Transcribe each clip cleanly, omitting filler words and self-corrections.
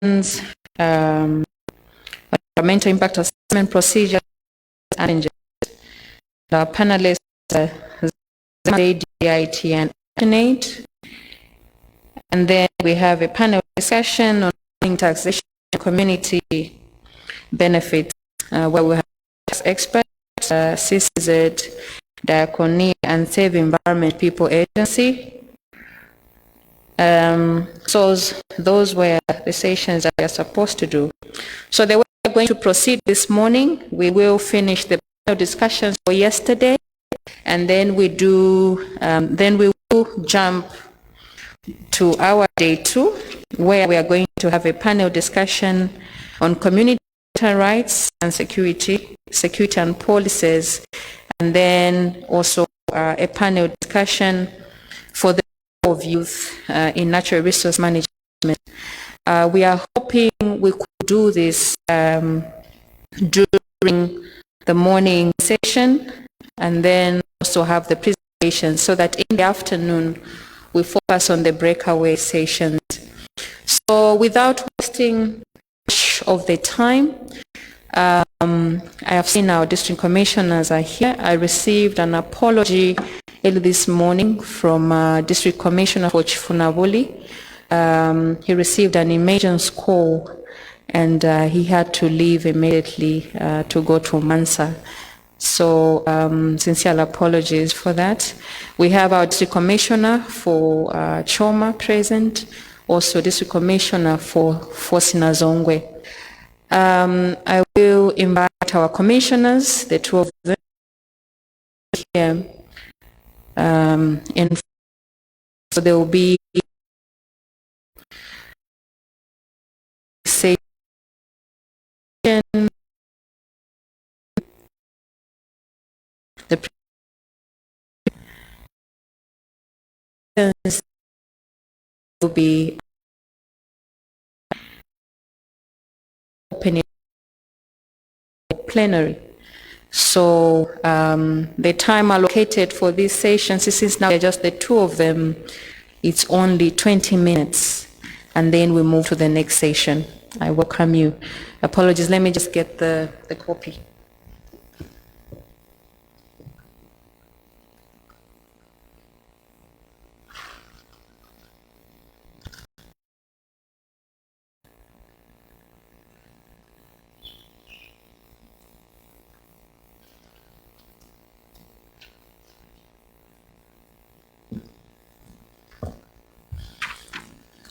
environmental impact assessment procedure and our panelists DIT and Alternate. And then we have a panel discussion on taxation community benefits, where we have tax experts, CCZ, Diaconia, and Save Environment People Agency. So those were the sessions that we are supposed to do. So the way we're going to proceed this morning, we will finish the panel discussions for yesterday, and then we will jump to our day 2, where we are going to have a panel discussion on community rights and security and policies, and then also a panel discussion for the role of youth in natural resource management. We are hoping we could do this during the morning session, and then also have the presentation, so that in the afternoon we focus on the breakaway sessions. So without wasting much of the time, I have seen our district commissioners are here. I received an apology early this morning from District Commissioner for Chifunabuli. He received an emergency call, and he had to leave immediately to go to Mansa. So sincere apologies for that. We have our District Commissioner for Choma present, also District Commissioner for Sinazongwe. I will invite our commissioners, the two of them, here. So there will be the will be opening plenary. So the time allocated for these sessions, since now they're just the two of them, it's only 20 minutes, and then we move to the next session. I welcome you. Apologies, let me just get the copy.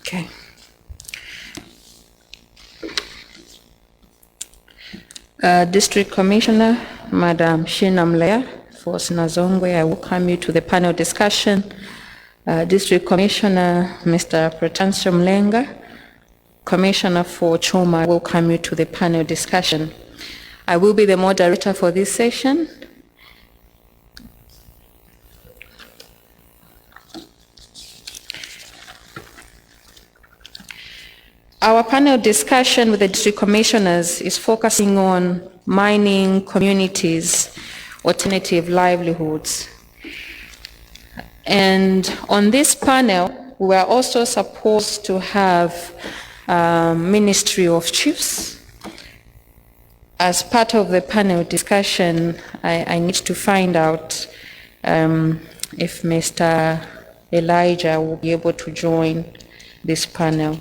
Okay. District Commissioner, Madam Shina Mlea for Sinazongwe, I welcome you to the panel discussion. District Commissioner, Mr. Pratanso Mlenga, Commissioner for Choma, I welcome you to the panel discussion. I will be the moderator for this session. Our panel discussion with the district commissioners is focusing on mining communities, alternative livelihoods. And on this panel, we are also supposed to have Ministry of Chiefs. As part of the panel discussion, I need to find out if Mr. Elijah will be able to join this panel.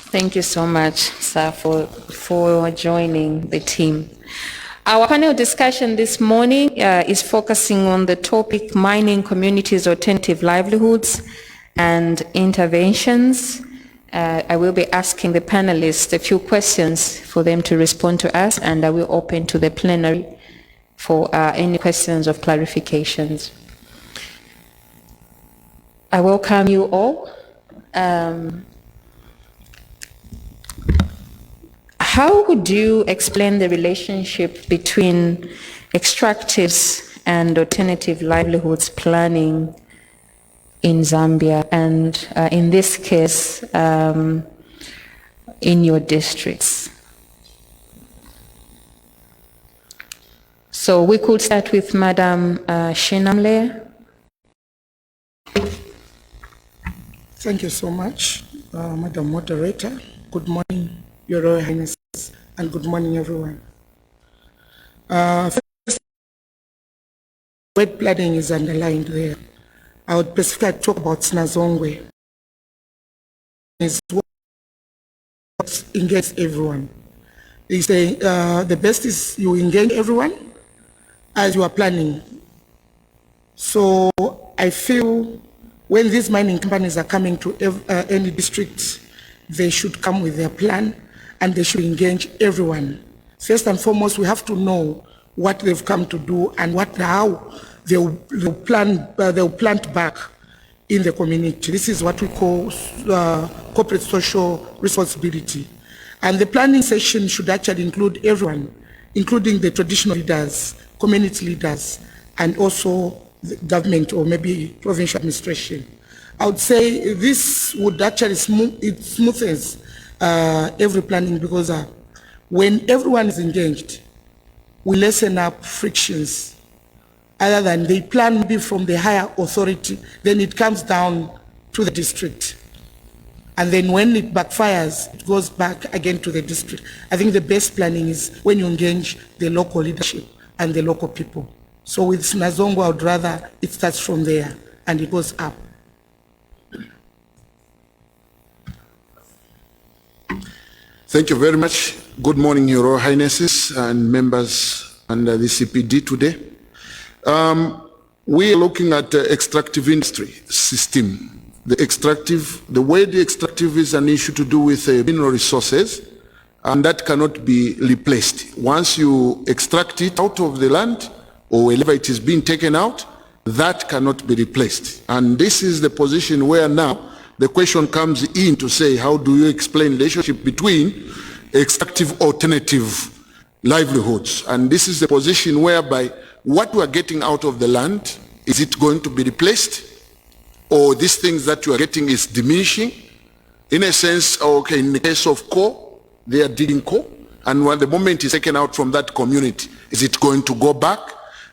Thank you so much, sir, for joining the team. Our panel discussion this morning is focusing on the topic mining communities, alternative livelihoods and interventions. I will be asking the panelists a few questions for them to respond to us, and I will open to the plenary for any questions or clarifications. I welcome you all. How would you explain the relationship between extractives and alternative livelihoods planning in Zambia and in this case in your districts? So we could start with Madam Shinamle. Thank you so much, Madam Moderator. Good morning, Your Royal Highness, and good morning, everyone. First, word planning is underlined there. I would specifically talk about Snazongwe. It's what engages everyone. They say the best is you engage everyone as you are planning. So I feel when these mining companies are coming to any district, they should come with their plan and they should engage everyone. First and foremost, we have to know what they've come to do and how they'll plant back in the community. This is what we call corporate social responsibility. And the planning session should actually include everyone, including the traditional leaders, community leaders, and also the government or maybe provincial administration. I would say this would actually smoothens every planning, because when everyone is engaged, we lessen up frictions. Other than they plan maybe from the higher authority, then it comes down to the district. And then when it backfires, it goes back again to the district. I think the best planning is when you engage the local leadership and the local people. So with Snazongwe, I would rather it starts from there and it goes up. Thank you very much. Good morning, Your Royal Highnesses and members under the EPD today. We are looking at the extractive industry system. The way the extractive is an issue to do with mineral resources, and that cannot be replaced. Once you extract it out of the land, or wherever it is being taken out, that cannot be replaced. And this is the position where now the question comes in to say, how do you explain the relationship between extractive alternative livelihoods? And this is the position whereby what we are getting out of the land, is it going to be replaced? Or these things that you are getting is diminishing? In a sense, okay, in the case of coal, they are digging coal, and when the moment is taken out from that community, is it going to go back?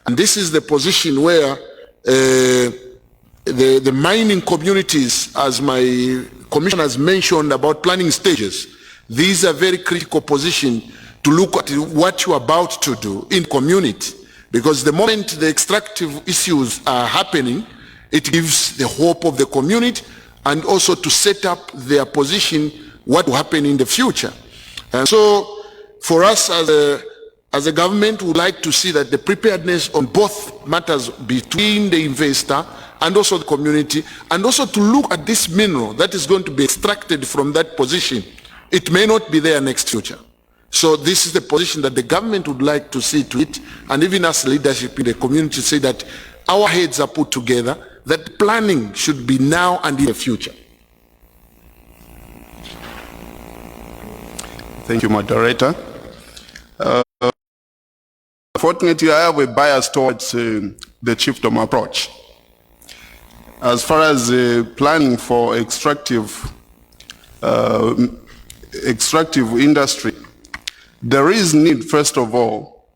And this is the position where the mining communities, as my commissioner has mentioned about planning stages, these are very critical position to look at what you're about to do in community. Because the moment the extractive issues are happening, it gives the hope of the community and also to set up their position, what will happen in the future. And so for us as a government, we would like to see that the preparedness on both matters between the investor and also the community, and also to look at this mineral that is going to be extracted from that position. It may not be there next future. So this is the position that the government would like to see to it, and even as leadership in the community say that our heads are put together, that planning should be now and in the future. Thank you, Moderator. Unfortunately, I have a bias towards the chiefdom approach. As far as planning for extractive industry, there is need, first of all,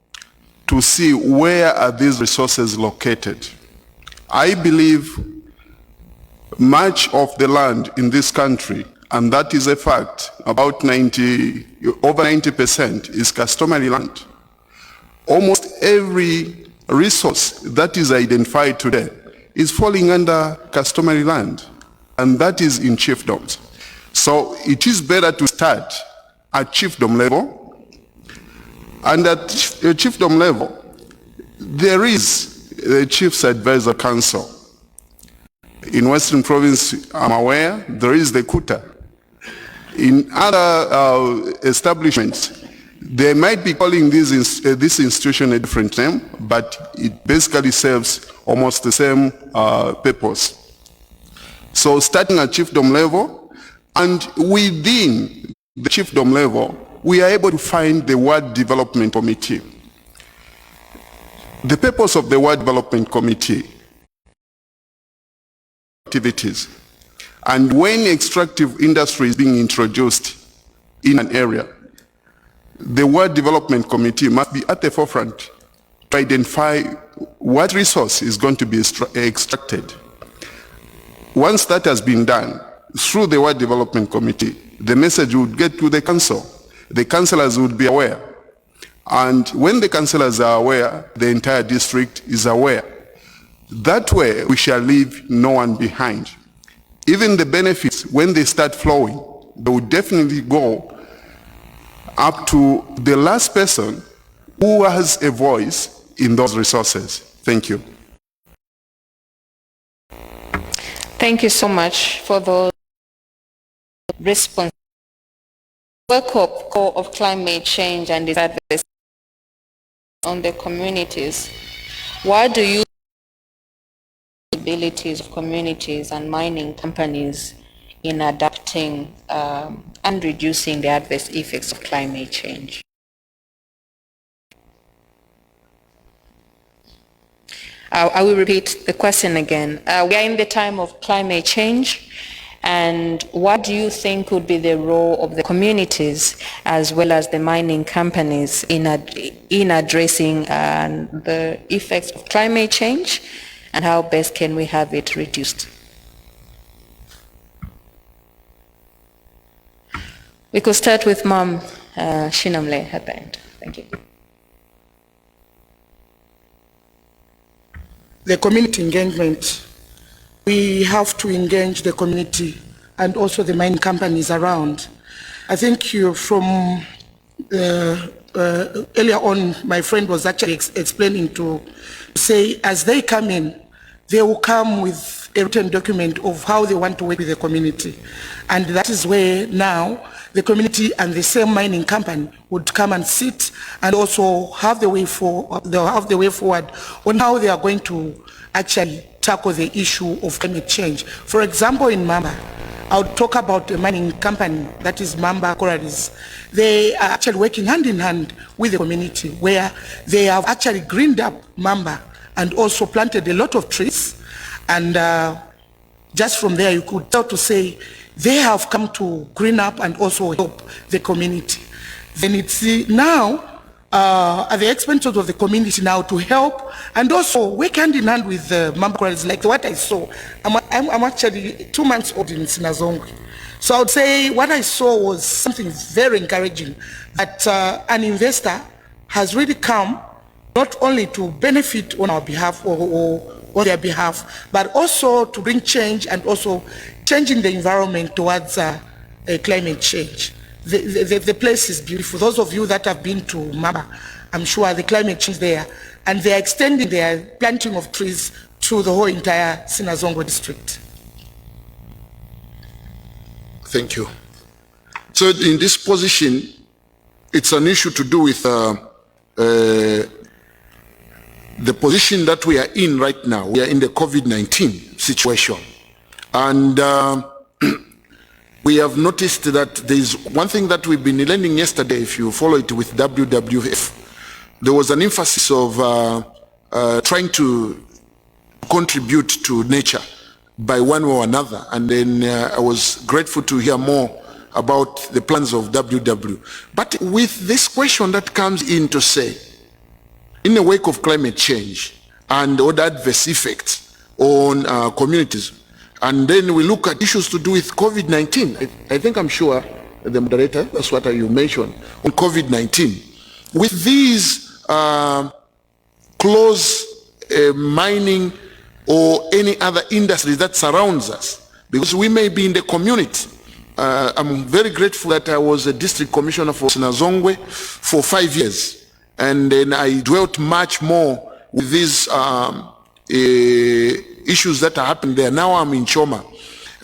to see where are these resources located. I believe much of the land in this country, and that is a fact, about over 90% is customary land. Almost every resource that is identified today is falling under customary land, and that is in chiefdoms. So it is better to start at chiefdom level, and at chiefdom level, there is the Chief's Advisor Council. In Western Province, I'm aware, there is the Kuta. In other establishments, They might be calling this institution a different name, but it basically serves almost the same purpose. So starting at chiefdom level, and within the chiefdom level, we are able to find the Ward Development Committee. The purpose of the Ward Development Committee activities, and when extractive industry is being introduced in an area, the Ward Development Committee must be at the forefront to identify what resource is going to be extracted. Once that has been done, through the Ward Development Committee, the message would get to the council. The councillors would be aware. And when the councillors are aware, the entire district is aware. That way, we shall leave no one behind. Even the benefits, when they start flowing, they will definitely go up to the last person who has a voice in those resources. Thank you. Thank you so much for those responses. Wake-up call of climate change and its adverse on the communities. What do you abilities of communities and mining companies in adapting and reducing the adverse effects of climate change? I will repeat the question again. We are in the time of climate change, and what do you think would be the role of the communities as well as the mining companies in addressing the effects of climate change, and how best can we have it reduced? We could start with Ma'am Shinamle at the end. Thank you. The community engagement, we have to engage the community and also the mining companies around. I think from earlier on, my friend was actually explaining to say, as they come in, they will come with a written document of how they want to work with the community. And that is where now the community and the same mining company would come and sit and also have the way forward on how they are going to actually tackle the issue of climate change. For example, in Mamba, I would talk about a mining company that is Mamba Quarries. They are actually working hand in hand with the community, where they have actually greened up Mamba and also planted a lot of trees. And just from there, you could tell to say they have come to green up and also help the community. Then it's now at the expense of the community now to help and also work hand in hand with the Mamba Quarries, like what I saw. I'm actually 2 months old in Sinazongwe. So I would say what I saw was something very encouraging, that an investor has really come not only to benefit on our behalf or on their behalf, but also to bring change and also changing the environment towards climate change. The place is beautiful. Those of you that have been to Mamba, I'm sure the climate change there, and they are extending their planting of trees to the whole entire Sinazongwe district. Thank you. So in this position, it's an issue to do with the position that we are in right now. We are in the COVID-19 situation. And we have noticed that there's one thing that we've been learning yesterday, if you follow it with WWF, there was an emphasis of trying to contribute to nature by one way or another. And then I was grateful to hear more about the plans of WW. But with this question that comes in to say, in the wake of climate change and other adverse effects on communities, and then we look at issues to do with COVID-19. I think I'm sure the moderator, that's what you mentioned, on COVID-19. With these close mining or any other industry that surrounds us, because we may be in the community. I'm very grateful that I was a district commissioner for Sinazongwe for 5 years. And then I dwelt much more with these issues that are happening there. Now I'm in Choma.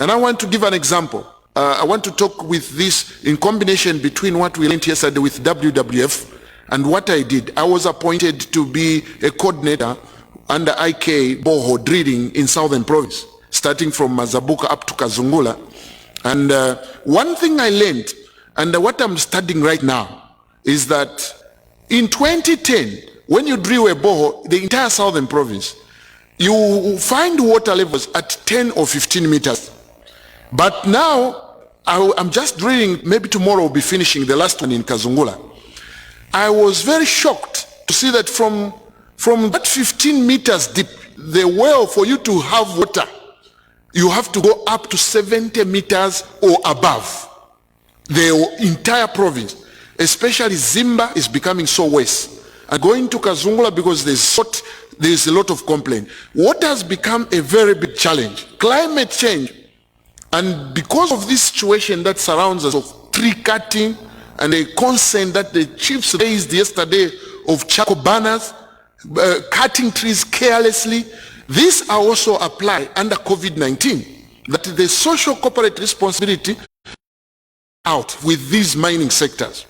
And I want to give an example. I want to talk with this in combination between what we learned yesterday with WWF and what I did. I was appointed to be a coordinator under IK Boho drilling in Southern Province, starting from Mazabuka up to Kazungula. And one thing I learned, and what I'm studying right now, is that in 2010, when you drill a borehole, the entire Southern Province, you find water levels at 10 or 15 meters. But now, I'm just drilling, maybe tomorrow we'll be finishing the last one in Kazungula. I was very shocked to see that from that 15 meters deep, the well, for you to have water, you have to go up to 70 meters or above. The entire province, especially Zimba, is becoming so worse. And going to Kazungula, because there's a lot of complaint. Water has become a very big challenge. Climate change. And because of this situation that surrounds us of tree cutting and a concern that the chiefs raised yesterday of charcoal burners, cutting trees carelessly, these are also applied under COVID-19, that the social corporate responsibility out with these mining sectors.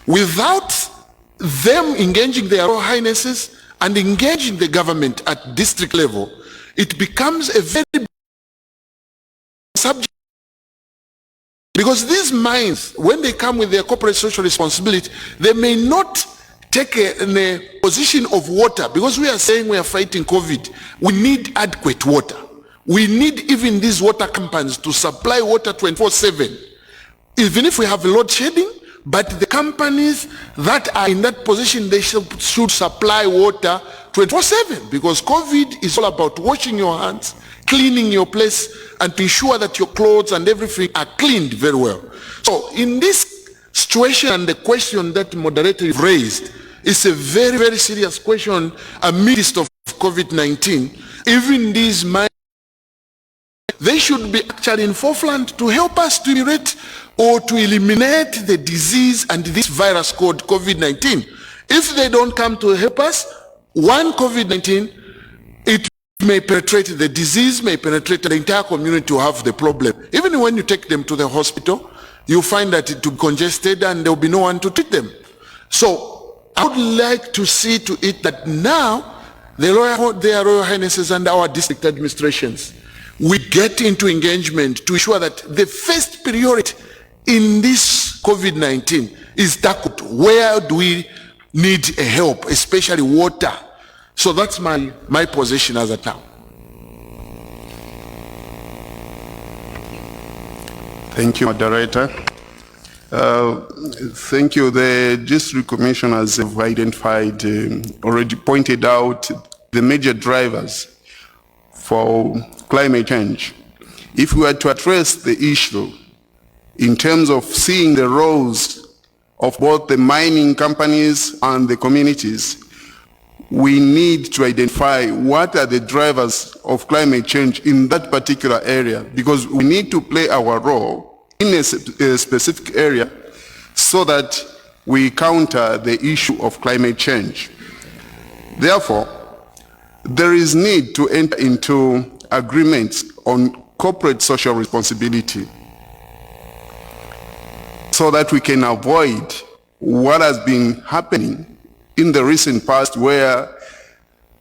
Without them engaging their Royal Highnesses and engaging the government at district level, it becomes a very subject, because these mines, when they come with their corporate social responsibility, they may not take a position of water, because we are saying we are fighting COVID. We need adequate water. We need even these water companies to supply water 24/7, even if we have load shedding. But the companies that are in that position, they should supply water 24/7, because COVID is all about washing your hands, cleaning your place, and to ensure that your clothes and everything are cleaned very well. So in this situation, and the question that moderator raised is a very, very serious question amidst of COVID-19. Even these mines, they should be actually in forefront to help us to eliminate or to eliminate the disease and this virus called COVID-19. If they don't come to help us, one COVID-19, it may penetrate, the disease may penetrate the entire community to have the problem. Even when you take them to the hospital, you find that it will be congested and there will be no one to treat them. So I would like to see to it that now their Royal Highnesses and our district administrations, we get into engagement to ensure that the first priority in this COVID-19 is tackled. Where do we need a help, especially water? So that's my position as of now. Thank you, moderator. Thank you. The district commissioners have identified, already pointed out the major drivers for climate change. If we were to address the issue in terms of seeing the roles of both the mining companies and the communities, we need to identify what are the drivers of climate change in that particular area, because we need to play our role in a specific area so that we counter the issue of climate change. Therefore, there is need to enter into agreements on corporate social responsibility so that we can avoid what has been happening in the recent past, where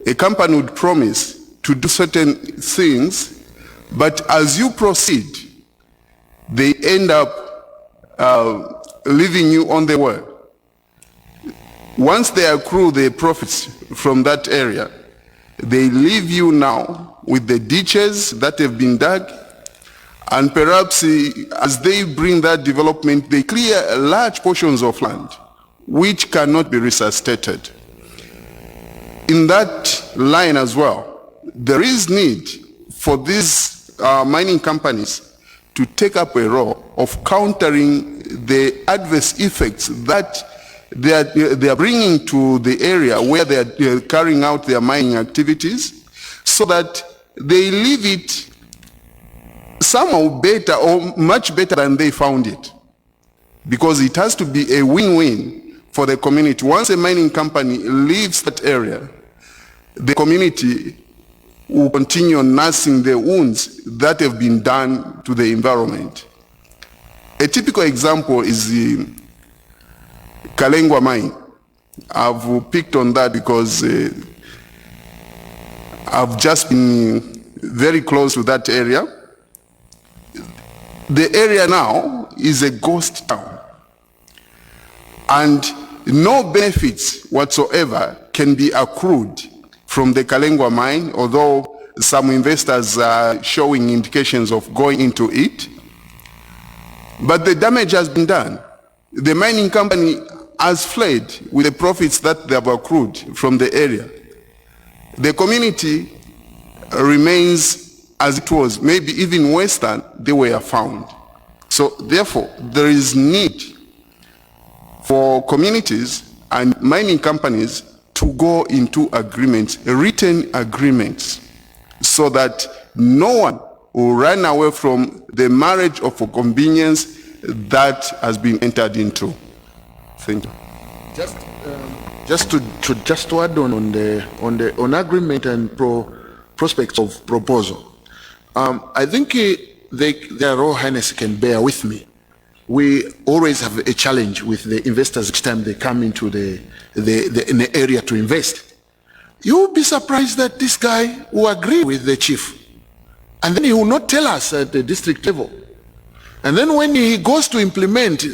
a company would promise to do certain things, but as you proceed, they end up leaving you on the way. Once they accrue the profits from that area, they leave you now with the ditches that have been dug, and perhaps as they bring that development, they clear large portions of land which cannot be resuscitated. In that line as well, there is need for these mining companies to take up a role of countering the adverse effects that they are bringing to the area where they are carrying out their mining activities, so that they leave it somehow better or much better than they found it. Because it has to be a win-win for the community. Once a mining company leaves that area, the community will continue nursing the wounds that have been done to the environment. A typical example is the Kalengwa mine. I've picked on that because I've just been very close to that area. The area now is a ghost town, and no benefits whatsoever can be accrued from the Kalengwa mine, although some investors are showing indications of going into it. But the damage has been done. The mining company has fled with the profits that they have accrued from the area. The community remains as it was, maybe even worse than they were found. So therefore, there is need for communities and mining companies to go into agreements, written agreements, so that no one will run away from the marriage of convenience that has been entered into. Thank you. Just to add on agreement and prospects of proposal, I think their Royal Highness can bear with me. We always have a challenge with the investors each time they come into in the area to invest. You'll be surprised that this guy will agree with the chief, and then he will not tell us at the district level. And then when he goes to implement,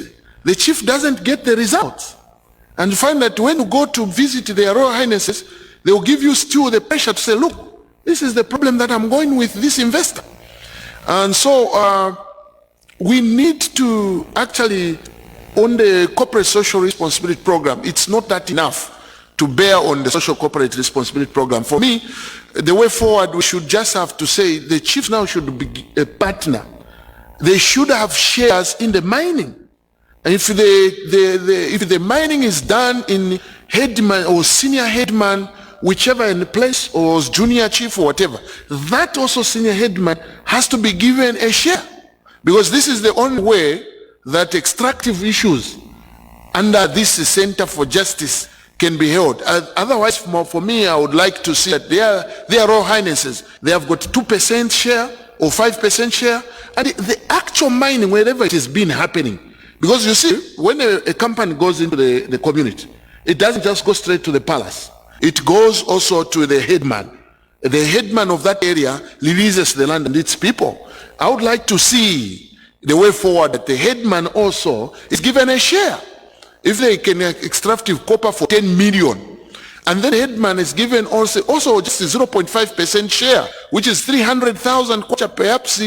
the chief doesn't get the results. And you find that when you go to visit their Royal Highnesses, they will give you still the pressure to say, look, this is the problem that I'm going with this investor. And so we need to actually, on the corporate social responsibility program, it's not that enough to bear on the social corporate responsibility program. For me, the way forward, we should just have to say the chiefs now should be a partner. They should have shares in the mining. And if the mining is done in headman or senior headman, whichever in the place, or junior chief or whatever, that also senior headman has to be given a share. Because this is the only way that extractive issues under this Center for Justice can be held. Otherwise, for me, I would like to see that their Royal Highnesses, they have got 2% share or 5% share, and the actual mining, wherever it has been happening. Because you see, when a company goes into the community, it doesn't just go straight to the palace. It goes also to the headman. The headman of that area releases the land and its people. I would like to see the way forward that the headman also is given a share. If they can extract copper for 10 million, and then the headman is given also just a 0.5% share, which is 300,000 kwacha perhaps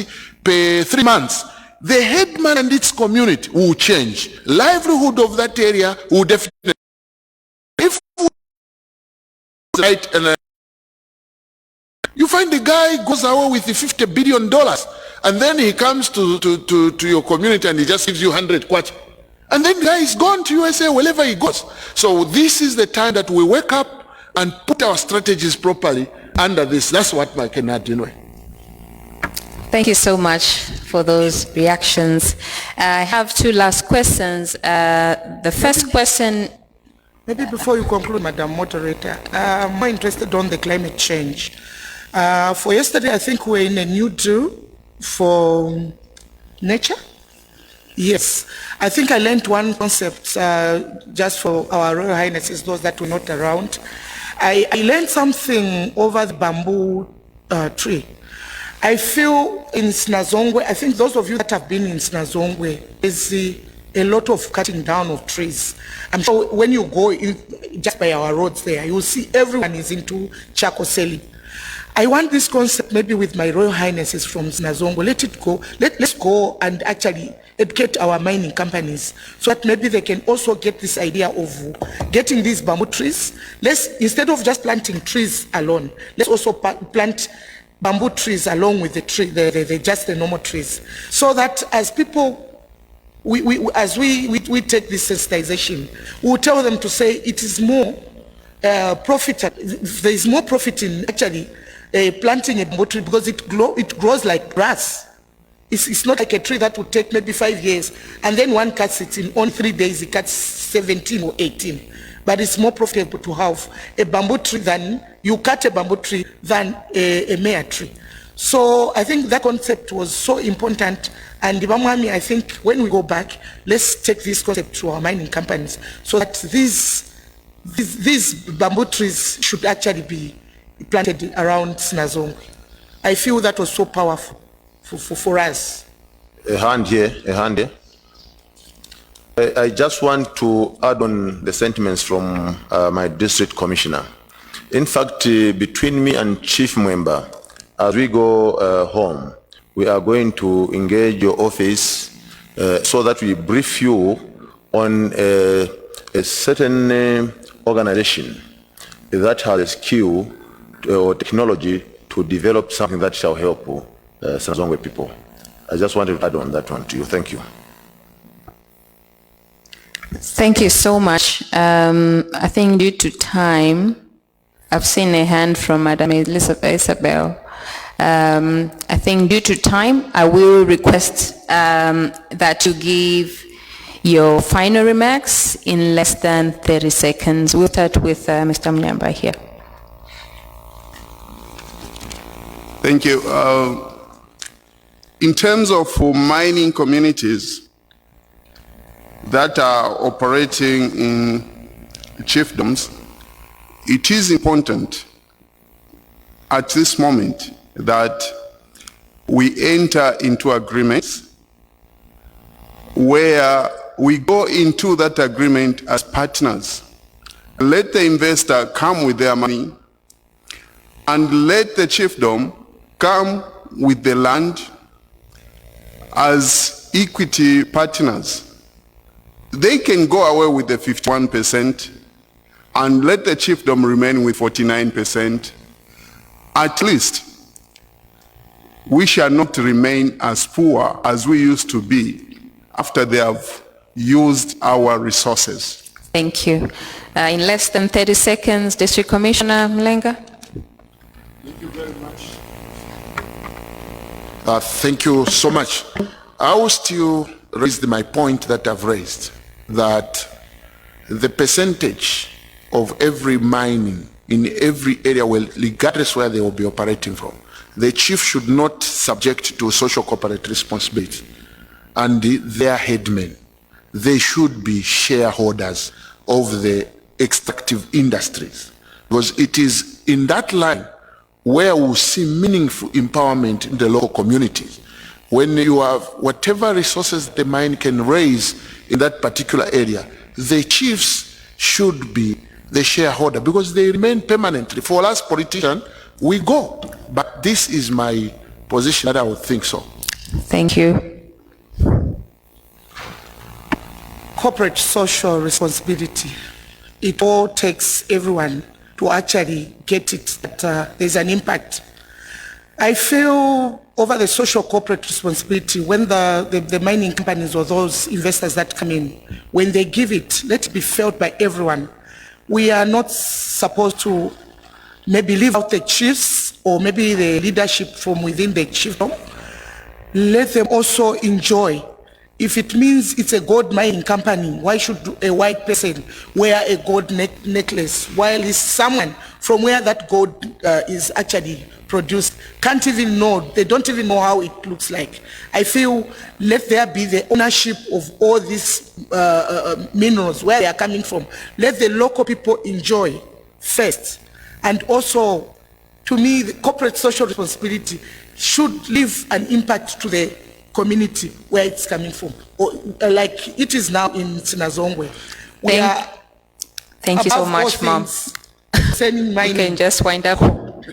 per 3 months, the headman and its community will change. Livelihood of that area will definitely. If right, and you find the guy goes away with the $50 billion, and then he comes to your community and he just gives you 100 kwacha. And then the guy is gone to USA wherever he goes. So this is the time that we wake up and put our strategies properly under this. That's what I can add, Thank you so much for those reactions. I have 2 last questions. The first question... Maybe before you conclude, Madam Moderator, I'm more interested on the climate change. For yesterday, I think we're in a new drill for nature. Yes, I think I learned one concept just for our Royal Highnesses, those that were not around. I learned something over the bamboo tree. I feel in Sinazongwe, I think those of you that have been in Sinazongwe, there's a lot of cutting down of trees. I'm sure when you go in, just by our roads there, you'll see everyone is into charcoal selling. I want this concept maybe with my Royal Highnesses from Sinazongwe. Let it go. Let's go and actually educate our mining companies so that maybe they can also get this idea of getting these bamboo trees. Instead of just planting trees alone, let's also plant bamboo trees along with the tree, just the normal trees. So that as people, as we take this sensitization, we'll tell them to say it is more profit. There is more profit in actually planting a bamboo tree because it grows like grass. It's not like a tree that would take maybe 5 years and then one cuts it in on 3 days, it cuts 17 or 18. But it's more profitable to have a bamboo tree than, you cut a bamboo tree than a mere tree. So I think that concept was so important, and Ibamwami, I think when we go back, let's take this concept to our mining companies so that these bamboo trees should actually be planted around Sinazongwe. I feel that was so powerful for us. A hand here. I just want to add on the sentiments from my district commissioner. In fact, between me and Chief Mwemba, as we go home, we are going to engage your office so that we brief you on a certain organization that has a skill or technology to develop something that shall help Sinazongwe people. I just wanted to add on that one to you. Thank you. Thank you so much. I think due to time, I've seen a hand from Madam Isabel. I think due to time, I will request that you give your final remarks in less than 30 seconds. We'll start with Mr. Mnyamba here. Thank you. In terms of mining communities that are operating in chiefdoms, it is important at this moment that we enter into agreements where we go into that agreement as partners. Let the investor come with their money and let the chiefdom come with the land as equity partners. They can go away with the 51% and let the chiefdom remain with 49%. At least, we shall not remain as poor as we used to be after they have used our resources. Thank you. In less than 30 seconds, District Commissioner Mlenga. Thank you very much. Thank you so much. I will still raise my point that I've raised, that the percentage of every mining in every area, well, regardless where they will be operating from, the chief should not subject to social corporate responsibility. And their headmen, they should be shareholders of the extractive industries. Because it is in that line where we see meaningful empowerment in the local communities. When you have whatever resources the mine can raise in that particular area, the chiefs should be the shareholder because they remain permanently. For us politicians, we go. But this is my position that I would think so. Thank you. Corporate social responsibility. It all takes everyone to actually get it, that there's an impact. I feel over the social corporate responsibility, when the mining companies or those investors that come in, when they give it, let it be felt by everyone. We are not supposed to maybe leave out the chiefs or maybe the leadership from within the chiefdom. Let them also enjoy. If it means it's a gold mining company, why should a white person wear a gold necklace while it's someone from where that gold is actually produced can't even know, they don't even know how it looks like. I feel let there be the ownership of all these minerals, where they are coming from. Let the local people enjoy first. And also, to me, the corporate social responsibility should leave an impact to the community where it's coming from, or like it is now in Sinazongwe. Thank you so much, Mom. You can just wind up.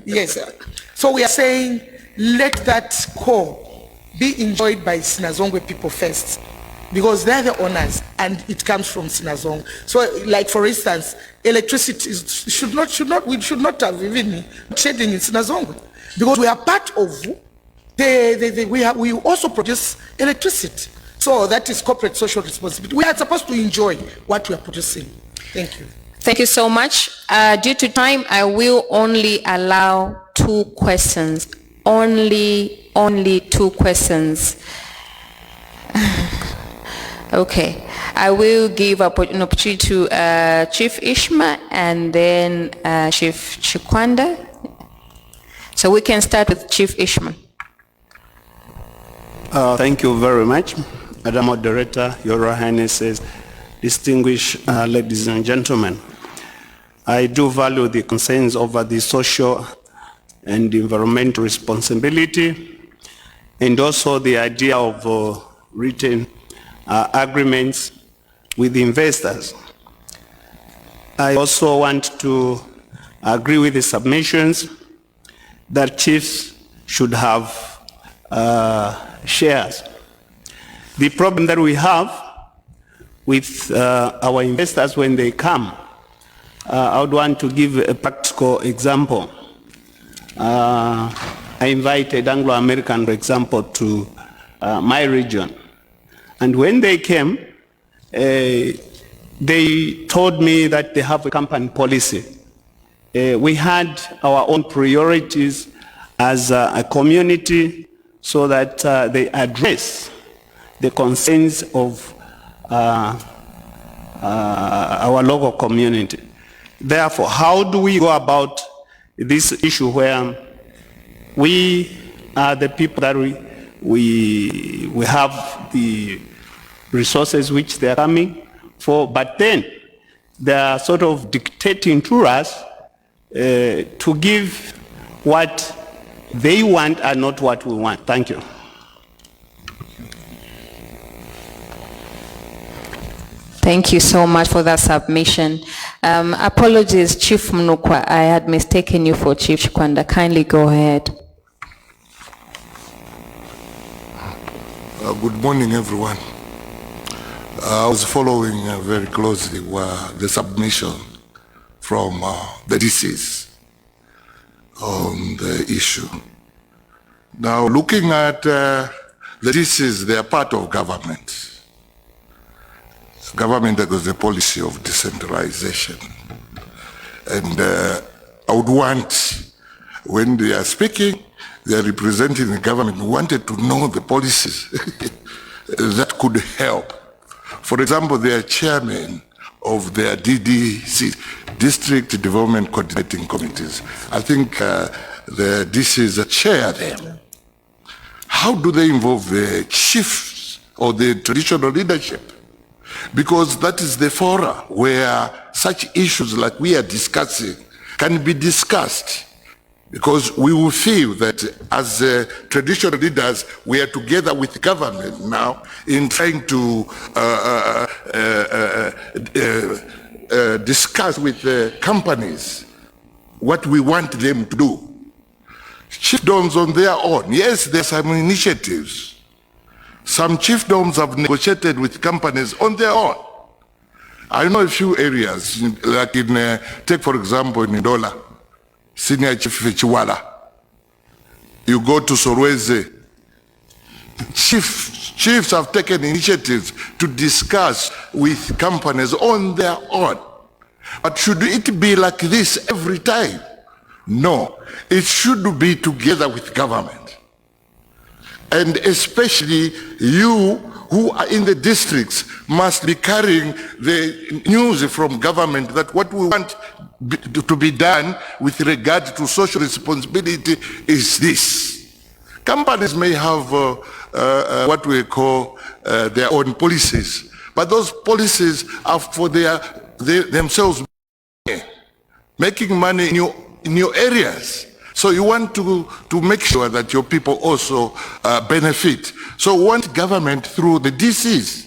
Yes. So we are saying let that core be enjoyed by Sinazongwe people first, because they're the owners and it comes from Sinazongwe. So, like for instance, electricity we should not have even trading in Sinazongwe, because we are part of. We also produce electricity. So that is corporate social responsibility. We are supposed to enjoy what we are producing. Thank you. Thank you so much. Due to time, I will only allow 2 questions. Only 2 questions. Okay. I will give an opportunity to Chief Ishma and then Chief Chikwanda. So we can start with Chief Ishman. Thank you very much, Madam Moderator, Your Royal Highnesses, distinguished ladies and gentlemen. I do value the concerns over the social and environmental responsibility, and also the idea of written agreements with investors. I also want to agree with the submissions that chiefs should have shares. The problem that we have with our investors when they come, I would want to give a practical example. I invited Anglo-American, for example, to my region. And when they came, they told me that they have a company policy. We had our own priorities as a community so that they address the concerns of our local community. Therefore, how do we go about this issue where we are the people that we have the resources which they are coming for, but then they are sort of dictating to us to give what they want and not what we want. Thank you. Thank you so much for that submission. Apologies, Chief Mnukwa, I had mistaken you for Chief Chikwanda. Kindly go ahead. Good morning, everyone. I was following very closely the submission from the DCs on the issue. Now, looking at the DCs, they are part of government. Government that has a policy of decentralization. And I would want, when they are speaking, they are representing the government, wanted to know the policies that could help. For example, they are chairman of their DDC, District Development Coordinating Committees. I think the DCs chair them. How do they involve the chiefs or the traditional leadership? Because that is the fora where such issues like we are discussing can be discussed. Because we will feel that as traditional leaders, we are together with government now in trying to discuss with the companies what we want them to do. Chiefdoms on their own, yes, there are some initiatives. Some chiefdoms have negotiated with companies on their own. I know a few areas, like in, take for example in Ndola, Senior Chief Chiwala. You go to Sorweze, chiefs have taken initiatives to discuss with companies on their own. But should it be like this every time? No, it should be together with government. And especially you who are in the districts must be carrying the news from government that what we want to be done with regard to social responsibility is this. Companies may have what we call their own policies, but those policies are for themselves making money in your areas. So you want to make sure that your people also benefit. So we want government through the DCs.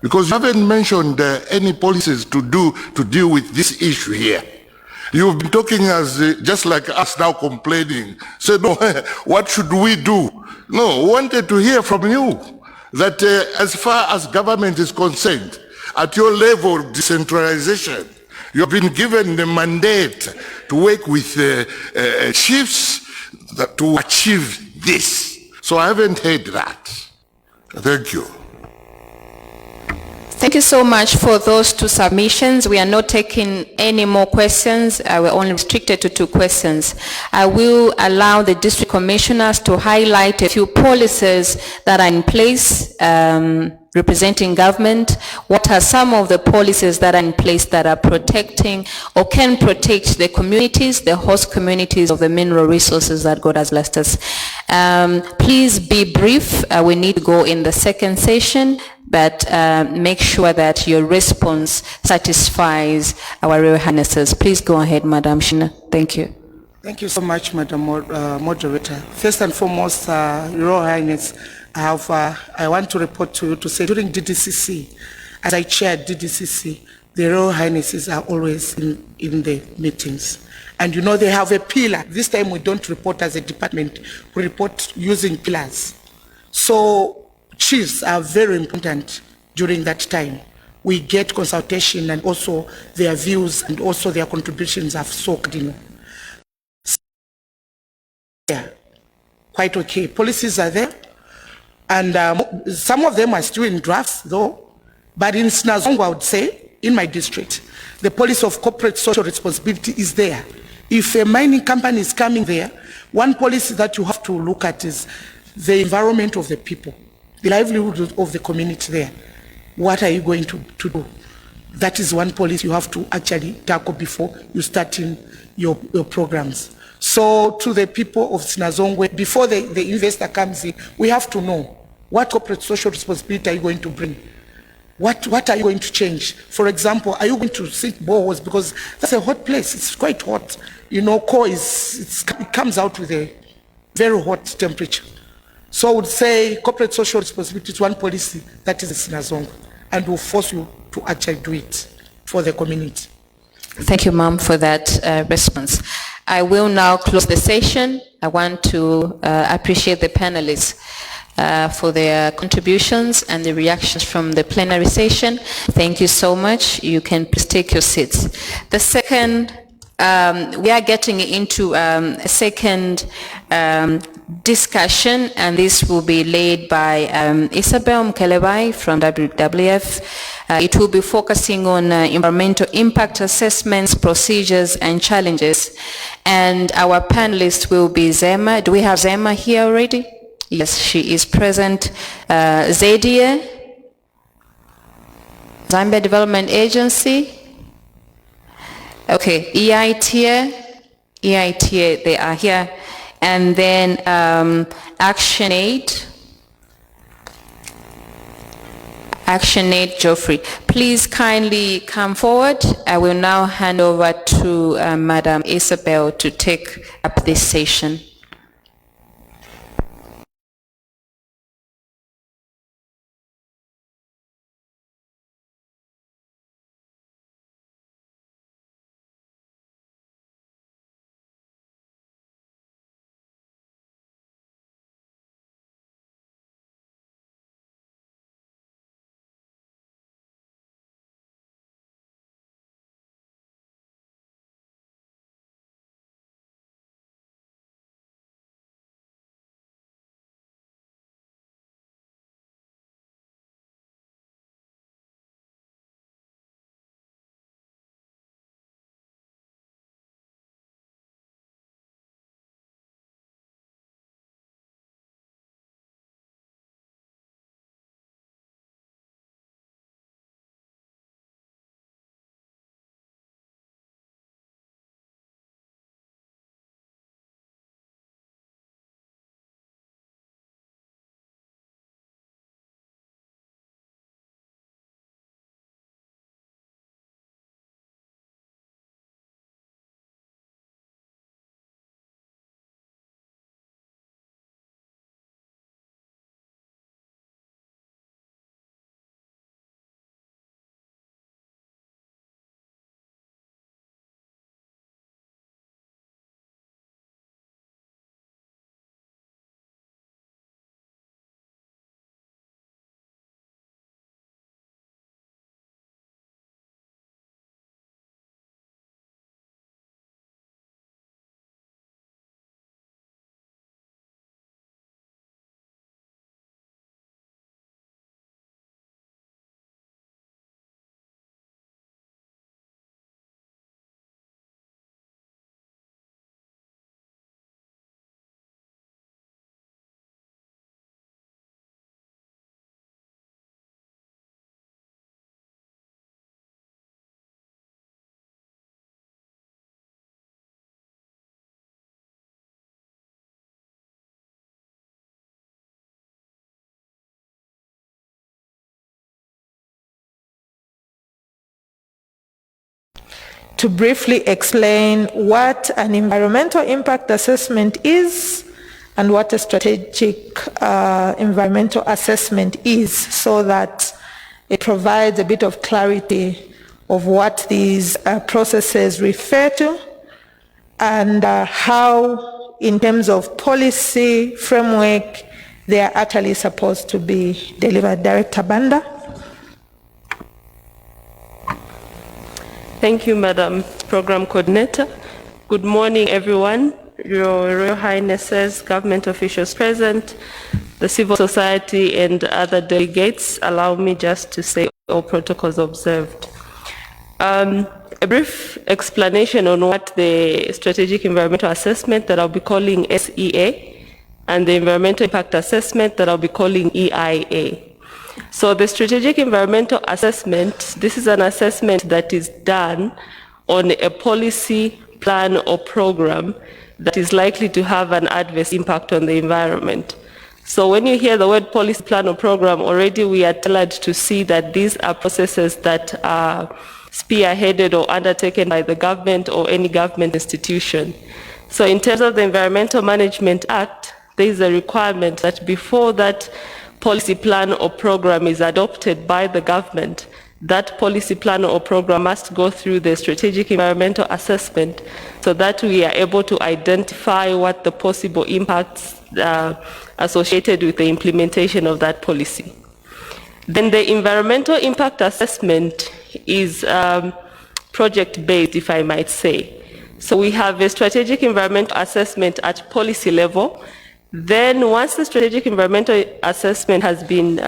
Because you haven't mentioned any policies to deal with this issue here. You've been talking as just like us now complaining. So no, what should we do? No, we wanted to hear from you that as far as government is concerned, at your level of decentralization, you have been given the mandate to work with chiefs to achieve this. So I haven't heard that. Thank you. Thank you so much for those two submissions. We are not taking any more questions. We're only restricted to 2 questions. I will allow the district commissioners to highlight a few policies that are in place representing government. What are some of the policies that are in place that are protecting or can protect the communities, the host communities of the mineral resources that God has blessed us? Please be brief. We need to go in the second session, but make sure that your response satisfies our Royal Highnesses. Please go ahead, Madam Shina. Thank you. Thank you so much, Madam Moderator. First and foremost, Your Highness, I want to report to you to say during DDCC, as I chaired DDCC, the Royal Highnesses are always in the meetings. And you know they have a pillar. This time we don't report as a department, we report using pillars. So chiefs are very important during that time. We get consultation and also their views and also their contributions are soaked in. Yeah, quite okay. Policies are there, and some of them are still in drafts though, but in Sinazongo, I would say, in my district, the policy of corporate social responsibility is there. If a mining company is coming there, one policy that you have to look at is the environment of the people, the livelihood of the community there. What are you going to do? That is one policy you have to actually tackle before you start in your programs. So to the people of Sinazongwe, before the investor comes in, we have to know what corporate social responsibility are you going to bring? What are you going to change? For example, are you going to sink boreholes? Because that's a hot place, it's quite hot. You know, core it comes out with a very hot temperature. So I would say corporate social responsibility is one policy that is in Sinazongwe and will force you to actually do it for the community. Thank you, ma'am, for that response. I will now close the session. I want to appreciate the panelists for their contributions and the reactions from the plenary session. Thank you so much. You can please take your seats. The second, we are getting into a second discussion, and this will be led by Isabel Mkelebai from WWF. It will be focusing on environmental impact assessments, procedures, and challenges. And our panelist will be Zema. Do we have Zema here already? Yes, she is present. Zadia, Zambia Development Agency. Okay, EITA, they are here. And then ActionAid Geoffrey. Please kindly come forward. I will now hand over to Madam Isabel to take up this session. to briefly explain what an environmental impact assessment is and what a strategic environmental assessment is, so that it provides a bit of clarity of what these processes refer to and how, in terms of policy framework, they are actually supposed to be delivered. Director Banda. Thank you, Madam Program Coordinator. Good morning, everyone. Your Royal Highnesses, government officials present, the civil society and other delegates. Allow me just to say all protocols observed. A brief explanation on what the Strategic Environmental Assessment that I'll be calling SEA and the Environmental Impact Assessment that I'll be calling EIA. So the Strategic Environmental Assessment, this is an assessment that is done on a policy, plan or program that is likely to have an adverse impact on the environment. So when you hear the word policy, plan or program, already we are tailored to see that these are processes that are spearheaded or undertaken by the government or any government institution. So in terms of the Environmental Management Act, there is a requirement that before that policy plan or program is adopted by the government, that policy plan or program must go through the strategic environmental assessment so that we are able to identify what the possible impacts associated with the implementation of that policy. Then the environmental impact assessment is project-based, if I might say. So we have a strategic environmental assessment at policy level. Then once the strategic environmental assessment has been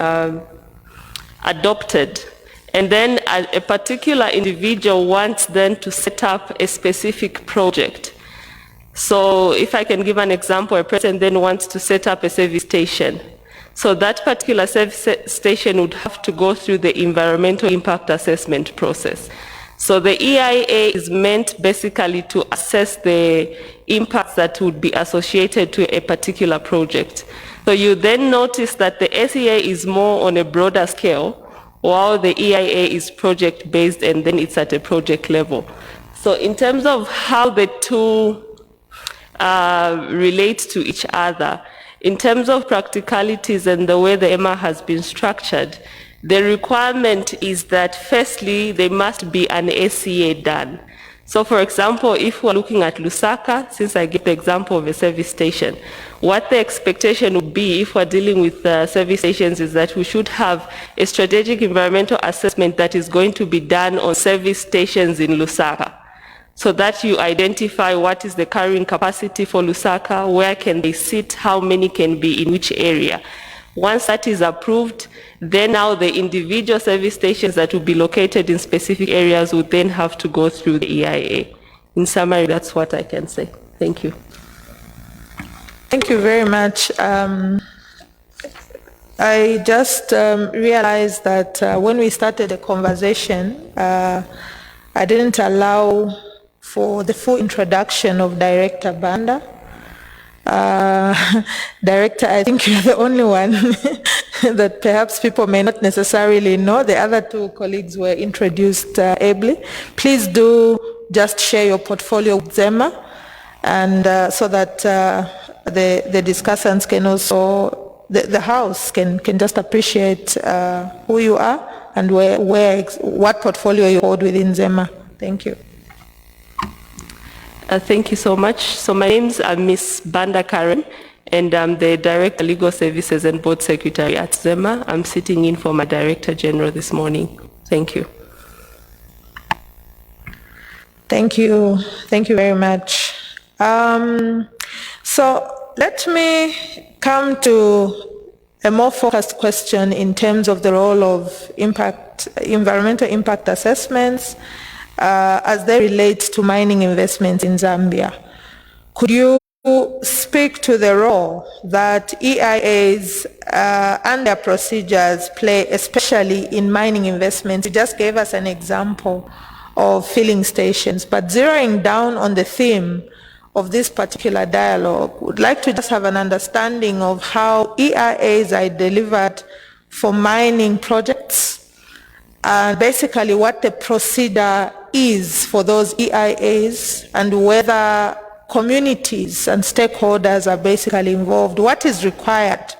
adopted, and then a particular individual wants then to set up a specific project. So if I can give an example, a person then wants to set up a service station. So that particular service station would have to go through the environmental impact assessment process. So the EIA is meant basically to assess the impacts that would be associated to a particular project. So you then notice that the SEA is more on a broader scale, while the EIA is project-based and then it's at a project level. So in terms of how the two relate to each other, in terms of practicalities and the way the EMA has been structured, the requirement is that firstly, there must be an SEA done. So for example, if we're looking at Lusaka, since I gave the example of a service station, what the expectation would be if we're dealing with service stations is that we should have a strategic environmental assessment that is going to be done on service stations in Lusaka, so that you identify what is the carrying capacity for Lusaka, where can they sit, how many can be in which area. Once that is approved, then now the individual service stations that will be located in specific areas would then have to go through the EIA. In summary, that's what I can say. Thank you. Thank you very much. I just realized that when we started the conversation, I didn't allow for the full introduction of Director Banda. Director, I think you're the only one that perhaps people may not necessarily know. The other two colleagues were introduced ably. Please do just share your portfolio with Zema, and so that the discussants can also, the House can just appreciate who you are and what portfolio you hold within Zema. Thank you. Thank you so much. So my name's Miss Banda Karen, and I'm the Director of Legal Services and Board Secretary at Zema. I'm sitting in for my Director General this morning. Thank you. Thank you. Thank you very much. So let me come to a more focused question in terms of the role of environmental impact assessments as they relate to mining investments in Zambia. Could you speak to the role that EIAs and their procedures play, especially in mining investments? You just gave us an example of filling stations, but zeroing down on the theme of this particular dialogue, would like to just have an understanding of how EIAs are delivered for mining projects and basically what the procedure is for those EIAs and whether communities and stakeholders are basically involved. What is required?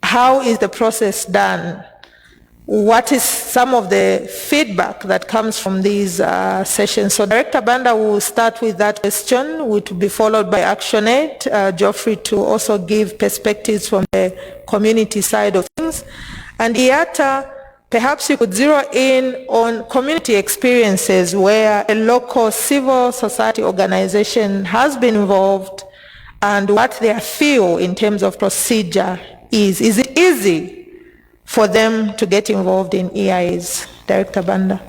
How is the process done? What is some of the feedback that comes from these sessions? So Director Banda will start with that question, which will be followed by ActionAid, Geoffrey to also give perspectives from the community side of things. And IATA, perhaps you could zero in on community experiences where a local civil society organization has been involved and what their feel in terms of procedure is. Is it easy for them to get involved in EIAs? Director Banda.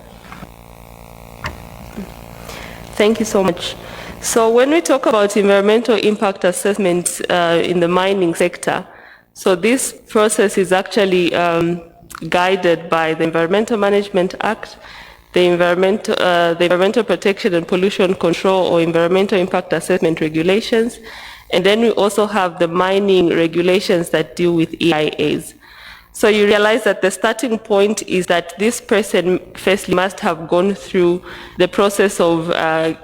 Thank you so much. So when we talk about environmental impact assessment in the mining sector, so this process is actually guided by the Environmental Management Act, the Environmental Protection and Pollution Control or Environmental Impact Assessment Regulations, and then we also have the mining regulations that deal with EIAs. So you realize that the starting point is that this person firstly must have gone through the process of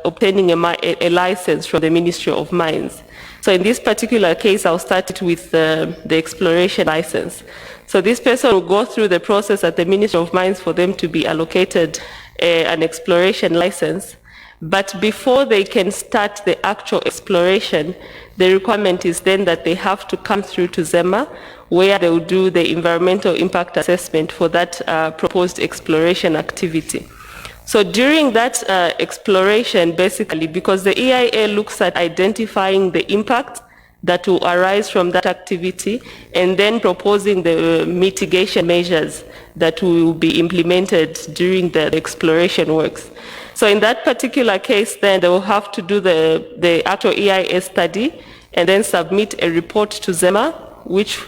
obtaining a license from the Ministry of Mines. So in this particular case, I'll start it with the exploration license. So this person will go through the process at the Ministry of Mines for them to be allocated an exploration license. But before they can start the actual exploration, the requirement is then that they have to come through to ZEMA, where they will do the environmental impact assessment for that proposed exploration activity. So during that exploration, basically, because the EIA looks at identifying the impact that will arise from that activity and then proposing the mitigation measures that will be implemented during the exploration works. So in that particular case, then they will have to do the actual EIA study and then submit a report to ZEMA, which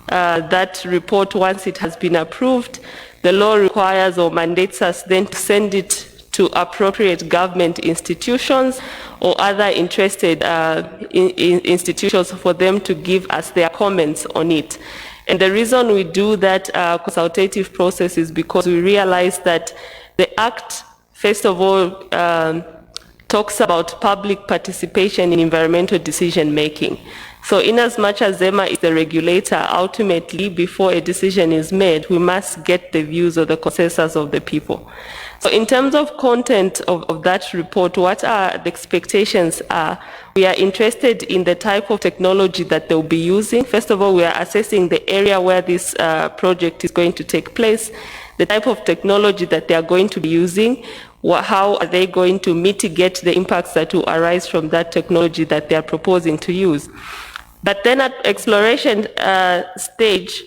that report, once it has been approved, the law requires or mandates us then to send it to appropriate government institutions or other interested institutions for them to give us their comments on it. And the reason we do that consultative process is because we realize that the Act, first of all, talks about public participation in environmental decision making. So in as much as ZEMA is the regulator, ultimately, before a decision is made, we must get the views or the consensus of the people. So in terms of content of that report, what our expectations are, we are interested in the type of technology that they'll be using. First of all, we are assessing the area where this project is going to take place, the type of technology that they are going to be using, how are they going to mitigate the impacts that will arise from that technology that they are proposing to use. But then at exploration stage,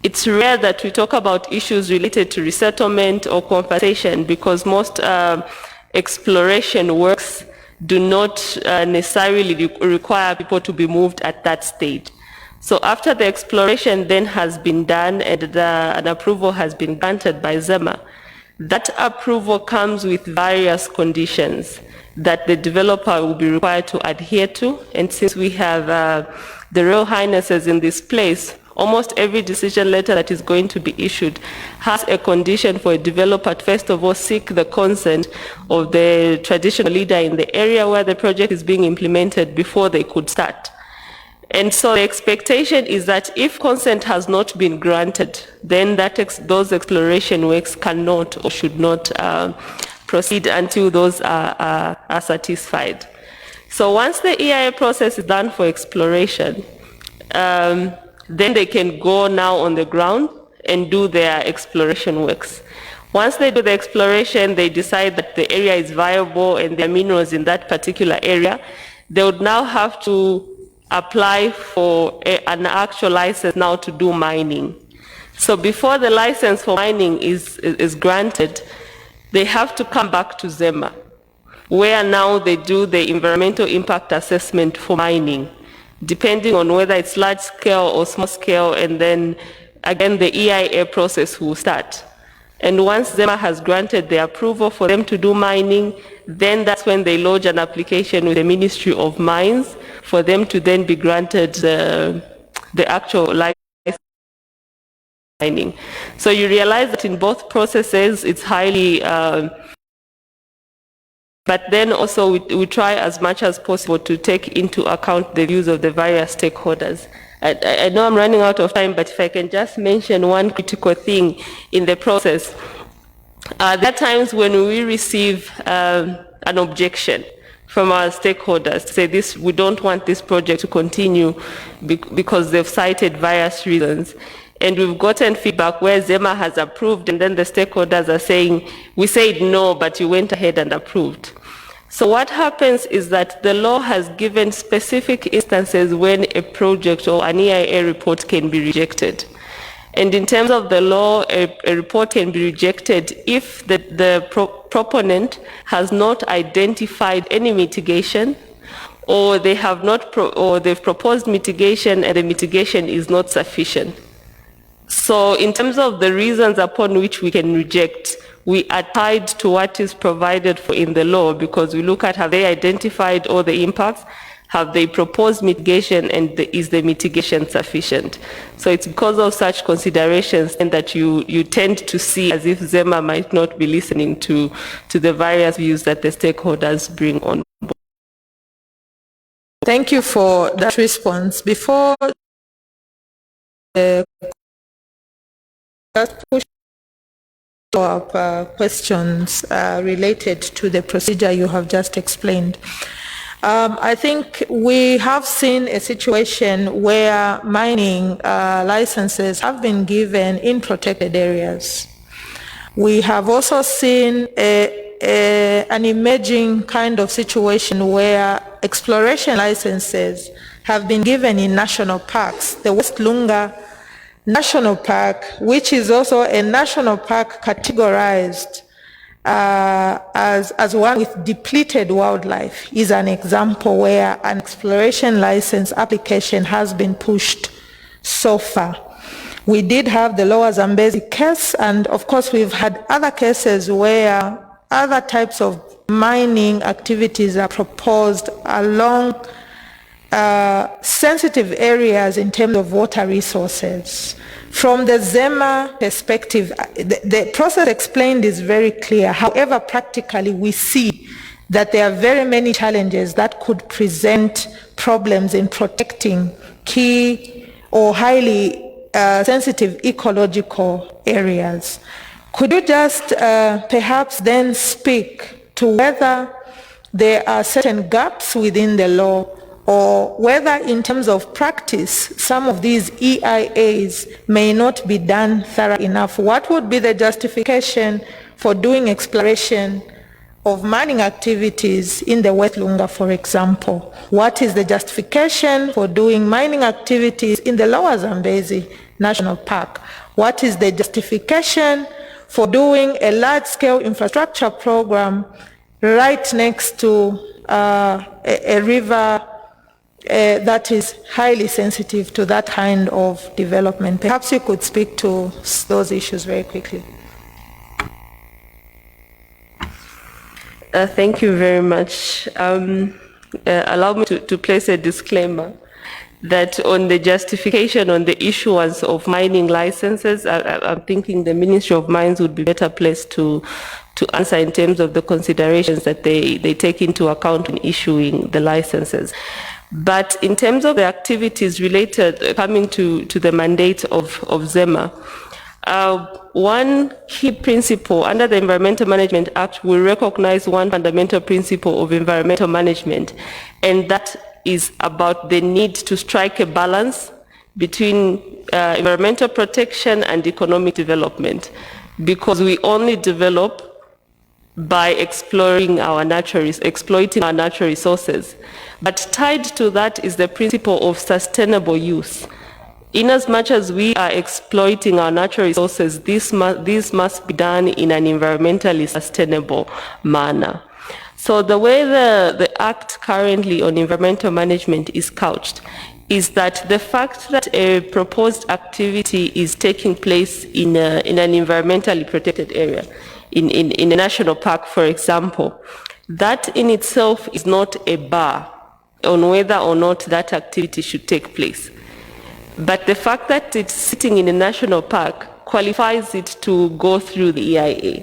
it's rare that we talk about issues related to resettlement or compensation because most exploration works do not necessarily require people to be moved at that stage. So after the exploration then has been done and an approval has been granted by ZEMA, that approval comes with various conditions that the developer will be required to adhere to. And since we have the Royal Highnesses in this place, almost every decision letter that is going to be issued has a condition for a developer to first of all seek the consent of the traditional leader in the area where the project is being implemented before they could start. And so the expectation is that if consent has not been granted, then those exploration works cannot or should not proceed until those are satisfied. So once the EIA process is done for exploration, then they can go now on the ground and do their exploration works. Once they do the exploration, they decide that the area is viable and there are minerals in that particular area, they would now have to apply for an actual license now to do mining. So before the license for mining is granted, they have to come back to ZEMA, where now they do the environmental impact assessment for mining, depending on whether it's large scale or small scale, and then again the EIA process will start. And once ZEMA has granted the approval for them to do mining, then that's when they lodge an application with the Ministry of Mines for them to then be granted the actual license mining. So you realize that in both processes, it's highly, but then also we try as much as possible to take into account the views of the various stakeholders. I know I'm running out of time, but if I can just mention one critical thing in the process. There are times when we receive an objection from our stakeholders, say we don't want this project to continue because they've cited various reasons. And we've gotten feedback where ZEMA has approved, and then the stakeholders are saying, we said no, but you went ahead and approved. So what happens is that the law has given specific instances when a project or an EIA report can be rejected. And in terms of the law, a report can be rejected if the proponent has not identified any mitigation, or they have not, or they've proposed mitigation and the mitigation is not sufficient. So in terms of the reasons upon which we can reject, we are tied to what is provided for in the law, because we look at, have they identified all the impacts? Have they proposed mitigation, and is the mitigation sufficient? So it's because of such considerations and that you tend to see as if ZEMA might not be listening to the various views that the stakeholders bring on board. Thank you for that response. Before just push up questions related to the procedure you have just explained. I think we have seen a situation where mining licenses have been given in protected areas. We have also seen an emerging kind of situation where exploration licenses have been given in national parks. The West Lunga National Park, which is also a national park categorized as one with depleted wildlife, is an example where an exploration license application has been pushed so far. We did have the Lower Zambezi case, and of course we've had other cases where other types of mining activities are proposed along sensitive areas in terms of water resources. From the ZEMA perspective, the process explained is very clear. However, practically we see that there are very many challenges that could present problems in protecting key or highly sensitive ecological areas. Could you just perhaps then speak to whether there are certain gaps within the law, or whether in terms of practice some of these EIAs may not be done thorough enough? What would be the justification for doing exploration of mining activities in the West Lunga, for example? What is the justification for doing mining activities in the Lower Zambezi National Park? What is the justification for doing a large-scale infrastructure program right next to a river that is highly sensitive to that kind of development? Perhaps you could speak to those issues very quickly. Thank you very much. Allow me to place a disclaimer that on the justification on the issuance of mining licenses, I'm thinking the Ministry of Mines would be better placed to answer in terms of the considerations that they take into account in issuing the licenses. But in terms of the activities related, coming to the mandate of ZEMA, one key principle under the Environmental Management Act, we recognize one fundamental principle of environmental management, and that is about the need to strike a balance between environmental protection and economic development, because we only develop by exploiting our natural resources. But tied to that is the principle of sustainable use. In as much as we are exploiting our natural resources, this must be done in an environmentally sustainable manner. So the way the Act currently on environmental management is couched is that the fact that a proposed activity is taking place in an environmentally protected area, in a national park, for example, that in itself is not a bar on whether or not that activity should take place. But the fact that it's sitting in a national park qualifies it to go through the EIA.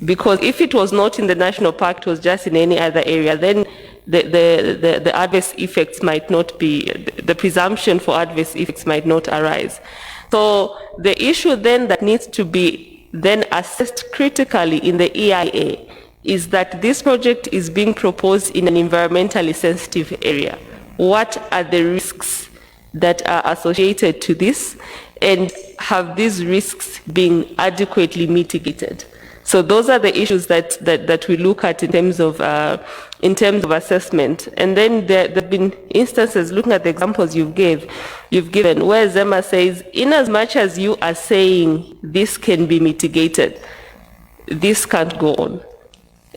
Because if it was not in the national park, it was just in any other area, then the adverse effects might not be, the presumption for adverse effects might not arise. So the issue then that needs to be then assessed critically in the EIA is that this project is being proposed in an environmentally sensitive area. What are the risks that are associated to this, and have these risks been adequately mitigated? So those are the issues that we look at in terms of assessment. And then there have been instances, looking at the examples you've given, where Zema says, in as much as you are saying this can be mitigated, this can't go on.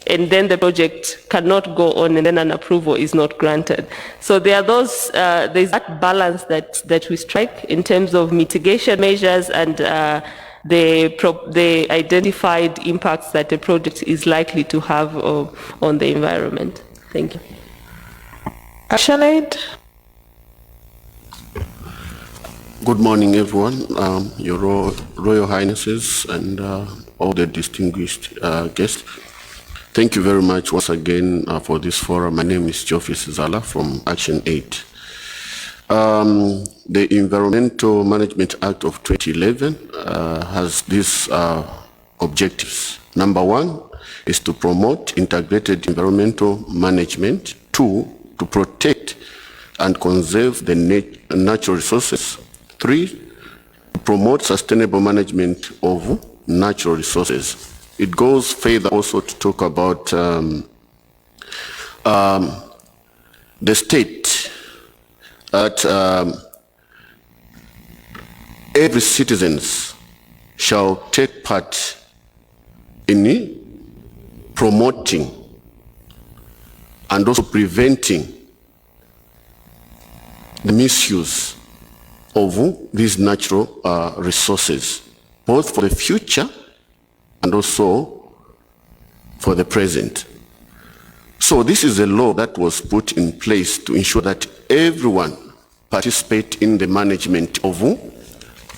And then the project cannot go on, and then an approval is not granted. So there are those, there's that balance that we strike in terms of mitigation measures and the identified impacts that the project is likely to have on the environment. Thank you. Sinead? Good morning, everyone. Your Royal Highnesses and all the distinguished guests. Thank you very much once again for this forum. My name is Geoffrey Sizala from Action 8. The Environmental Management Act of 2011 has these objectives. Number one is to promote integrated environmental management. Two, to protect and conserve the natural resources. Three, to promote sustainable management of natural resources. It goes further also to talk about the state that every citizen shall take part in promoting and also preventing the misuse of these natural resources, both for the future and also for the present. So this is a law that was put in place to ensure that everyone participates in the management of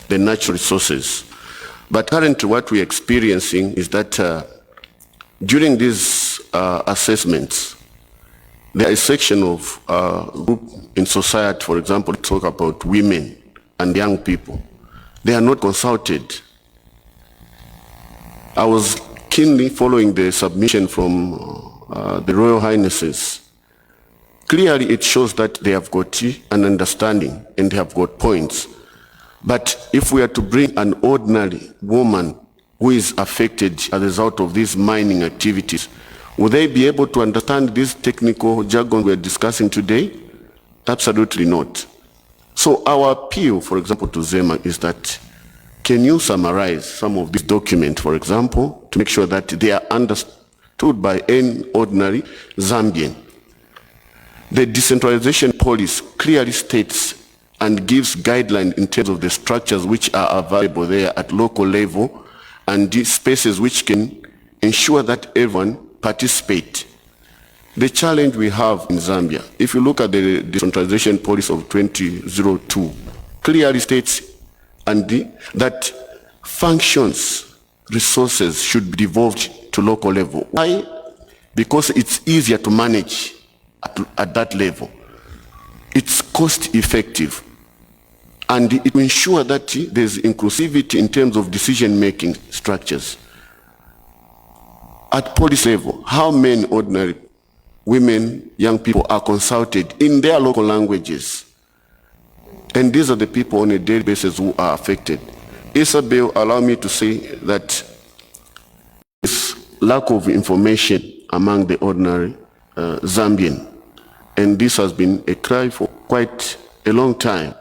the natural resources. But currently what we're experiencing is that during these assessments, there is a section of group in society, for example, talk about women and young people. They are not consulted. I was keenly following the submission from the Royal Highnesses. Clearly it shows that they have got an understanding and they have got points. But if we are to bring an ordinary woman who is affected as a result of these mining activities, will they be able to understand this technical jargon we are discussing today? Absolutely not. So our appeal, for example, to Zema is that, can you summarize some of these documents, for example, to make sure that they are understood by any ordinary Zambian? The decentralization policy clearly states and gives guidelines in terms of the structures which are available there at local level and the spaces which can ensure that everyone participates. The challenge we have in Zambia, if you look at the decentralization policy of 2002, clearly states that functions, resources should be devolved to local level. Why? Because it's easier to manage at that level. It's cost effective. And it will ensure that there's inclusivity in terms of decision-making structures. At policy level, how many ordinary women, young people are consulted in their local languages? And these are the people on a daily basis who are affected. Isabel, allow me to say that this lack of information among the ordinary Zambian, and this has been a cry for quite a long time,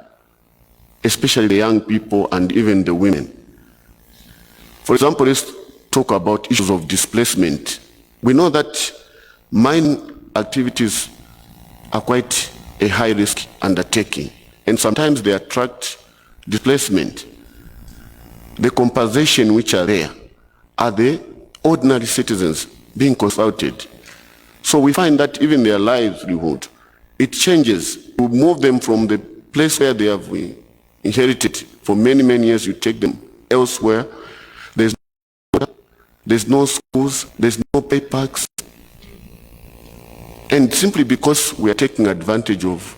especially the young people and even the women. For example, let's talk about issues of displacement. We know that mining activities are quite a high-risk undertaking, and sometimes they attract displacement. The compensation which are there are the ordinary citizens being consulted. So we find that even their livelihood, it changes. We move them from the place where they have inherited for many, many years. You take them elsewhere. There's no water, there's no schools, there's no pay parks. And simply because we are taking advantage of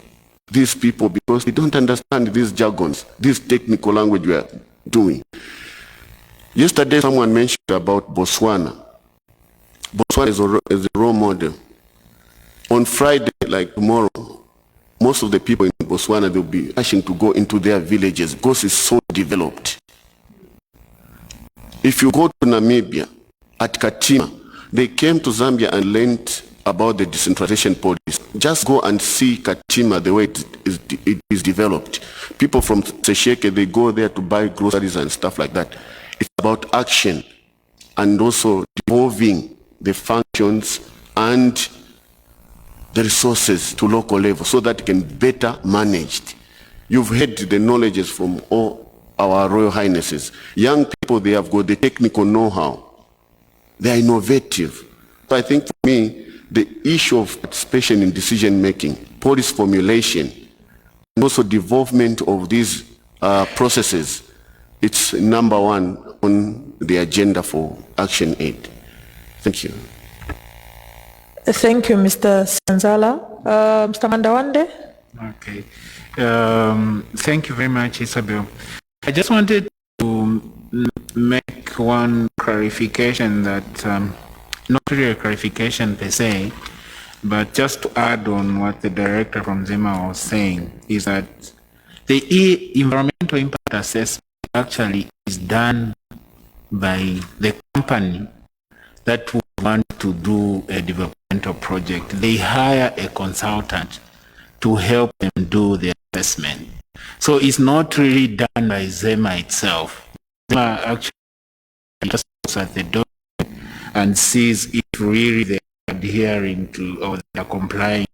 these people, because they don't understand these jargons, this technical language we are doing. Yesterday, someone mentioned about Botswana. Botswana is a role model. On Friday, like tomorrow, most of the people in Botswana, they'll be rushing to go into their villages because it's so developed. If you go to Namibia, at Katima, they came to Zambia and learned about the decentralization policy. Just go and see Katima, the way it is developed. People from Sesheke, they go there to buy groceries and stuff like that. It's about action and also devolving the functions and the resources to local level so that it can be better managed. You've heard the knowledges from all our Royal Highnesses. Young people, they have got the technical know-how. They are innovative. So I think for me, the issue of participation in decision-making, policy formulation, and also development of these processes, it's number one on the agenda for Action Aid. Thank you. Thank you, Mr. Sanzala. Mr. Mandawande? Okay. Thank you very much, Isabel. I just wanted to make one clarification that, not really a clarification per se, but just to add on what the director from ZEMA was saying, is that the environmental impact assessment actually is done by the company that would want to do a developmental project. They hire a consultant to help them do the assessment. So it's not really done by ZEMA itself. ZEMA actually just looks at the document and sees if really they're adhering to or they're complying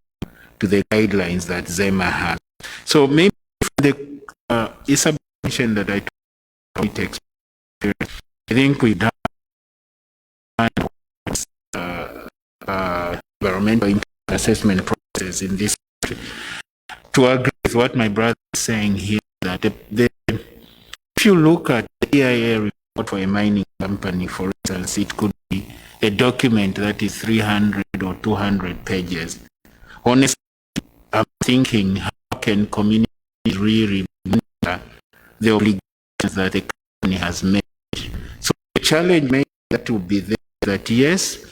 to the guidelines that ZEMA has. So maybe the Isabel mentioned that I experience. I think we've done environmental impact assessment process in this country. To agree with what my brother is saying here, that if you look at the EIA report for a mining company, for instance, it could be a document that is 300 or 200 pages. Honestly, I'm thinking, how can communities really monitor the obligations that the company has made? So the challenge maybe that would be there, that yes,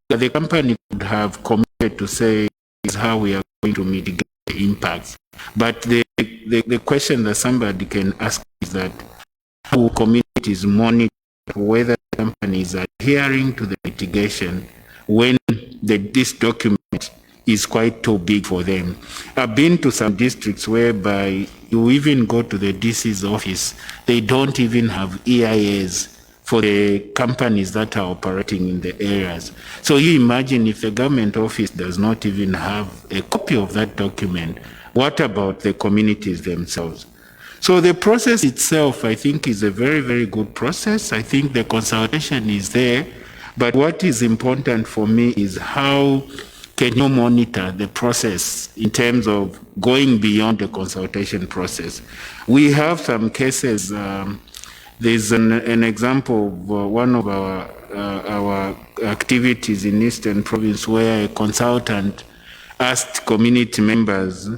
the company could have committed to say, this is how we are going to mitigate the impacts. But the question that somebody can ask is that how communities monitor whether the company is adhering to the mitigation when this document is quite too big for them. I've been to some districts whereby you even go to the DC's office, they don't even have EIAs for the companies that are operating in the areas. So you imagine if the government office does not even have a copy of that document, what about the communities themselves? So the process itself, I think, is a very, very good process. I think the consultation is there, but what is important for me is how can you monitor the process in terms of going beyond the consultation process? We have some cases. There's an example of one of our activities in Eastern Province where a consultant asked community members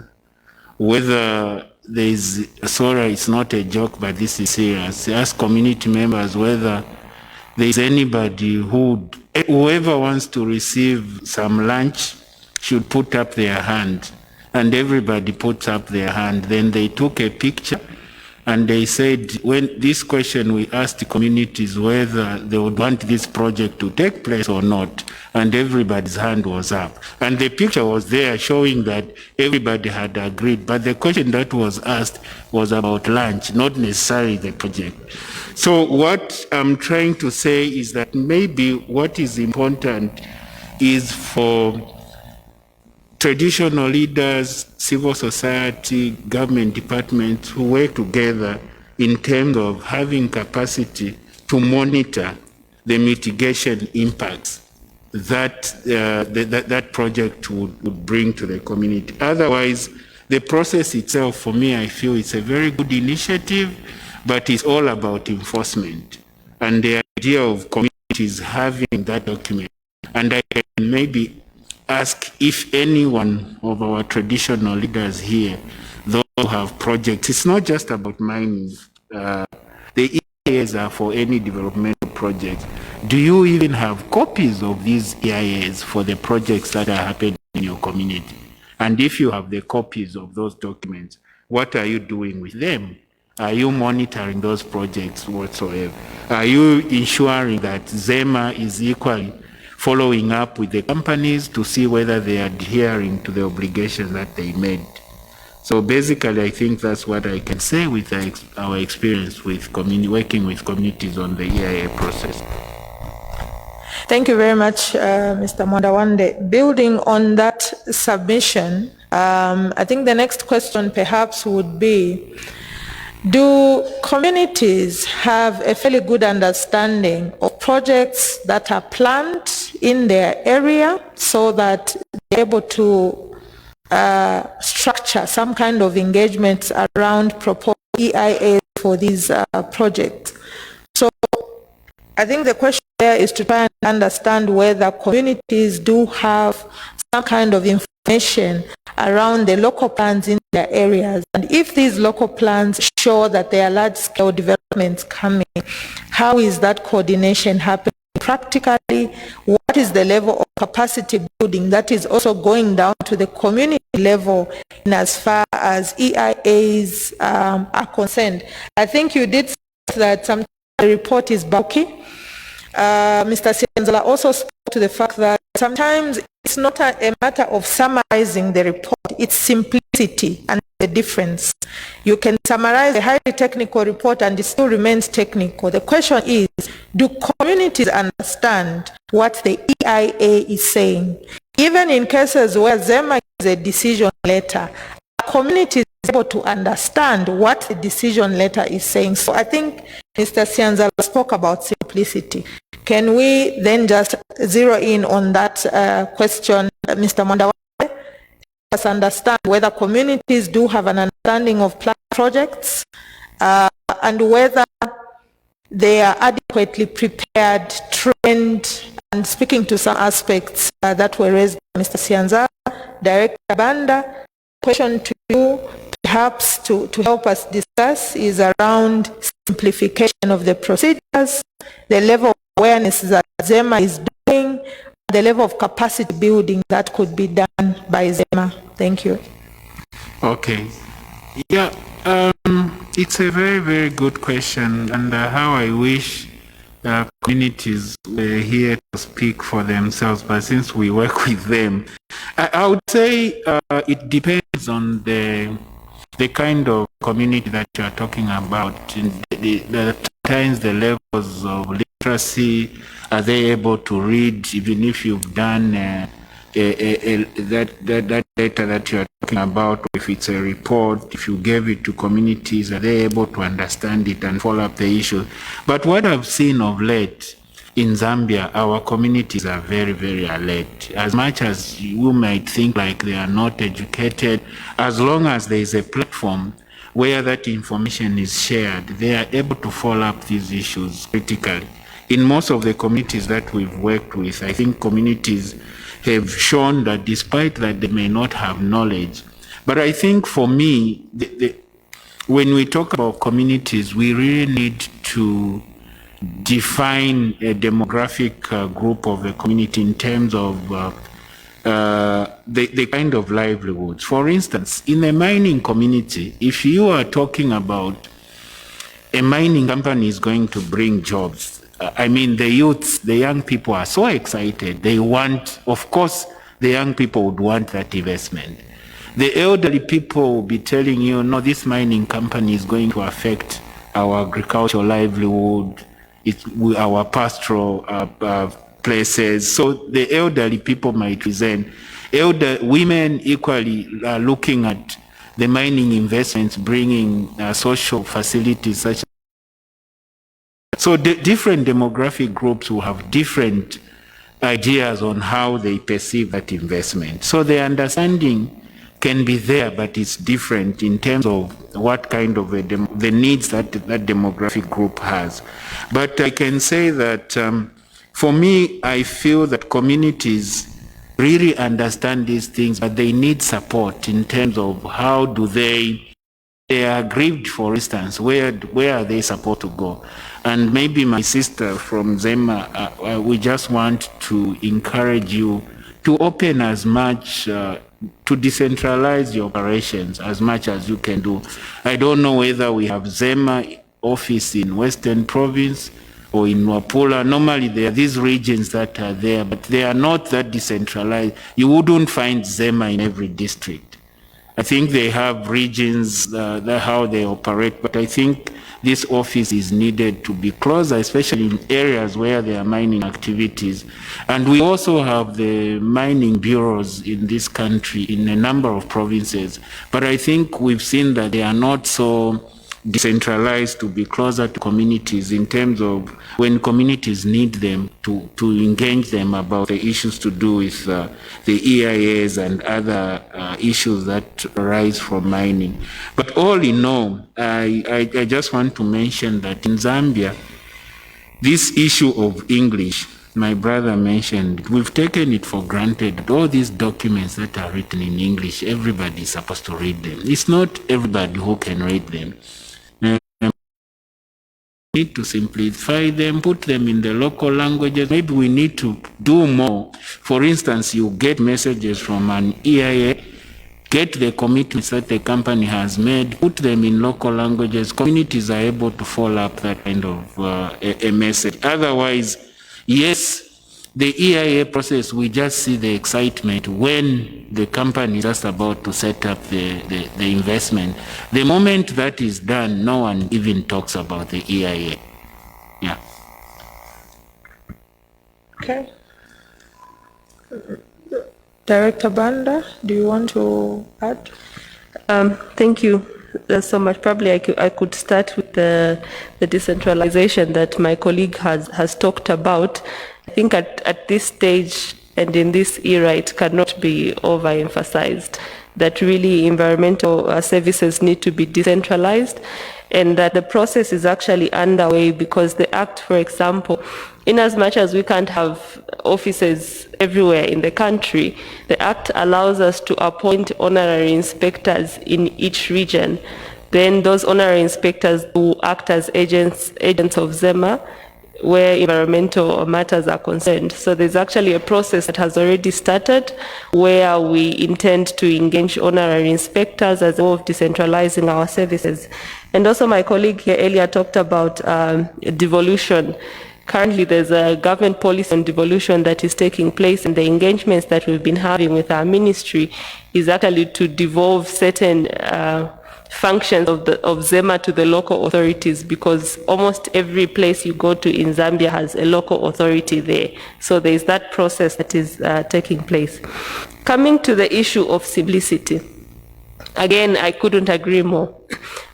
whether there's, sorry, it's not a joke, but this is serious. Asked community members whether there's anybody whoever wants to receive some lunch should put up their hand. And everybody puts up their hand. Then they took a picture. And they said, when this question, we asked the communities whether they would want this project to take place or not, and everybody's hand was up. And the picture was there showing that everybody had agreed, but the question that was asked was about lunch, not necessarily the project. So what I'm trying to say is that maybe what is important is for traditional leaders, civil society, government departments who work together in terms of having capacity to monitor the mitigation impacts that that project would bring to the community. Otherwise, the process itself, for me, I feel it's a very good initiative, but it's all about enforcement. And the idea of communities having that document, and I can maybe ask if anyone of our traditional leaders here, those who have projects, it's not just about mining. The EIAs are for any developmental project. Do you even have copies of these EIAs for the projects that are happening in your community? And if you have the copies of those documents, what are you doing with them? Are you monitoring those projects whatsoever? Are you ensuring that ZEMA is equally following up with the companies to see whether they are adhering to the obligations that they made? So basically, I think that's what I can say with our experience with working with communities on the EIA process. Thank you very much, Mr. Mwandawande. Building on that submission, I think the next question perhaps would be, do communities have a fairly good understanding of projects that are planned in their area so that they're able to structure some kind of engagement around proposed EIA for these projects? So I think the question there is to try and understand whether communities do have some kind of information around the local plans in their areas. And if these local plans show that there are large-scale developments coming, how is that coordination happening practically? What is the level of capacity building that is also going down to the community level in as far as EIAs are concerned? I think you did say that sometimes the report is bulky. Mr. Sianzala also spoke to the fact that sometimes it's not a matter of summarizing the report, it's simplicity and the difference. You can summarize a highly technical report and it still remains technical. The question is, do communities understand what the EIA is saying? Even in cases where ZEMA is a decision letter, communities are able to understand what the decision letter is saying. So I think Mr. Sianzala spoke about simplicity. Can we then just zero in on that question, Mr. Mwandawande? Help us understand whether communities do have an understanding of planned projects and whether they are adequately prepared, trained, and speaking to some aspects that were raised by Mr. Sianzala, Director Banda. Question to you, perhaps to help us discuss, is around simplification of the procedures, the level of awareness that ZEMA is doing, the level of capacity building that could be done by ZEMA. Thank you. Okay. Yeah, it's a very, very good question, and how I wish communities were here to speak for themselves, but since we work with them, I would say it depends on the kind of community that you are talking about. Times the levels of literacy, are they able to read, even if you've done that data that you are talking about, if it's a report, if you gave it to communities, are they able to understand it and follow up the issue? But what I've seen of late in Zambia, our communities are very, very alert. As much as you might think like they are not educated, as long as there is a platform where that information is shared, they are able to follow up these issues critically. In most of the communities that we've worked with, I think communities have shown that despite that they may not have knowledge, but I think for me, when we talk about communities, we really need to define a demographic group of the community in terms of the kind of livelihoods. For instance, in a mining community, if you are talking about a mining company is going to bring jobs, I mean, the youths, the young people are so excited. They want, of course, the young people would want that investment. The elderly people will be telling you, no, this mining company is going to affect our agricultural livelihood, our pastoral places. So the elderly people might resent. Women equally are looking at the mining investments bringing social facilities such. So the different demographic groups will have different ideas on how they perceive that investment. So the understanding can be there, but it's different in terms of what kind of the needs that that demographic group has. But I can say that for me, I feel that communities really understand these things, but they need support in terms of how do they are grieved, for instance, where are they supposed to go? And maybe my sister from Zema, we just want to encourage you to open as much, to decentralize your operations as much as you can do. I don't know whether we have Zema office in Western Province or in Wapula. Normally there are these regions that are there, but they are not that decentralized. You wouldn't find Zema in every district. I think they have regions, how they operate, but I think this office is needed to be closer, especially in areas where there are mining activities. And we also have the mining bureaus in this country in a number of provinces, but I think we've seen that they are not so decentralized to be closer to communities in terms of when communities need them to engage them about the issues to do with the EIAs and other issues that arise from mining. But all in all, I just want to mention that in Zambia, this issue of English, my brother mentioned, we've taken it for granted. All these documents that are written in English, everybody is supposed to read them. It's not everybody who can read them. Need to simplify them, put them in the local languages. Maybe we need to do more. For instance, you get messages from an EIA, get the commitments that the company has made, put them in local languages. Communities are able to follow up that kind of a message. Otherwise, yes, the EIA process, we just see the excitement when the company is just about to set up the investment. The moment that is done, no one even talks about the EIA. Yeah. Okay. Director Banda, do you want to add? Thank you so much. Probably I could start with the decentralization that my colleague has talked about. I think at this stage and in this era, it cannot be overemphasized that really environmental services need to be decentralized, and that the process is actually underway because the Act, for example, in as much as we can't have offices everywhere in the country, the Act allows us to appoint honorary inspectors in each region. Then those honorary inspectors will act as agents of Zema where environmental matters are concerned. So there's actually a process that has already started where we intend to engage honorary inspectors as a way of decentralizing our services. And also my colleague here earlier talked about devolution. Currently there's a government policy on devolution that is taking place, and the engagements that we've been having with our ministry is actually to devolve certain functions of Zema to the local authorities, because almost every place you go to in Zambia has a local authority there. So there is that process that is taking place. Coming to the issue of simplicity, again, I couldn't agree more,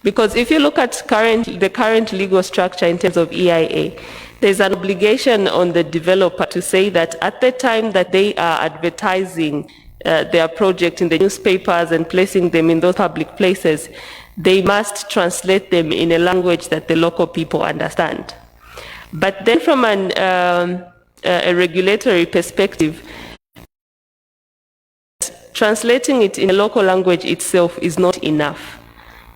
because if you look at the current legal structure in terms of EIA, there's an obligation on the developer to say that at the time that they are advertising their project in the newspapers and placing them in those public places, they must translate them in a language that the local people understand. But then from a regulatory perspective, translating it in a local language itself is not enough.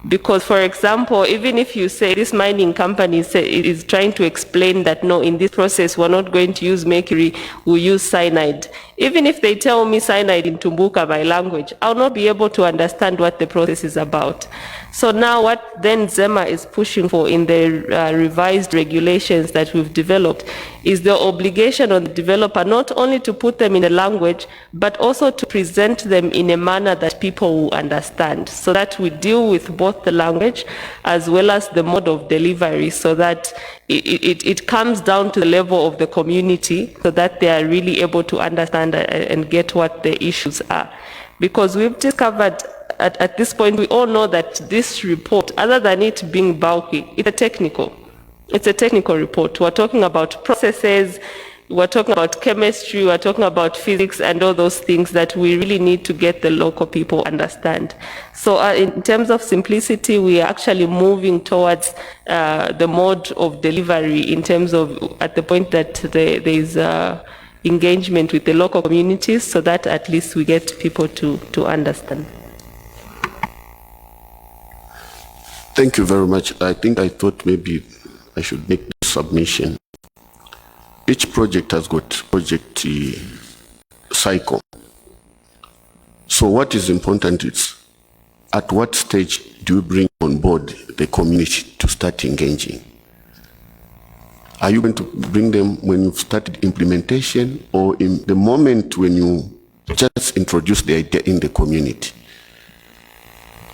Because, for example, even if you say this mining company is trying to explain that, no, in this process, we're not going to use mercury, we'll use cyanide. Even if they tell me cyanide in Tumbuka, my language, I'll not be able to understand what the process is about. So now what then Zema is pushing for in the revised regulations that we've developed is the obligation on the developer not only to put them in a language, but also to present them in a manner that people will understand, so that we deal with both the language as well as the mode of delivery, so that it comes down to the level of the community, so that they are really able to understand and get what the issues are. Because we've discovered at this point, we all know that this report, other than it being bulky, it's a technical report. We're talking about processes, we're talking about chemistry, we're talking about physics and all those things that we really need to get the local people understand. So in terms of simplicity, we are actually moving towards the mode of delivery in terms of at the point that there is engagement with the local communities, so that at least we get people to understand. Thank you very much. I thought maybe I should make this submission. Each project has got project cycle. So what is important is at what stage do you bring on board the community to start engaging? Are you going to bring them when you've started implementation, or in the moment when you just introduce the idea in the community?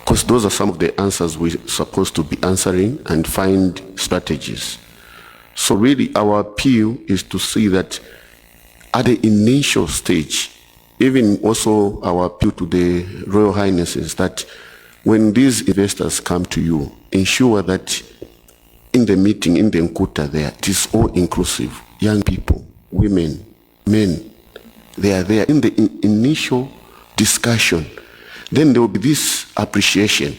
Because those are some of the answers we're supposed to be answering and find strategies. So really our appeal is to see that at the initial stage, even also our appeal to the Royal Highness is that when these investors come to you, ensure that in the meeting, in the Nkuta there, it is all inclusive. Young people, women, men, they are there in the initial discussion. Then there will be this appreciation.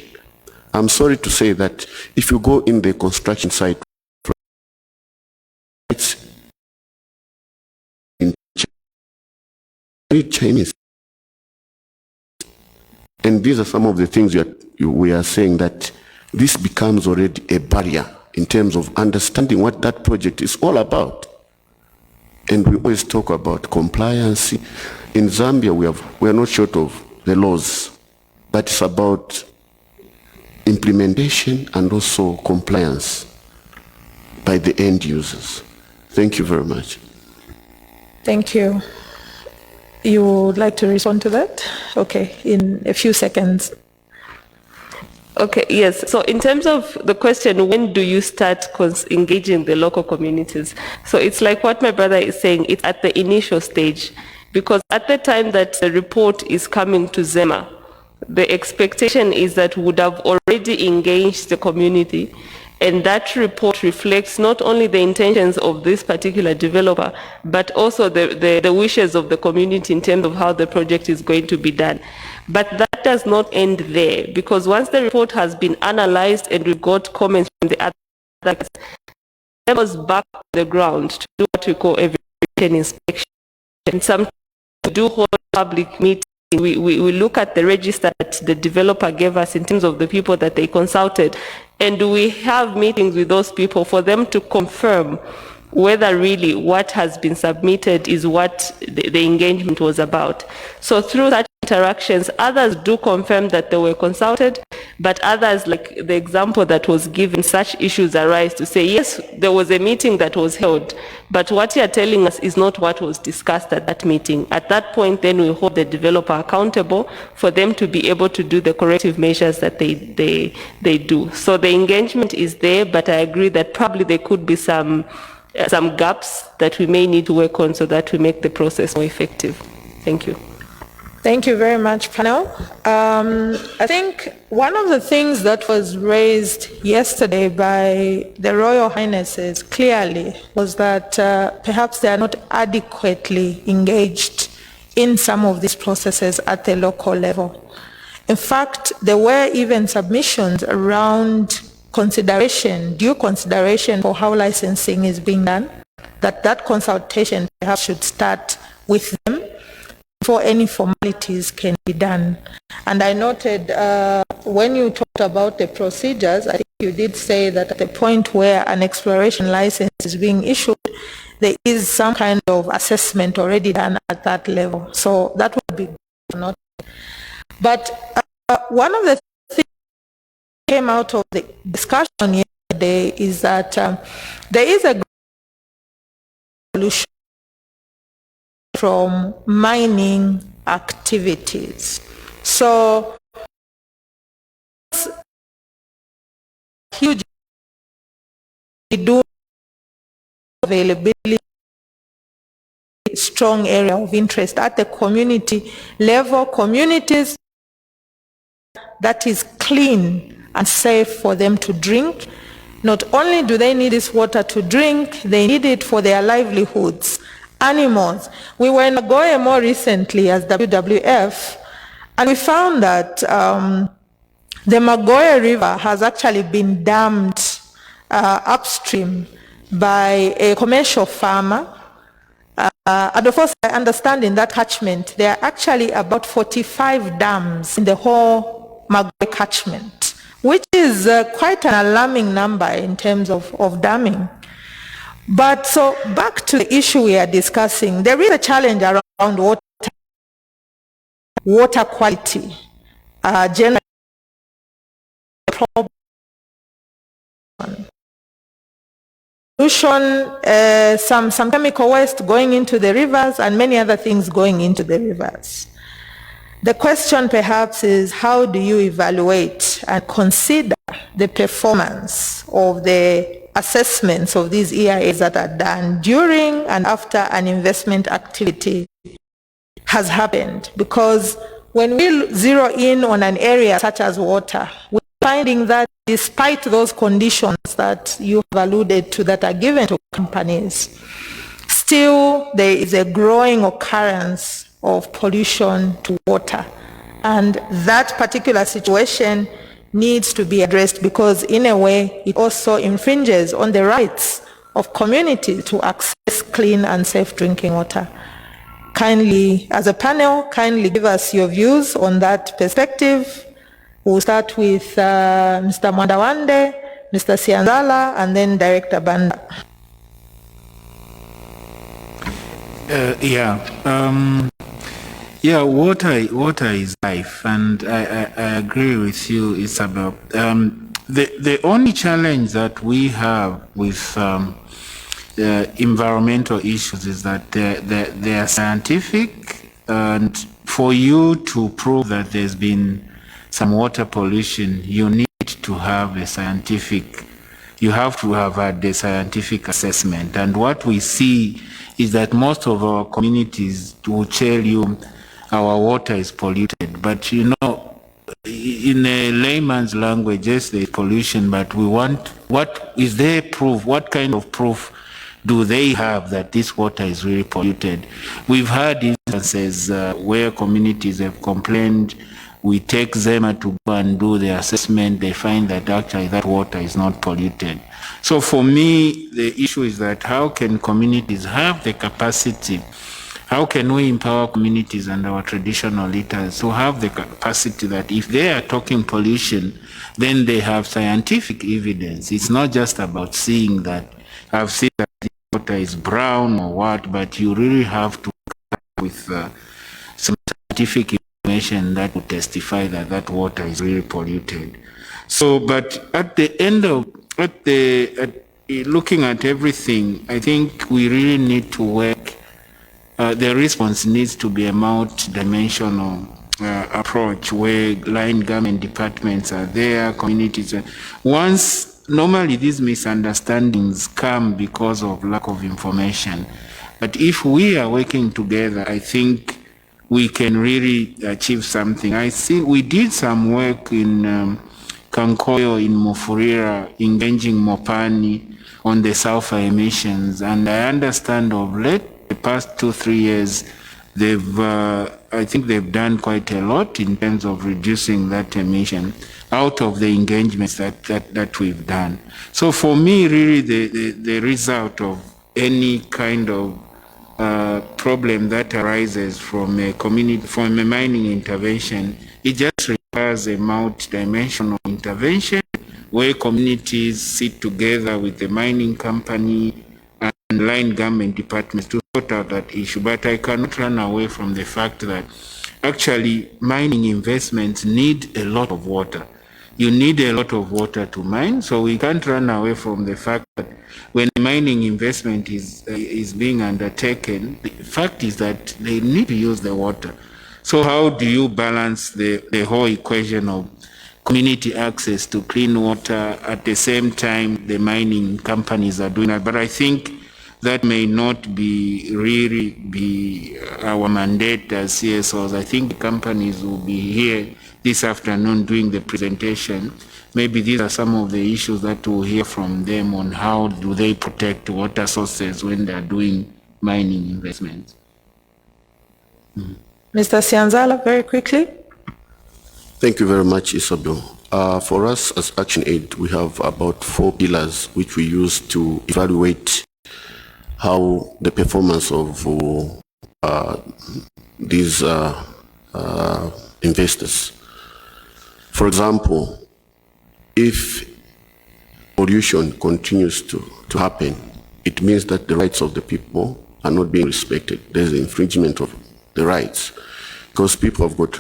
I'm sorry to say that if you go in the construction site, it's in Chinese. And these are some of the things we are saying that this becomes already a barrier in terms of understanding what that project is all about. And we always talk about compliance. In Zambia, we are not short of the laws, but it's about implementation and also compliance by the end users. Thank you very much. Thank you. You would like to respond to that? Okay, in a few seconds. Okay, yes. So in terms of the question, when do you start engaging the local communities? So it's like what my brother is saying, it's at the initial stage. Because at the time that the report is coming to ZEMA, the expectation is that we would have already engaged the community, and that report reflects not only the intentions of this particular developer, but also the wishes of the community in terms of how the project is going to be done. But that does not end there, because once the report has been analyzed and we've got comments from the other, it goes back on the ground to do what we call a verification inspection. And sometimes we do hold public meetings. We look at the register that the developer gave us in terms of the people that they consulted, and we have meetings with those people for them to confirm whether really what has been submitted is what the engagement was about. So through such interactions, others do confirm that they were consulted, but others, like the example that was given, such issues arise to say, yes, there was a meeting that was held, but what you're telling us is not what was discussed at that meeting. At that point, then we hold the developer accountable for them to be able to do the corrective measures that they do. So the engagement is there, but I agree that probably there could be some gaps that we may need to work on so that we make the process more effective. Thank you. Thank you very much, panel. I think one of the things that was raised yesterday by the Royal Highnesses clearly was that perhaps they are not adequately engaged in some of these processes at the local level. In fact, there were even submissions around due consideration for how licensing is being done, that consultation perhaps should start with them before any formalities can be done. And I noted when you talked about the procedures, I think you did say that at the point where an exploration license is being issued, there is some kind of assessment already done at that level. So that would be not. But one of the came out of the discussion yesterday is that there is a solution from mining activities. So huge availability, strong area of interest at the community level, communities that is clean and safe for them to drink. Not only do they need this water to drink, they need it for their livelihoods animals. We were in Nagoya more recently as WWF, and we found that the Nagoya River has actually been dammed upstream by a commercial farmer. And of course, I understand in that catchment, there are actually about 45 dams in the whole Nagoya catchment, which is quite an alarming number in terms of damming. But so back to the issue we are discussing, there is a challenge around water quality, generally problem. Pollution, some chemical waste going into the rivers and many other things going into the rivers. The question perhaps is, how do you evaluate and consider the performance of the assessments of these EIAs that are done during and after an investment activity has happened? Because when we zero in on an area such as water, we're finding that despite those conditions that you have alluded to that are given to companies, still there is a growing occurrence of pollution to water. And that particular situation needs to be addressed because in a way it also infringes on the rights of community to access clean and safe drinking water. Kindly, as a panel, kindly give us your views on that perspective. We'll start with Mr. Mwandawande, Mr. Sianzala, and then Director Banda. Water is life, and I agree with you, Isabel. The only challenge that we have with environmental issues is that they are scientific, and for you to prove that there's been some water pollution, you need to have a scientific, you have to have had the scientific assessment. And what we see is that most of our communities will tell you our water is polluted. But you know, in a layman's language, yes, there's pollution, but we want, what is their proof? What kind of proof do they have that this water is really polluted? We've had instances where communities have complained. We take them to go and do the assessment. They find that actually that water is not polluted. So for me, the issue is that how can communities have the capacity? How can we empower communities and our traditional leaders to have the capacity that if they are talking pollution, then they have scientific evidence. It's not just about seeing that I've seen that the water is brown or what, but you really have to come with some scientific information that would testify that that water is really polluted. So, but at the end of, looking at everything, I think we really need to work. The response needs to be a multi-dimensional approach where line government departments are there, communities. Normally these misunderstandings come because of lack of information. But if we are working together, I think we can really achieve something. I see we did some work in Kankoyo, in Mufurira, engaging Mopani on the sulfur emissions. And I understand of late, the past 2-3 years, they've, I think they've done quite a lot in terms of reducing that emission out of the engagements that we've done. So for me, really, the result of any kind of problem that arises from a community, from a mining intervention, it just requires a multi-dimensional intervention where communities sit together with the mining company and line government departments to sort out that issue. But I cannot run away from the fact that actually mining investments need a lot of water. You need a lot of water to mine, so we can't run away from the fact that when a mining investment is being undertaken, the fact is that they need to use the water. So how do you balance the whole equation of community access to clean water at the same time the mining companies are doing that? But I think that may not really be our mandate as CSOs. I think the companies will be here this afternoon doing the presentation. Maybe these are some of the issues that we'll hear from them on how do they protect water sources when they're doing mining investments. Mr. Sianzala, very quickly. Thank you very much, Isabel. For us as Action Aid, we have about 4 pillars which we use to evaluate how the performance of these investors. For example, if pollution continues to happen, it means that the rights of the people are not being respected. There's an infringement of the rights because people have got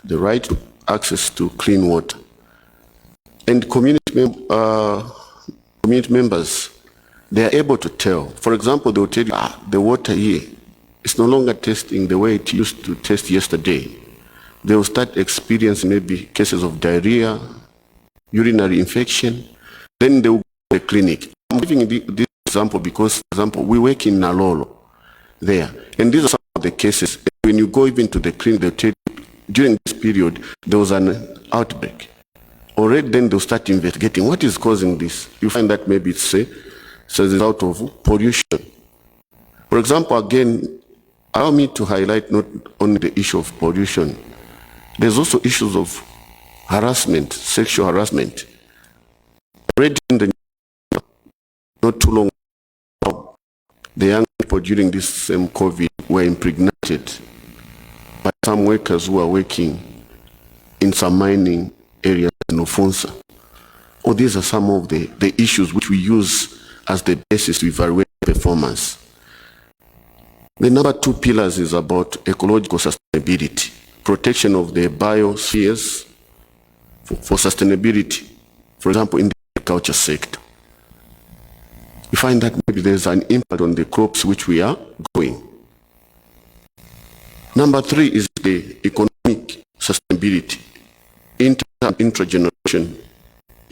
the right to access to clean water. And community members, they are able to tell. For example, they will tell you, the water here is no longer tasting the way it used to taste yesterday. They will start experiencing maybe cases of diarrhea, urinary infection. Then they will go to the clinic. I'm giving this example because, for example, we work in Nalolo there. And these are some of the cases. When you go even to the clinic, they'll tell you, during this period, there was an outbreak. Already then they'll start investigating what is causing this. You find that maybe it's a result of pollution. For example, again, allow me to highlight not only the issue of pollution, there's also issues of harassment, sexual harassment. Already in the not too long ago, the young people during this same COVID were impregnated by some workers who are working in some mining areas in Ofunsa. Oh, these are some of the issues which we use as the basis to evaluate performance. The number 2 pillars is about ecological sustainability, protection of the biospheres for sustainability, for example, in the agriculture sector. You find that maybe there's an impact on the crops which we are growing. Number 3 is the economic sustainability, intrageneration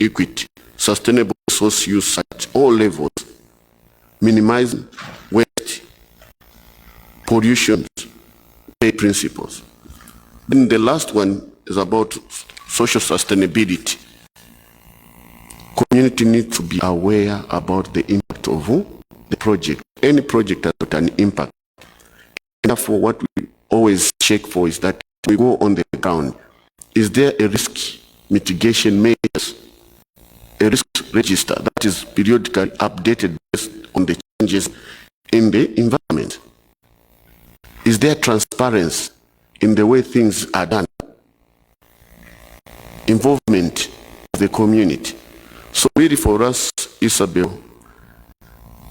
equity, sustainable resource use at all levels, minimizing waste, pollution, pay principles. Then the last one is about social sustainability. Community needs to be aware about the impact of the project. Any project has got an impact. And therefore, what we always check for is that we go on the ground. Is there a risk mitigation measures, a risk register that is periodically updated based on the changes in the environment? Is there transparency in the way things are done? Involvement of the community. So really for us, Isabel,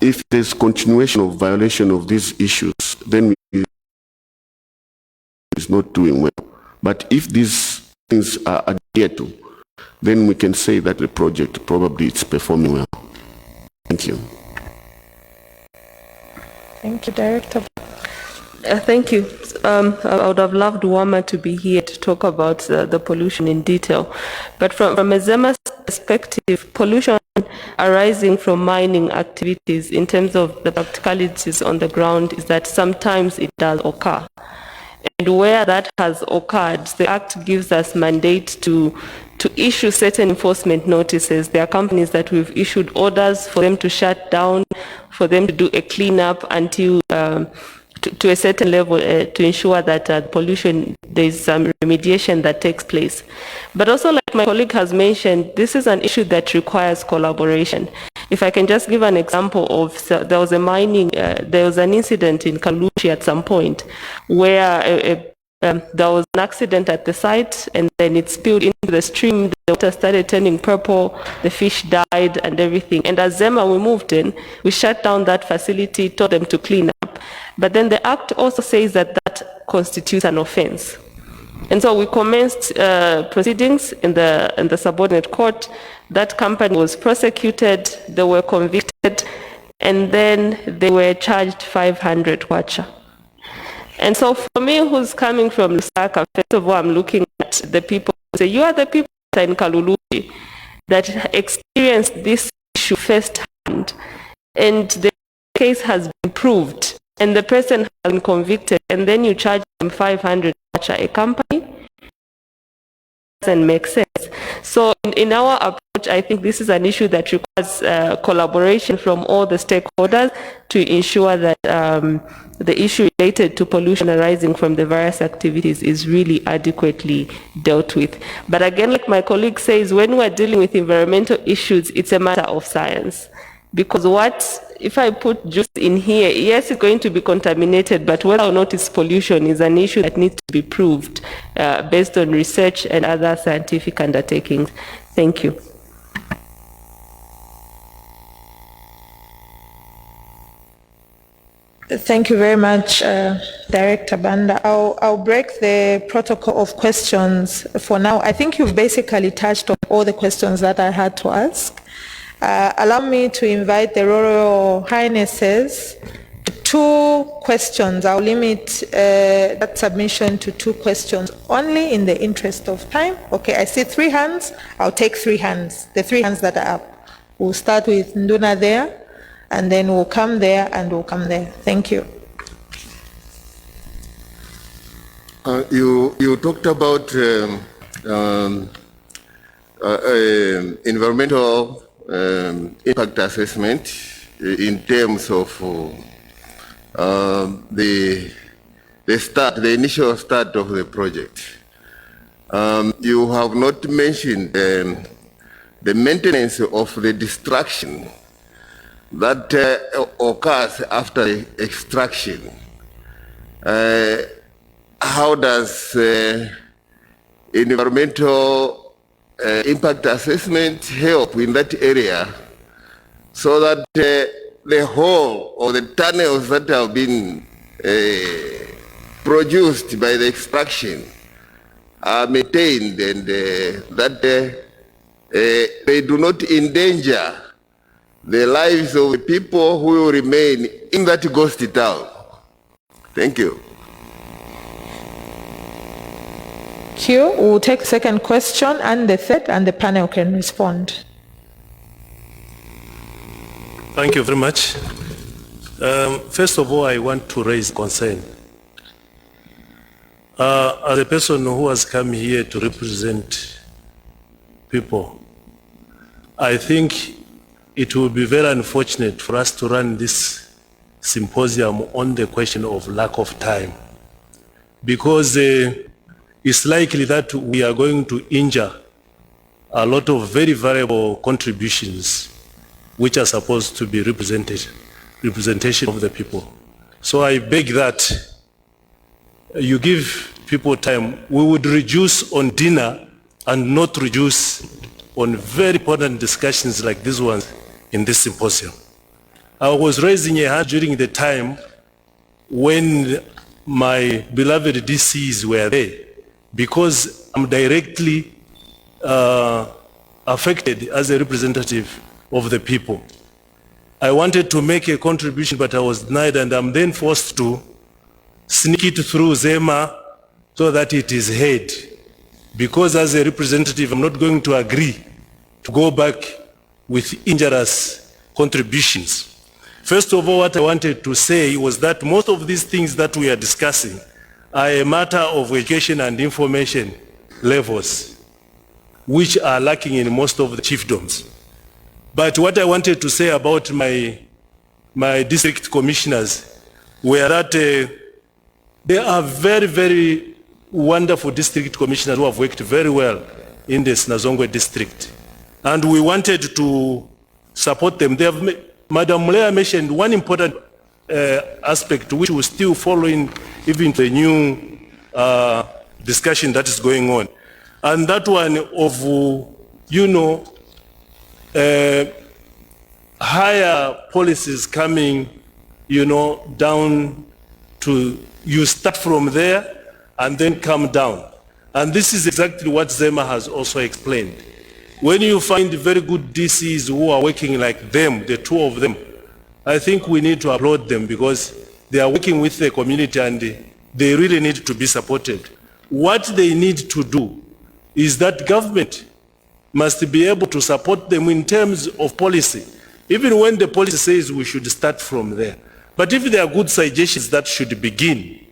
if there's continuation of violation of these issues, then we is not doing well. But if these things are adhered to, then we can say that the project probably is performing well. Thank you. Thank you, Director. Thank you. I would have loved Wama to be here to talk about the pollution in detail. But from a ZEMA's perspective, pollution arising from mining activities in terms of the practicalities on the ground is that sometimes it does occur. And where that has occurred, the Act gives us mandate to issue certain enforcement notices. There are companies that we've issued orders for them to shut down, for them to do a cleanup until to a certain level to ensure that pollution, there's some remediation that takes place. But also, like my colleague has mentioned, this is an issue that requires collaboration. If I can just give an example of, there was an incident in Kalushi at some point where there was an accident at the site and then it spilled into the stream, the water started turning purple, the fish died and everything. And as ZEMA, we moved in, we shut down that facility, told them to clean up. But then the Act also says that that constitutes an offense. And so we commenced proceedings in the subordinate court. That company was prosecuted, they were convicted, and then they were charged 500 kwacha. And so for me, who's coming from Lusaka, first of all, I'm looking at the people who say, you are the people that are in Kalulupi that experienced this issue firsthand, and the case has been proved, and the person has been convicted, and then you charge them 500 kwacha a company? Doesn't make sense. So in our approach I think this is an issue that requires collaboration from all the stakeholders to ensure that the issue related to pollution arising from the various activities is really adequately dealt with. But again, like my colleague says, when we're dealing with environmental issues, it's a matter of science. Because if I put juice in here, yes, it's going to be contaminated, but whether or not it's pollution is an issue that needs to be proved based on research and other scientific undertakings. Thank you. Thank you very much, Director Banda. I'll break the protocol of questions for now. I think you've basically touched on all the questions that I had to ask. Allow me to invite the Royal Highnesses to 2 questions. I'll limit that submission to 2 questions only in the interest of time. Okay, I see 3 hands. I'll take 3 hands, the 3 hands that are up. We'll start with Nduna there, and then we'll come there, and we'll come there. Thank you. You talked about environmental impact assessment in terms of the initial start of the project. You have not mentioned the maintenance of the destruction that occurs after extraction. How does environmental impact assessment help in that area so that the whole or the tunnels that have been produced by the extraction are maintained and that they do not endanger the lives of the people who will remain in that ghost town? Thank you. Q, we'll take second question and the third, and the panel can respond. Thank you very much. First of all, I want to raise concern. As a person who has come here to represent people, I think it will be very unfortunate for us to run this symposium on the question of lack of time, because it's likely that we are going to injure a lot of very valuable contributions which are supposed to be representation of the people. So I beg that you give people time. We would reduce on dinner and not reduce on very important discussions like this one in this symposium. I was raising a hand during the time when my beloved DCs were there, because I'm directly affected as a representative of the people. I wanted to make a contribution, but I was denied, and I'm then forced to sneak it through Zema so that it is heard. Because as a representative, I'm not going to agree to go back with injurious contributions. First of all, what I wanted to say was that most of these things that we are discussing are a matter of education and information levels, which are lacking in most of the chiefdoms. But what I wanted to say about my district commissioners were that they are very, very wonderful district commissioners who have worked very well in the Sinazongwe district. And we wanted to support them. Madam Mulea mentioned one important aspect which we're still following even the new discussion that is going on. And that one of, higher policies coming, down to, you start from there and then come down. And this is exactly what Zema has also explained. When you find very good DCs who are working like them, the two of them, I think we need to applaud them because they are working with the community and they really need to be supported. What they need to do is that government must be able to support them in terms of policy, even when the policy says we should start from there. But if there are good suggestions that should begin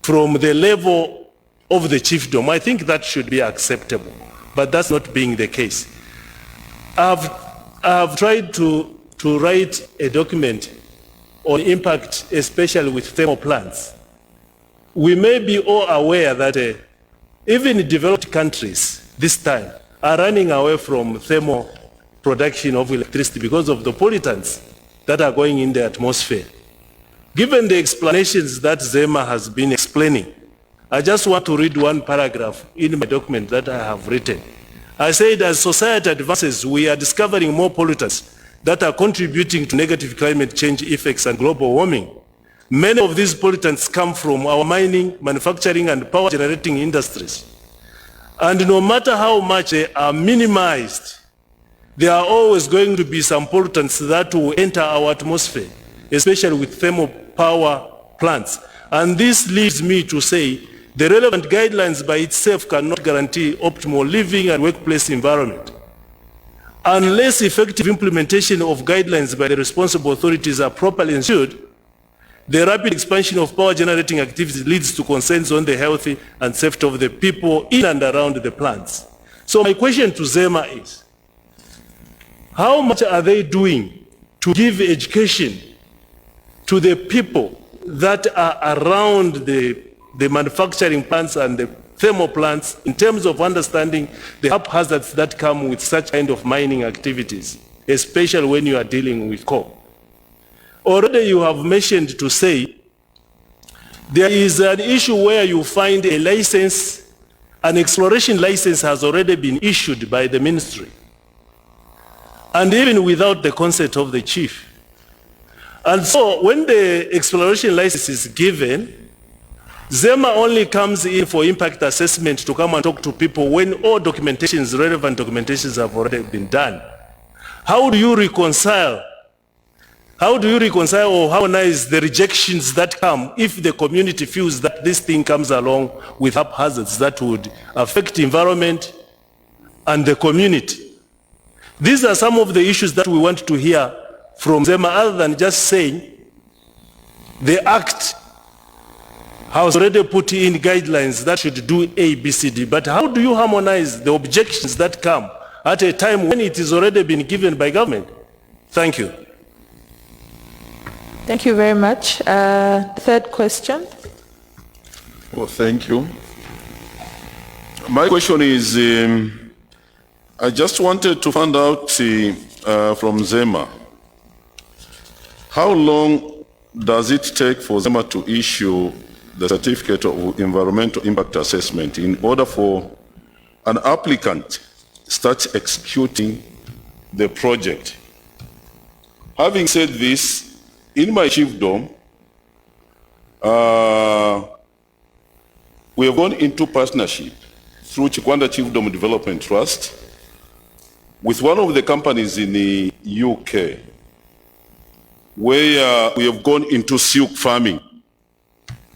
from the level of the chiefdom, I think that should be acceptable. But that's not being the case. I've tried to write a document on impact, especially with thermal plants. We may be all aware that even developed countries this time are running away from thermal production of electricity because of the pollutants that are going in the atmosphere. Given the explanations that Zema has been explaining, I just want to read one paragraph in my document that I have written. I said, as society advances, we are discovering more pollutants that are contributing to negative climate change effects and global warming. Many of these pollutants come from our mining, manufacturing, and power generating industries. And no matter how much they are minimized, there are always going to be some pollutants that will enter our atmosphere, especially with thermal power plants. And this leads me to say the relevant guidelines by itself cannot guarantee optimal living and workplace environment. Unless effective implementation of guidelines by the responsible authorities are properly ensured, the rapid expansion of power generating activities leads to concerns on the health and safety of the people in and around the plants. So my question to Zema is, how much are they doing to give education to the people that are around the manufacturing plants and the thermal plants in terms of understanding the hazards that come with such kind of mining activities, especially when you are dealing with coal? Already you have mentioned to say there is an issue where you find a license, an exploration license has already been issued by the ministry, and even without the consent of the chief. And so when the exploration license is given, Zema only comes in for impact assessment to come and talk to people when all documentations, relevant documentations have already been done. How do you reconcile or harmonize the rejections that come if the community feels that this thing comes along with hazards that would affect the environment and the community? These are some of the issues that we want to hear from Zema, other than just saying the Act has already put in guidelines that should do A, B, C, D. But how do you harmonize the objections that come at a time when it has already been given by government? Thank you. Thank you very much. Third question. Well, thank you. My question is, I just wanted to find out from Zema, how long does it take for Zema to issue the certificate of environmental impact assessment in order for an applicant start executing the project? Having said this, in my chiefdom, we have gone into partnership through Chikwanda Chiefdom Development Trust with one of the companies in the UK, where we have gone into silk farming,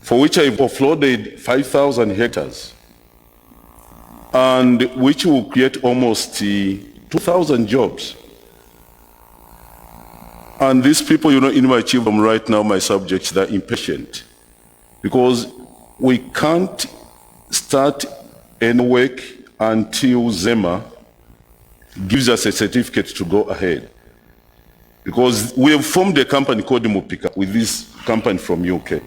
for which I've offloaded 5,000 hectares, and which will create almost 2,000 jobs. And these people, you know, in my chiefdom right now, my subjects, they're impatient because we can't start any work until Zema gives us a certificate to go ahead. Because we have formed a company called Mupika with this company from UK.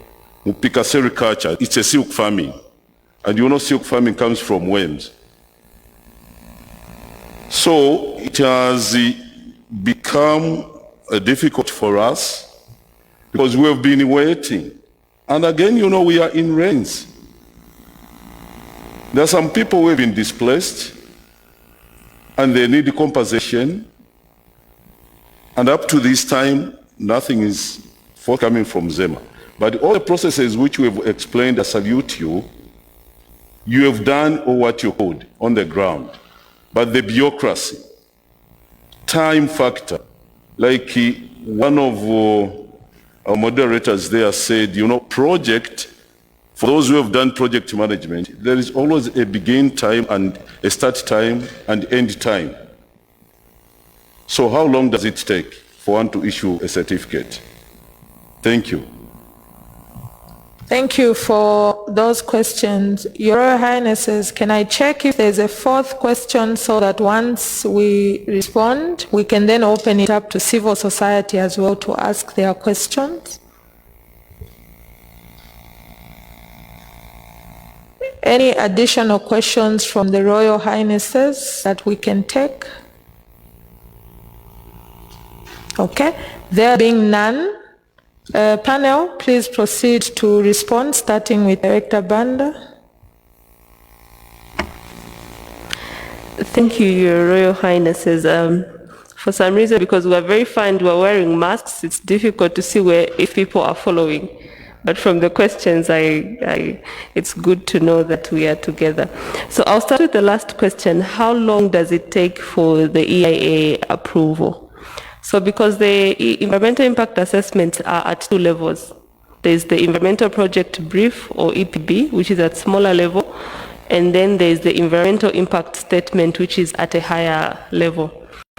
Mupika Sericulture, it's a silk farming. And you know silk farming comes from worms. So it has become difficult for us because we have been waiting. And again, you know, we are in rains. There are some people who have been displaced and they need compensation. And up to this time, nothing is forthcoming from Zema. But all the processes which we have explained, I salute you. You have done all what you could on the ground. But the bureaucracy, time factor, like one of our moderators there said, you know, project, for those who have done project management, there is always a begin time and a start time and end time. So how long does it take for one to issue a certificate? Thank you. Thank you for those questions. Your Royal Highnesses, can I check if there's a fourth question so that once we respond, we can then open it up to civil society as well to ask their questions? Any additional questions from the Royal Highnesses that we can take? Okay, there being none, panel, please proceed to respond, starting with Director Banda. Thank you, Your Royal Highnesses. For some reason, because we are very fine, we are wearing masks, it's difficult to see if people are following. But from the questions, it's good to know that we are together. So I'll start with the last question. How long does it take for the EIA approval? So because the environmental impact assessments are at two levels. There's the environmental project brief, or EPB, which is at smaller level, and then there's the environmental impact statement, which is at a higher level.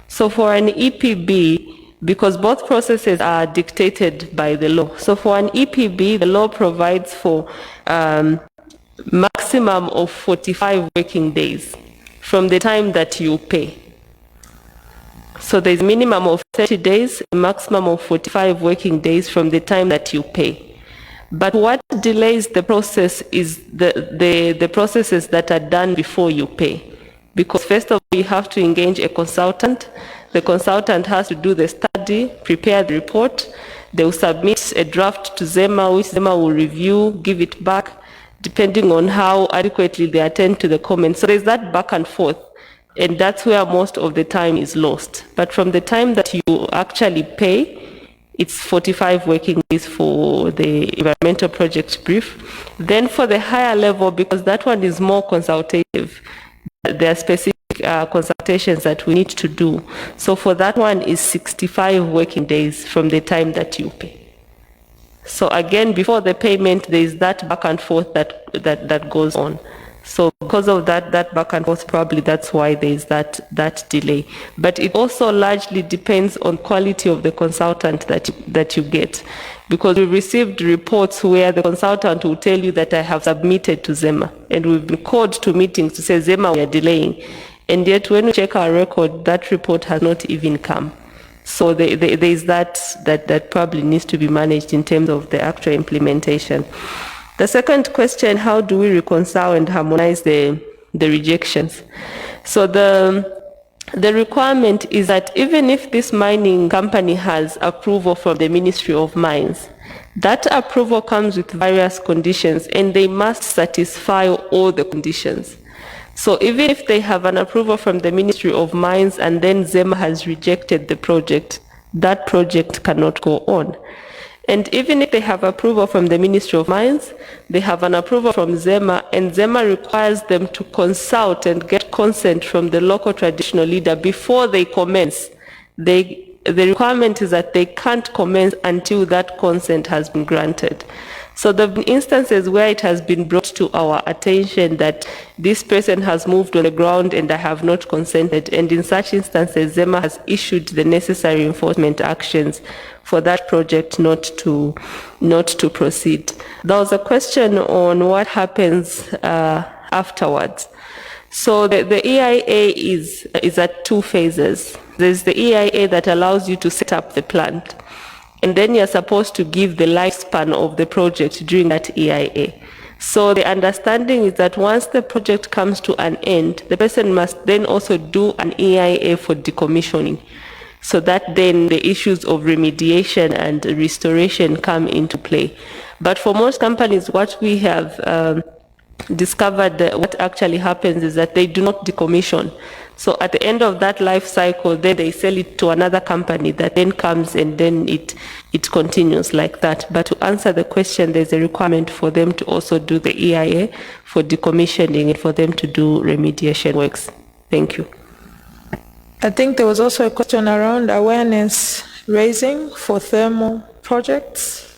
So for an EPB, because both processes are dictated by the law. So for an EPB, the law provides for maximum of 45 working days from the time that you pay. So there's a minimum of 30 days, a maximum of 45 working days from the time that you pay. But what delays the process is the processes that are done before you pay. Because first of all, you have to engage a consultant. The consultant has to do the study, prepare the report. They will submit a draft to ZEMA, which ZEMA will review, give it back, depending on how adequately they attend to the comments. So there's that back and forth, and that's where most of the time is lost. But from the time that you actually pay, it's 45 working days for the environmental project brief. Then for the higher level, because that one is more consultative, there are specific consultations that we need to do. So for that one is 65 working days from the time that you pay. So again, before the payment, there is that back and forth that goes on. So because of that back and forth, probably that's why there is that delay. But it also largely depends on quality of the consultant that you get. Because we received reports where the consultant will tell you that I have submitted to ZEMA, and we've been called to meetings to say, ZEMA, we are delaying. And yet when we check our record, that report has not even come. So there is that probably needs to be managed in terms of the actual implementation. The second question, how do we reconcile and harmonize the rejections? So the requirement is that even if this mining company has approval from the Ministry of Mines, that approval comes with various conditions, and they must satisfy all the conditions. So even if they have an approval from the Ministry of Mines and then ZEMA has rejected the project, that project cannot go on. And even if they have approval from the Ministry of Mines, they have an approval from ZEMA, and ZEMA requires them to consult and get consent from the local traditional leader before they commence. The requirement is that they can't commence until that consent has been granted. So there have been instances where it has been brought to our attention that this person has moved on the ground and I have not consented. And in such instances, ZEMA has issued the necessary enforcement actions for that project not to proceed. There was a question on what happens afterwards. So the EIA is at two phases. There's the EIA that allows you to set up the plant, and then you're supposed to give the lifespan of the project during that EIA. So the understanding is that once the project comes to an end, the person must then also do an EIA for decommissioning, so that then the issues of remediation and restoration come into play. But for most companies, what we have discovered, what actually happens is that they do not decommission. So at the end of that life cycle, then they sell it to another company that then comes, and then it continues like that. But to answer the question, there's a requirement for them to also do the EIA for decommissioning and for them to do remediation works. Thank you. I think there was also a question around awareness raising for thermal projects.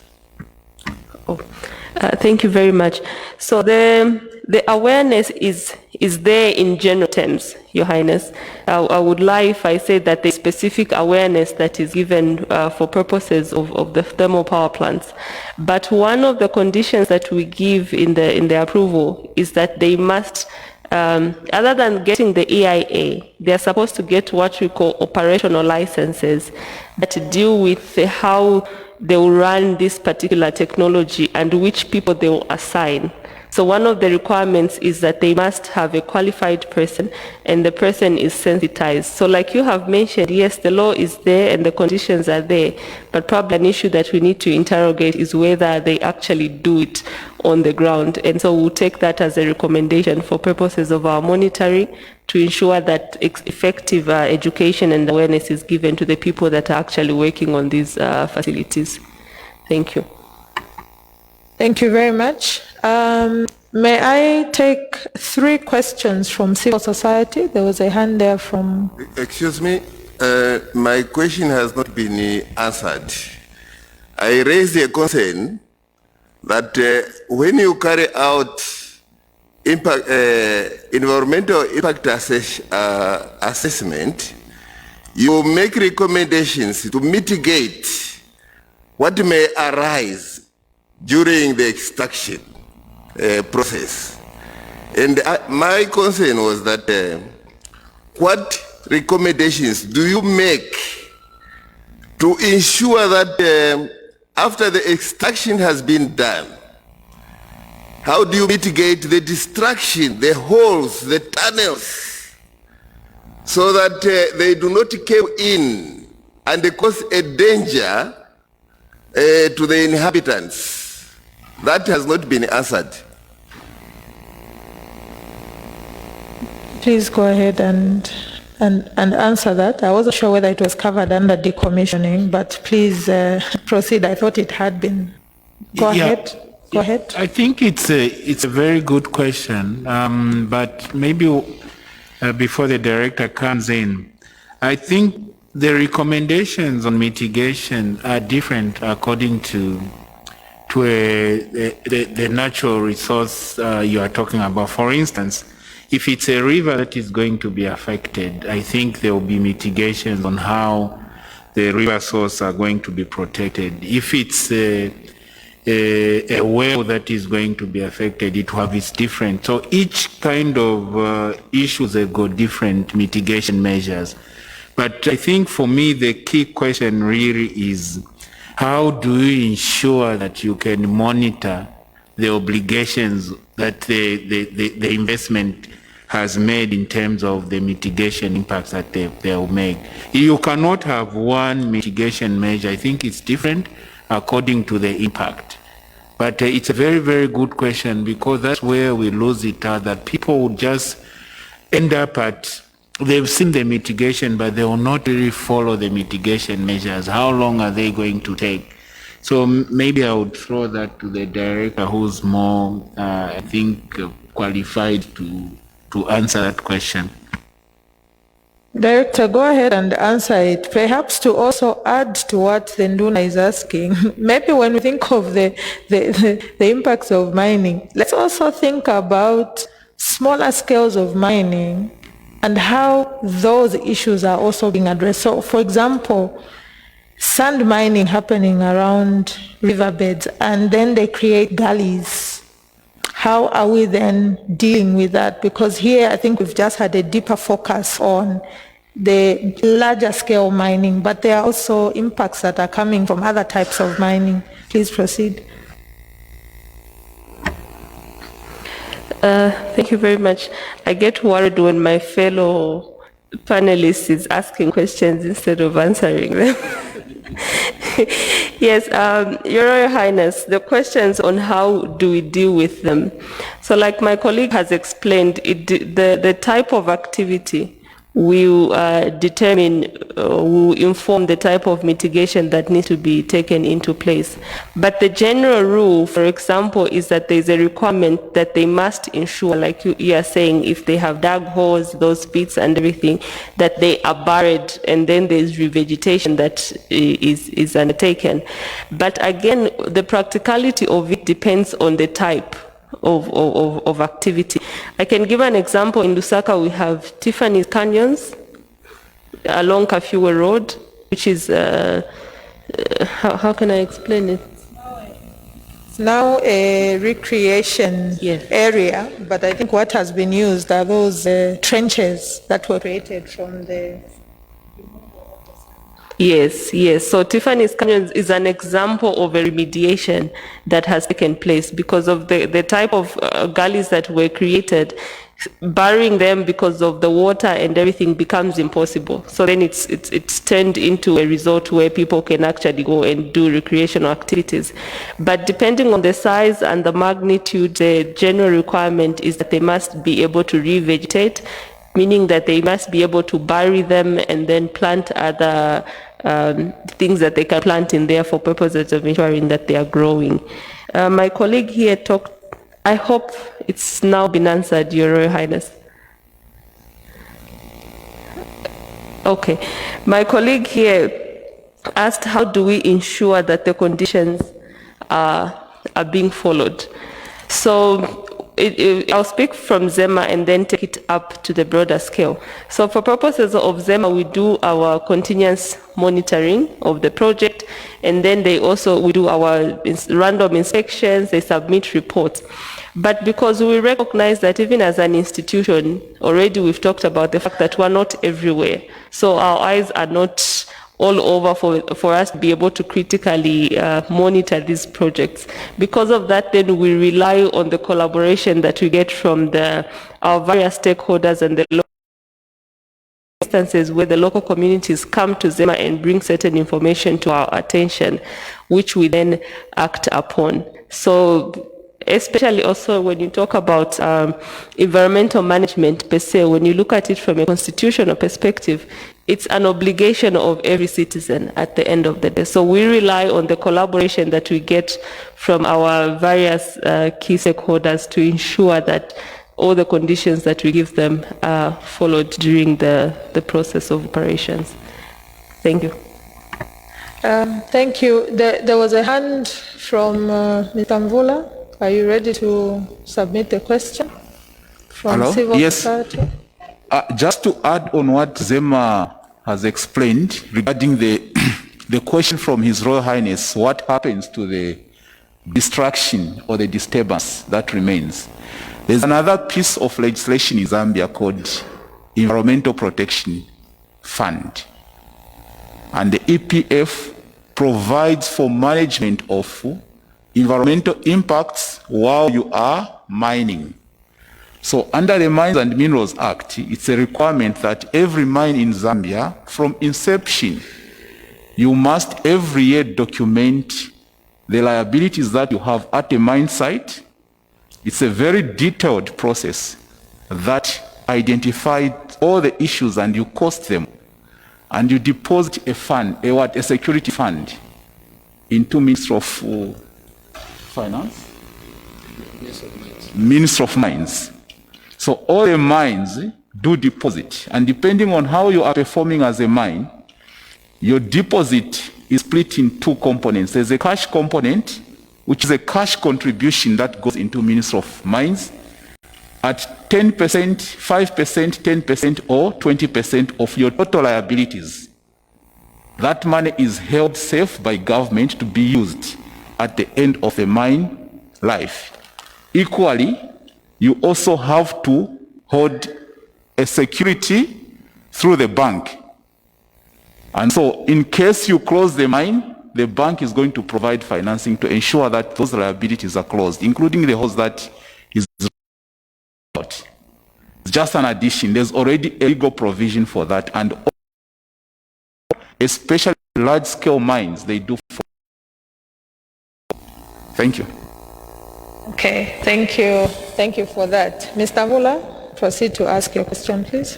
Thank you very much. So the the awareness is there in general terms, Your Highness. I would lie if I say that there's specific awareness that is given for purposes of the thermal power plants. But one of the conditions that we give in the approval is that they must, other than getting the EIA, they are supposed to get what we call operational licenses that deal with how they will run this particular technology and which people they will assign. So one of the requirements is that they must have a qualified person and the person is sensitized. So like you have mentioned, yes, the law is there and the conditions are there, but probably an issue that we need to interrogate is whether they actually do it on the ground. And so we'll take that as a recommendation for purposes of our monitoring to ensure that effective education and awareness is given to the people that are actually working on these facilities. Thank you. Thank you very much. May I take 3 questions from civil society? There was a hand there from... Excuse me, my question has not been answered. I raised a concern that when you carry out environmental impact assessment, you make recommendations to mitigate what may arise during the extraction process. And my concern was that what recommendations do you make to ensure that after the extraction has been done, how do you mitigate the destruction, the holes, the tunnels, so that they do not cave in and they cause a danger to the inhabitants? That has not been answered. Please go ahead and answer that. I wasn't sure whether it was covered under decommissioning, but please proceed. I thought it had been. Go ahead. Go ahead. I think it's a very good question, but maybe before the director comes in, I think the recommendations on mitigation are different according to the natural resource you are talking about. For instance, if it's a river that is going to be affected, I think there will be mitigations on how the river source are going to be protected. If it's a well that is going to be affected, it will have its different. So each kind of issues have got different mitigation measures. But I think for me, the key question really is, how do you ensure that you can monitor the obligations that the investment has made in terms of the mitigation impacts that they will make? You cannot have one mitigation measure. I think it's different according to the impact. But it's a very, very good question, because that's where we lose it out, that people would just end up at, they've seen the mitigation, but they will not really follow the mitigation measures. How long are they going to take? So maybe I would throw that to the director, who's more, I think, qualified to answer that question. Director, go ahead and answer it. Perhaps to also add to what Nduna is asking, maybe when we think of the impacts of mining, let's also think about smaller scales of mining and how those issues are also being addressed. So, for example, sand mining happening around riverbeds, and then they create gullies. How are we then dealing with that? Because here I think we've just had a deeper focus on the larger scale mining, but there are also impacts that are coming from other types of mining. Please proceed. Thank you very much. I get worried when my fellow panelist is asking questions instead of answering them. Yes, Your Royal Highness, the questions on how do we deal with them. So like my colleague has explained, the type of activity will determine, will inform the type of mitigation that needs to be taken into place. But the general rule, for example, is that there's a requirement that they must ensure, like you are saying, if they have dug holes, those pits and everything, that they are buried, and then there's revegetation that is undertaken. But again, the practicality of it depends on the type of activity. I can give an example. In Lusaka, we have Tiffany's Canyons along Kafue Road, which is, how can I explain it? It's now a recreation area, but I think what has been used are those trenches that were created from the... Yes, yes. So Tiffany's Canyon is an example of a remediation that has taken place because of the type of gullies that were created. Burying them because of the water and everything becomes impossible. So then it's turned into a resort where people can actually go and do recreational activities. But depending on the size and the magnitude, the general requirement is that they must be able to revegetate, meaning that they must be able to bury them and then plant other things that they can plant in there for purposes of ensuring that they are growing. My colleague here talked, I hope it's now been answered, Your Royal Highness. Okay. My colleague here asked, how do we ensure that the conditions are being followed? So I'll speak from ZEMA and then take it up to the broader scale. So for purposes of ZEMA, we do our continuous monitoring of the project, and then we do our random inspections, they submit reports. But because we recognize that even as an institution, already we've talked about the fact that we're not everywhere. So our eyes are not all over for us to be able to critically monitor these projects. Because of that, then we rely on the collaboration that we get from our various stakeholders and the local instances where the local communities come to ZEMA and bring certain information to our attention, which we then act upon. So especially also when you talk about environmental management per se, when you look at it from a constitutional perspective, it's an obligation of every citizen at the end of the day. So we rely on the collaboration that we get from our various key stakeholders to ensure that all the conditions that we give them are followed during the process of operations. Thank you. Thank you. There was a hand from Mr. Mvula. Are you ready to submit the question from Hello? civil Yes. society? Just to add on what ZEMA has explained regarding the question from His Royal Highness, what happens to the destruction or the disturbance that remains? There's another piece of legislation in Zambia called Environmental Protection Fund. And the EPF provides for management of environmental impacts while you are mining. So under the Mines and Minerals Act, it's a requirement that every mine in Zambia, from inception, you must every year document the liabilities that you have at a mine site. It's a very detailed process that identifies all the issues and you cost them. And you deposit a fund, a security fund, into Ministry of Finance? Ministry of Mines. So all the mines do deposit, and depending on how you are performing as a mine, your deposit is split in two components. There's a cash component, which is a cash contribution that goes into Ministry of Mines at 10%, 5%, 10%, or 20% of your total liabilities. That money is held safe by government to be used at the end of the mine life. Equally, you also have to hold a security through the bank. And so in case you close the mine, the bank is going to provide financing to ensure that those liabilities are closed, including the host that is out. It's just an addition. There's already a legal provision for that, and especially large-scale mines, they do. Thank you. Okay, thank you. Thank you for that. Mr. Mvula, proceed to ask your question, please.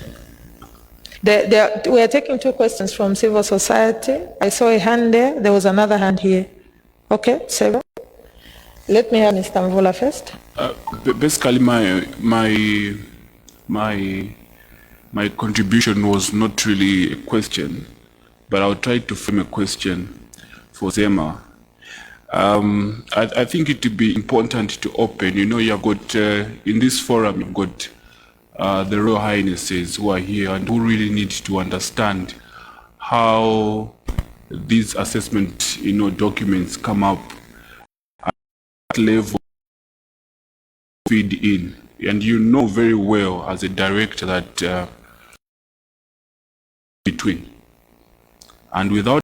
We are taking two questions from civil society. I saw a hand there. There was another hand here. Okay, Seba. Let me have Mr. Mvula first. Basically, my contribution was not really a question, but I'll try to frame a question for ZEMA. I think it would be important to open, you know, you've got, in this forum, you've got the Royal Highnesses who are here and who really need to understand how these assessment, you know, documents come up at what level feed in. And you know very well as a director that between. And without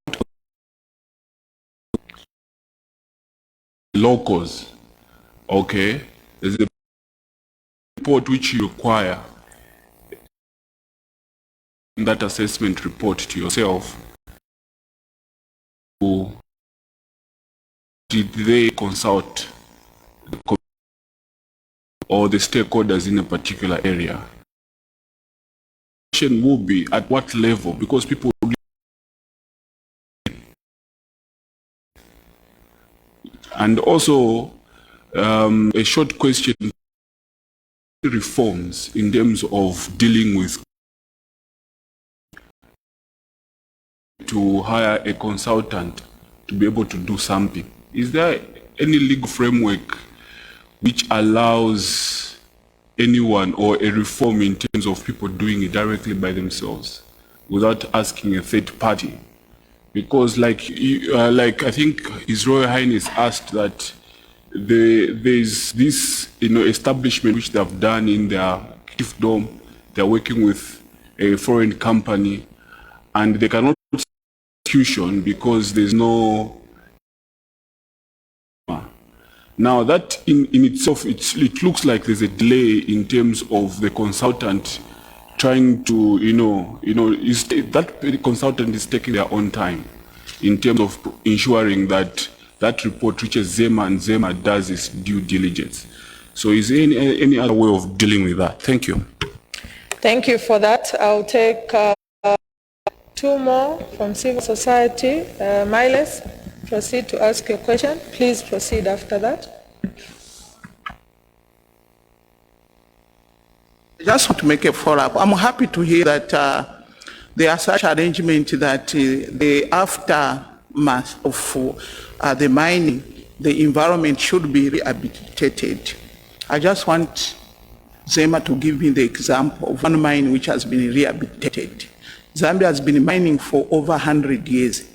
locals, okay, there's a report which you require in that assessment report to yourself. Did they consult the or the stakeholders in a particular area? The question will be at what level, because people will and also a short question, reforms in terms of dealing with to hire a consultant to be able to do something. Is there any legal framework which allows anyone or a reform in terms of people doing it directly by themselves without asking a third party? Because like I think His Royal Highness asked that there's this, you know, establishment which they've done in their chiefdom. They're working with a foreign company and they cannot execution because there's no. Now that in itself, it looks like there's a delay in terms of the consultant trying to, that the consultant is taking their own time in terms of ensuring that that report reaches Zema and Zema does its due diligence. So is there any other way of dealing with that? Thank you. Thank you for that. I'll take two more from civil society. Miles, proceed to ask your question. Please proceed after that. I just want to make a follow-up. I'm happy to hear that there are such arrangements that the aftermath of the mining, the environment should be rehabilitated. I just want Zema to give me the example of one mine which has been rehabilitated. Zambia has been mining for over 100 years.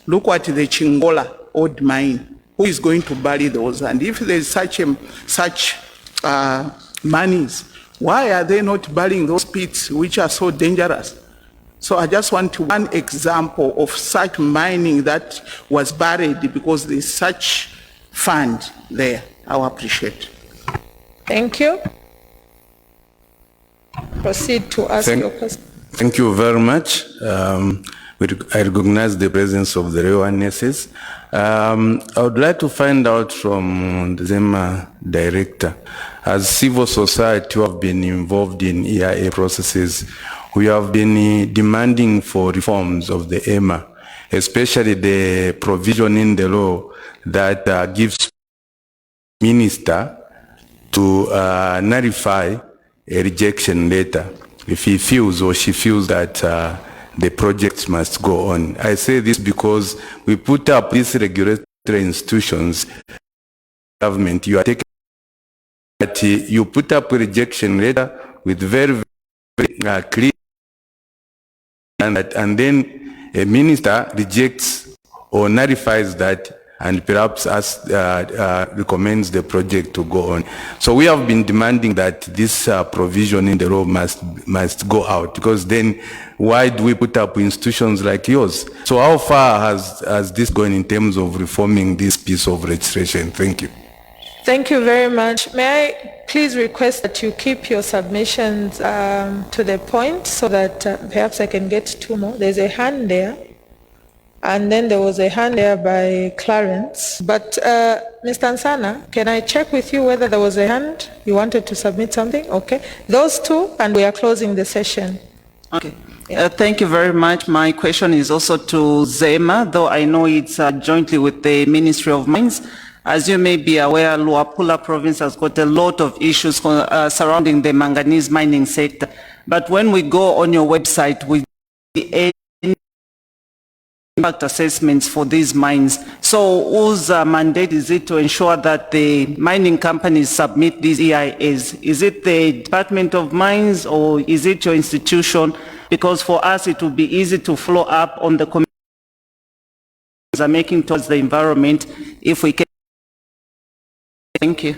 Look at the Chingola old mine. Who is going to bury those? And if there is such monies, why are they not burying those pits which are so dangerous? So I just want one example of such mining that was buried because there is such fund there. I will appreciate. Thank you. Proceed to ask your question. Thank you very much. I recognize the presence of the Royal Highnesses. I would like to find out from the Zema director, as civil society who have been involved in EIA processes, we have been demanding for reforms of the EMA, especially the provision in the law that gives minister to nullify a rejection letter if he feels or she feels that the projects must go on. I say this because we put up these regulatory institutions, government, you are taking that you put up a rejection letter with very, very clear, and then a minister rejects or nullifies that and perhaps recommends the project to go on. So we have been demanding that this provision in the law must go out, because then why do we put up institutions like yours? So how far has this gone in terms of reforming this piece of legislation? Thank you. Thank you very much. May I please request that you keep your submissions to the point so that perhaps I can get two more. There's a hand there. And then there was a hand there by Clarence. But Mr. Nsana, can I check with you whether there was a hand? You wanted to submit something? Okay. Those two, and we are closing the session. Okay. Thank you very much. My question is also to Zema, though I know it's jointly with the Ministry of Mines. As you may be aware, Luapula province has got a lot of issues surrounding the manganese mining sector. But when we go on your website, we impact assessments for these mines. So whose mandate is it to ensure that the mining companies submit these EIAs? Is it the Department of Mines or is it your institution? Because for us it will be easy to follow up on the commitments are making towards the environment if we can. Thank you.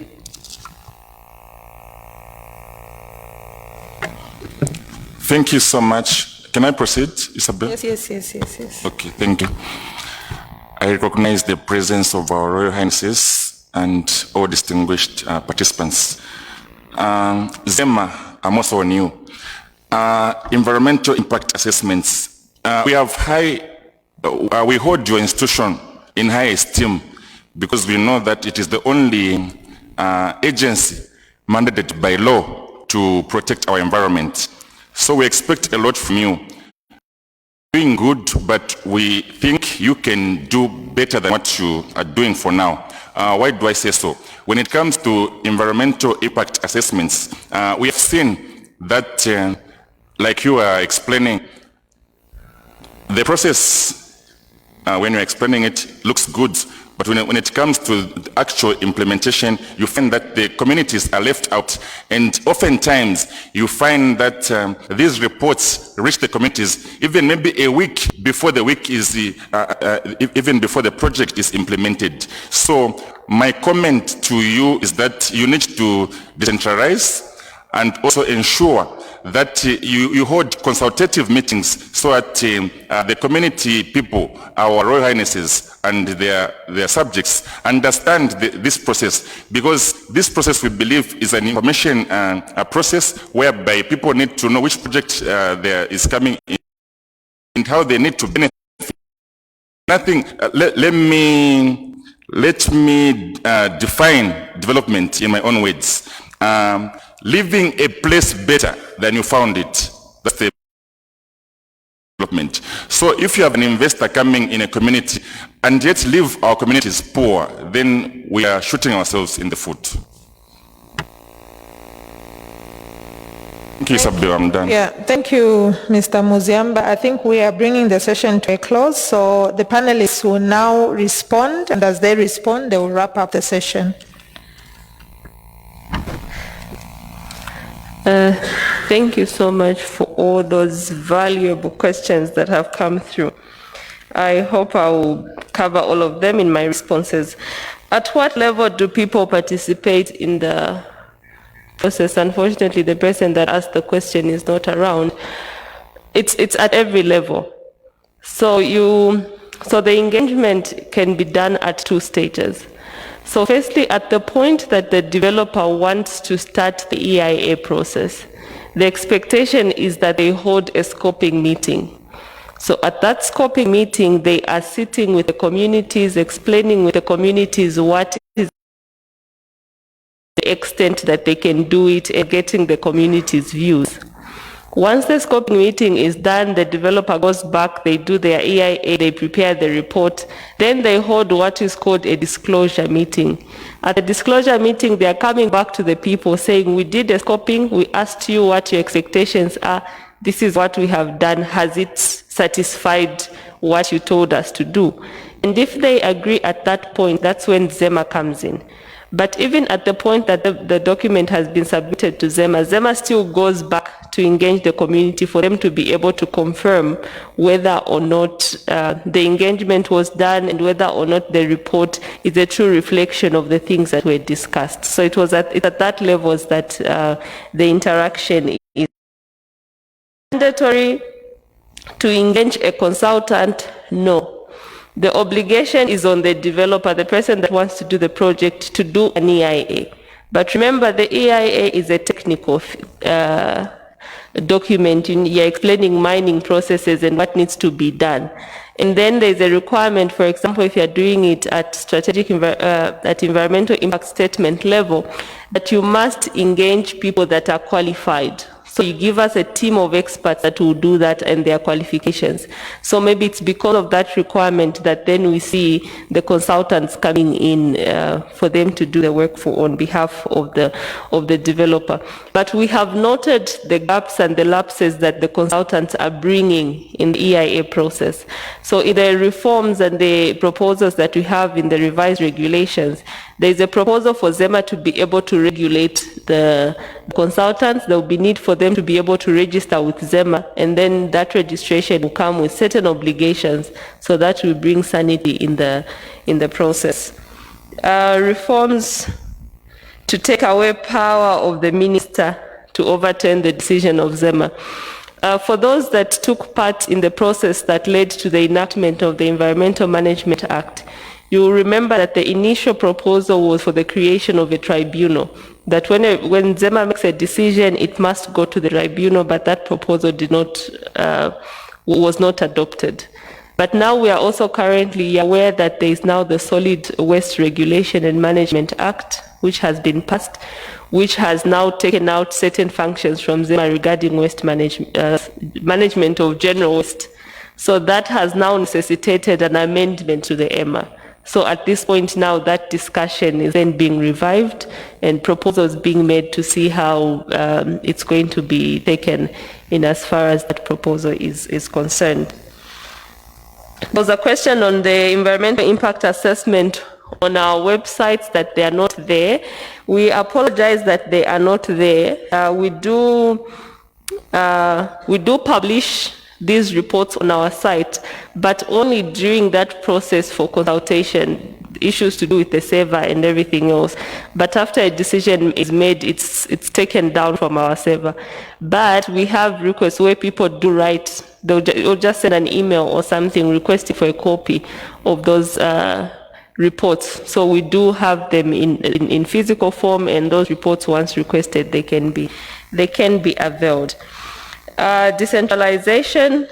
Thank you so much. Can I proceed, Isabel? Yes. Okay, thank you. I recognize the presence of our Royal Highnesses and all distinguished participants. Zema, I'm also new. Environmental impact assessments. We have we hold your institution in high esteem because we know that it is the only agency mandated by law to protect our environment. So we expect a lot from you. Doing good, but we think you can do better than what you are doing for now. Why do I say so? When it comes to environmental impact assessments, we have seen that, like you are explaining, the process, when you're explaining it, looks good. But when it comes to the actual implementation, you find that the communities are left out. And oftentimes, you find that these reports reach the communities even maybe a week before the week is, even before the project is implemented. So my comment to you is that you need to decentralize and also ensure that you hold consultative meetings so that the community people, our Royal Highnesses and their subjects understand this process, because this process we believe is an information process whereby people need to know which project there is coming in and how they need to benefit. Nothing, let me define development in my own words. Leaving a place better than you found it. That's the development. So if you have an investor coming in a community and yet leave our communities poor, then we are shooting ourselves in the foot. Thank you, Isabel. I'm done. Yeah, thank you, Mr. Muziamba. I think we are bringing the session to a close, so the panelists will now respond, and as they respond, they will wrap up the session. Thank you so much for all those valuable questions that have come through. I hope I will cover all of them in my responses. At what level do people participate in the process? Unfortunately, the person that asked the question is not around. It's at every level. So the engagement can be done at two stages. So firstly, at the point that the developer wants to start the EIA process, the expectation is that they hold a scoping meeting. So at that scoping meeting, they are sitting with the communities, explaining with the communities what is the extent that they can do it and getting the communities' views. Once the scoping meeting is done, the developer goes back, they do their EIA, they prepare the report, then they hold what is called a disclosure meeting. At the disclosure meeting, they are coming back to the people saying, we did a scoping, we asked you what your expectations are, this is what we have done, has it satisfied what you told us to do? And if they agree at that point, that's when Zema comes in. But even at the point that the document has been submitted to Zema, Zema still goes back to engage the community for them to be able to confirm whether or not the engagement was done and whether or not the report is a true reflection of the things that were discussed. So it's at that level that the interaction is mandatory. To engage a consultant, no. The obligation is on the developer, the person that wants to do the project, to do an EIA. But remember, the EIA is a technical document. You're explaining mining processes and what needs to be done. And then there's a requirement, for example, if you're doing it at at environmental impact statement level, that you must engage people that are qualified So you give us a team of experts that will do that and their qualifications. So maybe it's because of that requirement that then we see the consultants coming in for them to do the work on behalf of the developer. But we have noted the gaps and the lapses that the consultants are bringing in the EIA process. So in the reforms and the proposals that we have in the revised regulations, there is a proposal for ZEMA to be able to regulate the consultants. There will be need for them to be able to register with ZEMA, and then that registration will come with certain obligations, so that will bring sanity in the process. Reforms to take away power of the minister to overturn the decision of ZEMA. For those that took part in the process that led to the enactment of the Environmental Management Act, you will remember that the initial proposal was for the creation of a tribunal, that when ZEMA makes a decision, it must go to the tribunal, but that proposal was not adopted. But now we are also currently aware that there is now the Solid Waste Regulation and Management Act, which has been passed, which has now taken out certain functions from ZEMA regarding waste management of general waste. So that has now necessitated an amendment to the EMA. So at this point now, that discussion is then being revived and proposals being made to see how it's going to be taken in as far as that proposal is concerned. There was a question on the environmental impact assessment on our websites that they are not there. We apologize that they are not there. We do publish these reports on our site, but only during that process for consultation, issues to do with the server and everything else. But after a decision is made, it's taken down from our server. But we have requests where people do write, they'll just send an email or something requesting for a copy of those reports. So we do have them in physical form, and those reports, once requested, they can be availed. Decentralization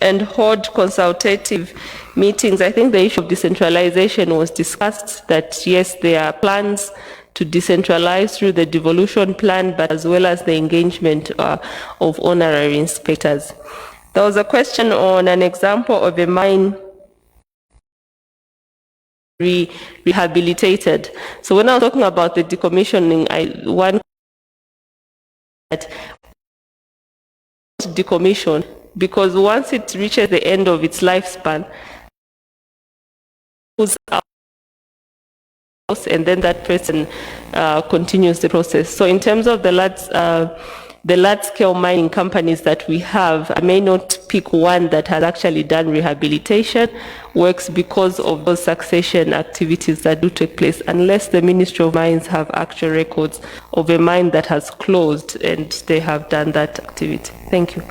and hold consultative meetings. I think the issue of decentralization was discussed, that yes, there are plans to decentralize through the devolution plan, but as well as the engagement of honorary inspectors. There was a question on an example of a mine rehabilitated. So when I was talking about the decommissioning, one that decommission, because once it reaches the end of its lifespan, and then that person continues the process. So in terms of the large-scale mining companies that we have, I may not pick one that has actually done rehabilitation works because of those succession activities that do take place, unless the Ministry of Mines have actual records of a mine that has closed and they have done that activity. Thank you.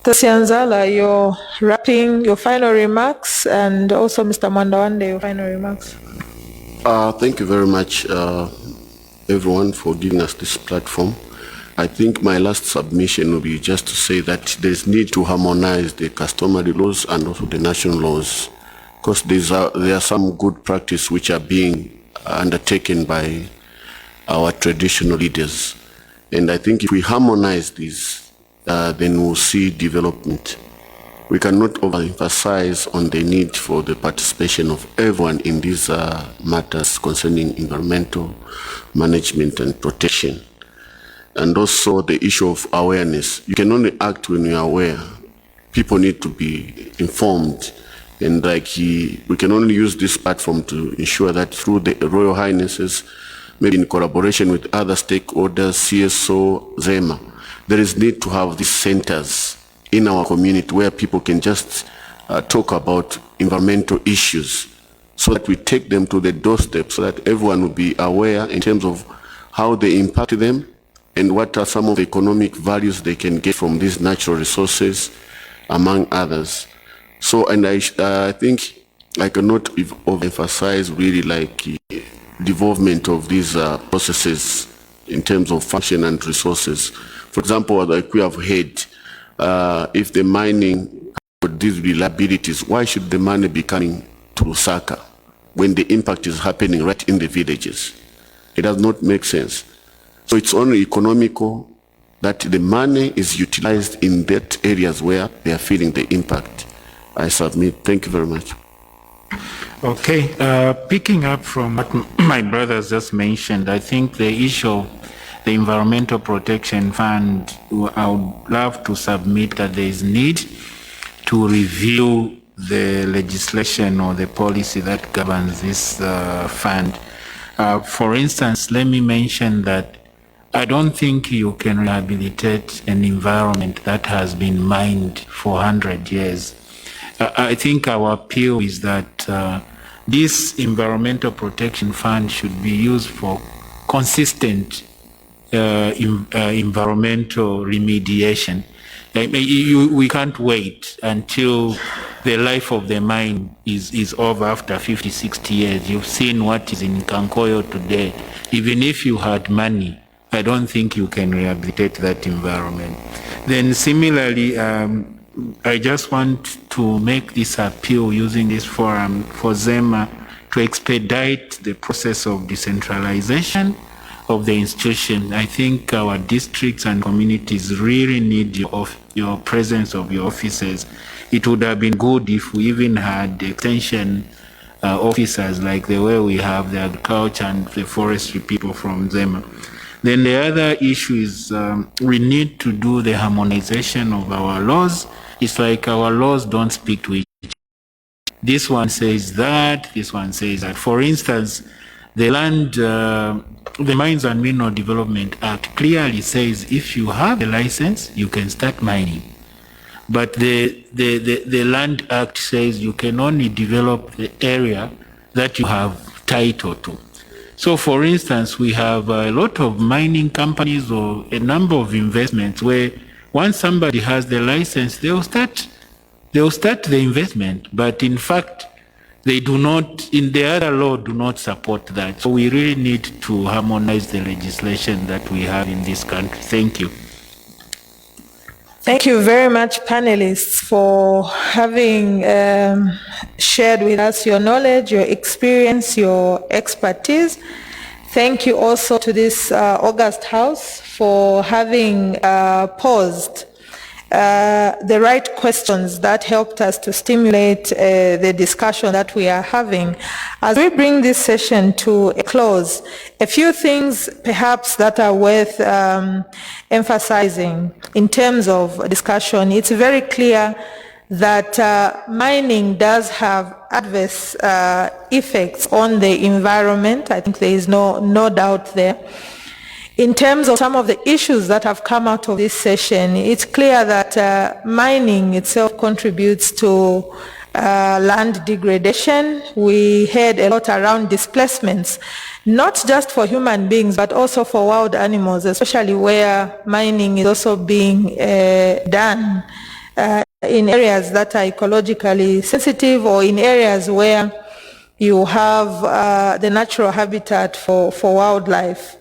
Tasianzala, your final remarks, and also Mr. Mwandawande, your final remarks. Thank you very much, everyone, for giving us this platform. I think my last submission will be just to say that there's need to harmonize the customary laws and also the national laws, because there are some good practice which are being undertaken by our traditional leaders. And I think if we harmonize these, then we'll see development. We cannot overemphasize on the need for the participation of everyone in these matters concerning environmental management and protection. And also the issue of awareness. You can only act when you are aware. People need to be informed. And we can only use this platform to ensure that through the Royal Highnesses, maybe in collaboration with other stakeholders, CSO, ZEMA, there is need to have these centers in our community where people can just talk about environmental issues, so that we take them to the doorstep, so that everyone will be aware in terms of how they impact them and what are some of the economic values they can get from these natural resources, among others. So, and I think I cannot overemphasize really the development of these processes in terms of function and resources. For example, like we have heard, if the mining with these reliabilities, why should the money be coming to Lusaka when the impact is happening right in the villages? It does not make sense. So it's only economical that the money is utilized in that areas where they are feeling the impact. I submit. Thank you very much. Okay, picking up from what my brothers just mentioned, I think the issue of the Environmental Protection Fund, I would love to submit that there is need to review the legislation or the policy that governs this fund. For instance, let me mention that I don't think you can rehabilitate an environment that has been mined for 100 years. I think our appeal is that this Environmental Protection Fund should be used for consistent environmental remediation. We can't wait until the life of the mine is over after 50, 60 years. You've seen what is in Kankoyo today. Even if you had money, I don't think you can rehabilitate that environment. Then similarly, I just want to make this appeal using this forum for ZEMA to expedite the process of decentralization of the institution. I think our districts and communities really need your presence of your officers. It would have been good if we even had extension officers like the way we have the agriculture and the forestry people from ZEMA. Then the other issue is we need to do the harmonization of our laws. It's like our laws don't speak to each other. This one says that, this one says that. For instance, the Mines and Mineral Development Act clearly says if you have a license, you can start mining. But the Land Act says you can only develop the area that you have title to. So for instance, we have a lot of mining companies or a number of investments where once somebody has the license, they'll start the investment. But in fact, they do not, in the other law, do not support that. So we really need to harmonize the legislation that we have in this country. Thank you. Thank you very much, panelists, for having shared with us your knowledge, your experience, your expertise. Thank you also to this August House for having posed the right questions that helped us to stimulate the discussion that we are having. As we bring this session to a close, a few things perhaps that are worth emphasizing in terms of discussion. It's very clear that mining does have adverse effects on the environment. I think there is no doubt there. In terms of some of the issues that have come out of this session, it's clear that mining itself contributes to land degradation. We heard a lot around displacements, not just for human beings, but also for wild animals, especially where mining is also being done in areas that are ecologically sensitive or in areas where you have the natural habitat for wildlife.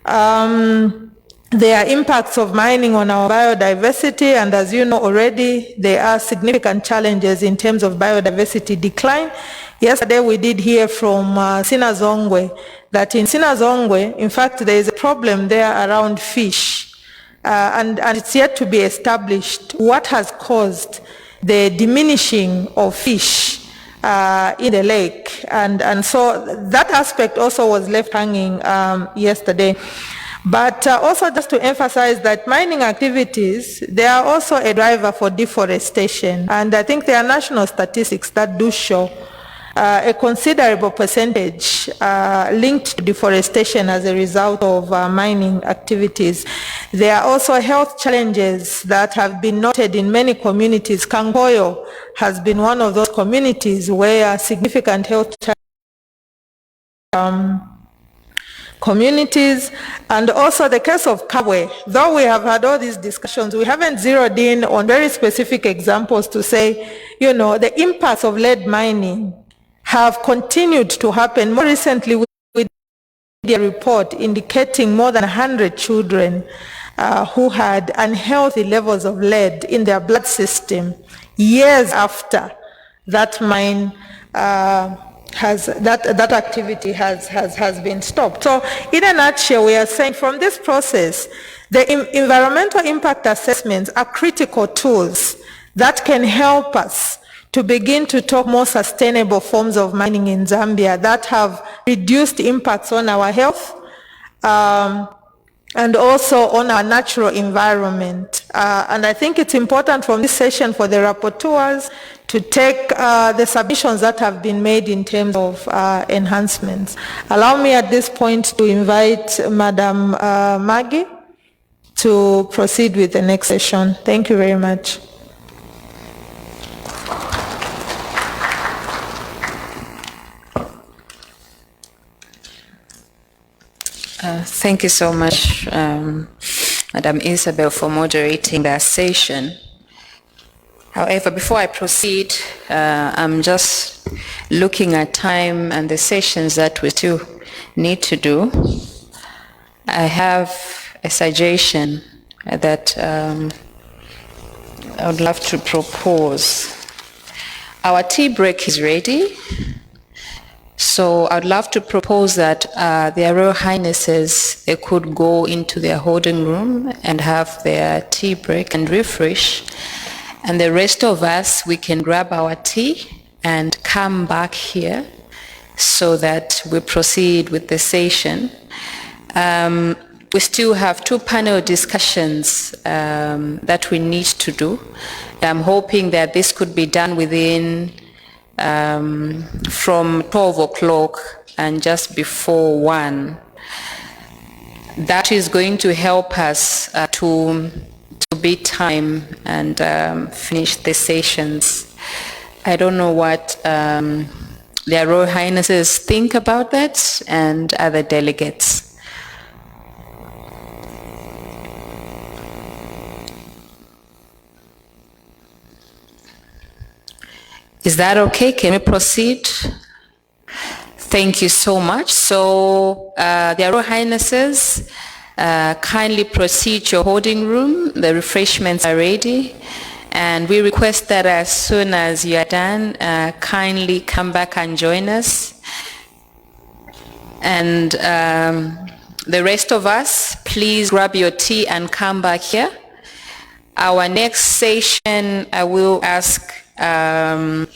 There are impacts of mining on our biodiversity, and as you know already, there are significant challenges in terms of biodiversity decline. Yesterday we did hear from Sinazongwe that in Sinazongwe, in fact, there is a problem there around fish. And it's yet to be established what has caused the diminishing of fish in the lake. And so that aspect also was left hanging yesterday. But also just to emphasize that mining activities, they are also a driver for deforestation. And I think there are national statistics that do show a considerable percentage linked to deforestation as a result of mining activities. There are also health challenges that have been noted in many communities. Kankoyo has been one of those communities where significant health communities, and also the case of Kabwe. Though we have had all these discussions, we haven't zeroed in on very specific examples to say, you know, the impacts of lead mining have continued to happen. More recently, we did a report indicating more than 100 children who had unhealthy levels of lead in their blood system years after that mine that activity has been stopped. So in a nutshell, we are saying from this process, the environmental impact assessments are critical tools that can help us to begin to talk more sustainable forms of mining in Zambia that have reduced impacts on our health, and also on our natural environment. And I think it's important from this session for the rapporteurs to take the submissions that have been made in terms of enhancements. Allow me at this point to invite Madam Maggie to proceed with the next session. Thank you very much. Thank you so much, Madam Isabel, for moderating that session. However, before I proceed, I'm just looking at time and the sessions that we still need to do. I have a suggestion that I would love to propose. Our tea break is ready. So I'd love to propose that their Royal Highnesses, they could go into their holding room and have their tea break and refresh. And the rest of us, we can grab our tea and come back here so that we proceed with the session. We still have 2 panel discussions that we need to do. I'm hoping that this could be done within from 12 o'clock and just before 1. That is going to help us to beat time and finish the sessions. I don't know what their Royal Highnesses think about that and other delegates. Is that okay? Can we proceed? Thank you so much. So, their Royal Highnesses, kindly proceed to your holding room. The refreshments are ready. And we request that as soon as you are done, kindly come back and join us. And the rest of us, please grab your tea and come back here. Our next session, I will ask our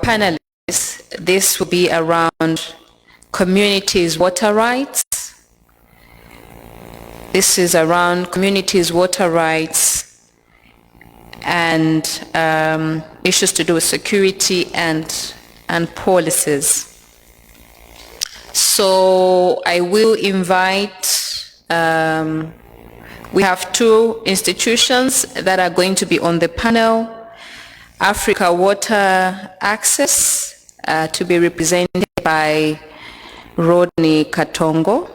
panelists, this will be around communities' water rights. This is around communities' water rights and issues to do with security and policies. So I will invite, we have 2 institutions that are going to be on the panel. Africa Water Access, to be represented by Rodney Katongo.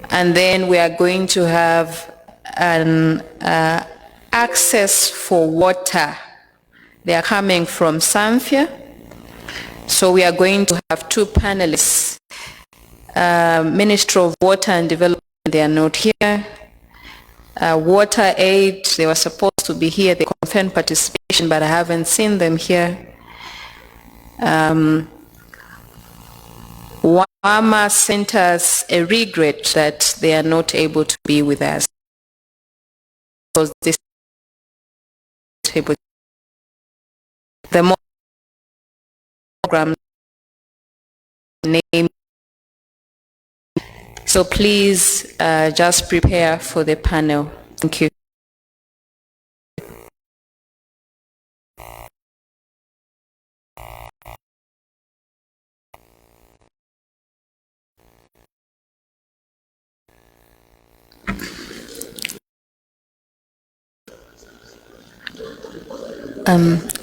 And then we are going to have an access for water. They are coming from Samfia. So we are going to have 2 panelists. Ministry of Water and Development, they are not here. Water Aid, they were supposed to be here. They confirmed participation, but I haven't seen them here. WAMA sent us a regret that they are not able to be with us. Because this the program name. So please just prepare for the panel. Thank you.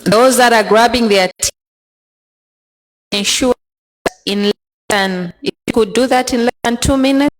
Those that are grabbing their tea, ensure in less than, if you could do that in less than 2 minutes.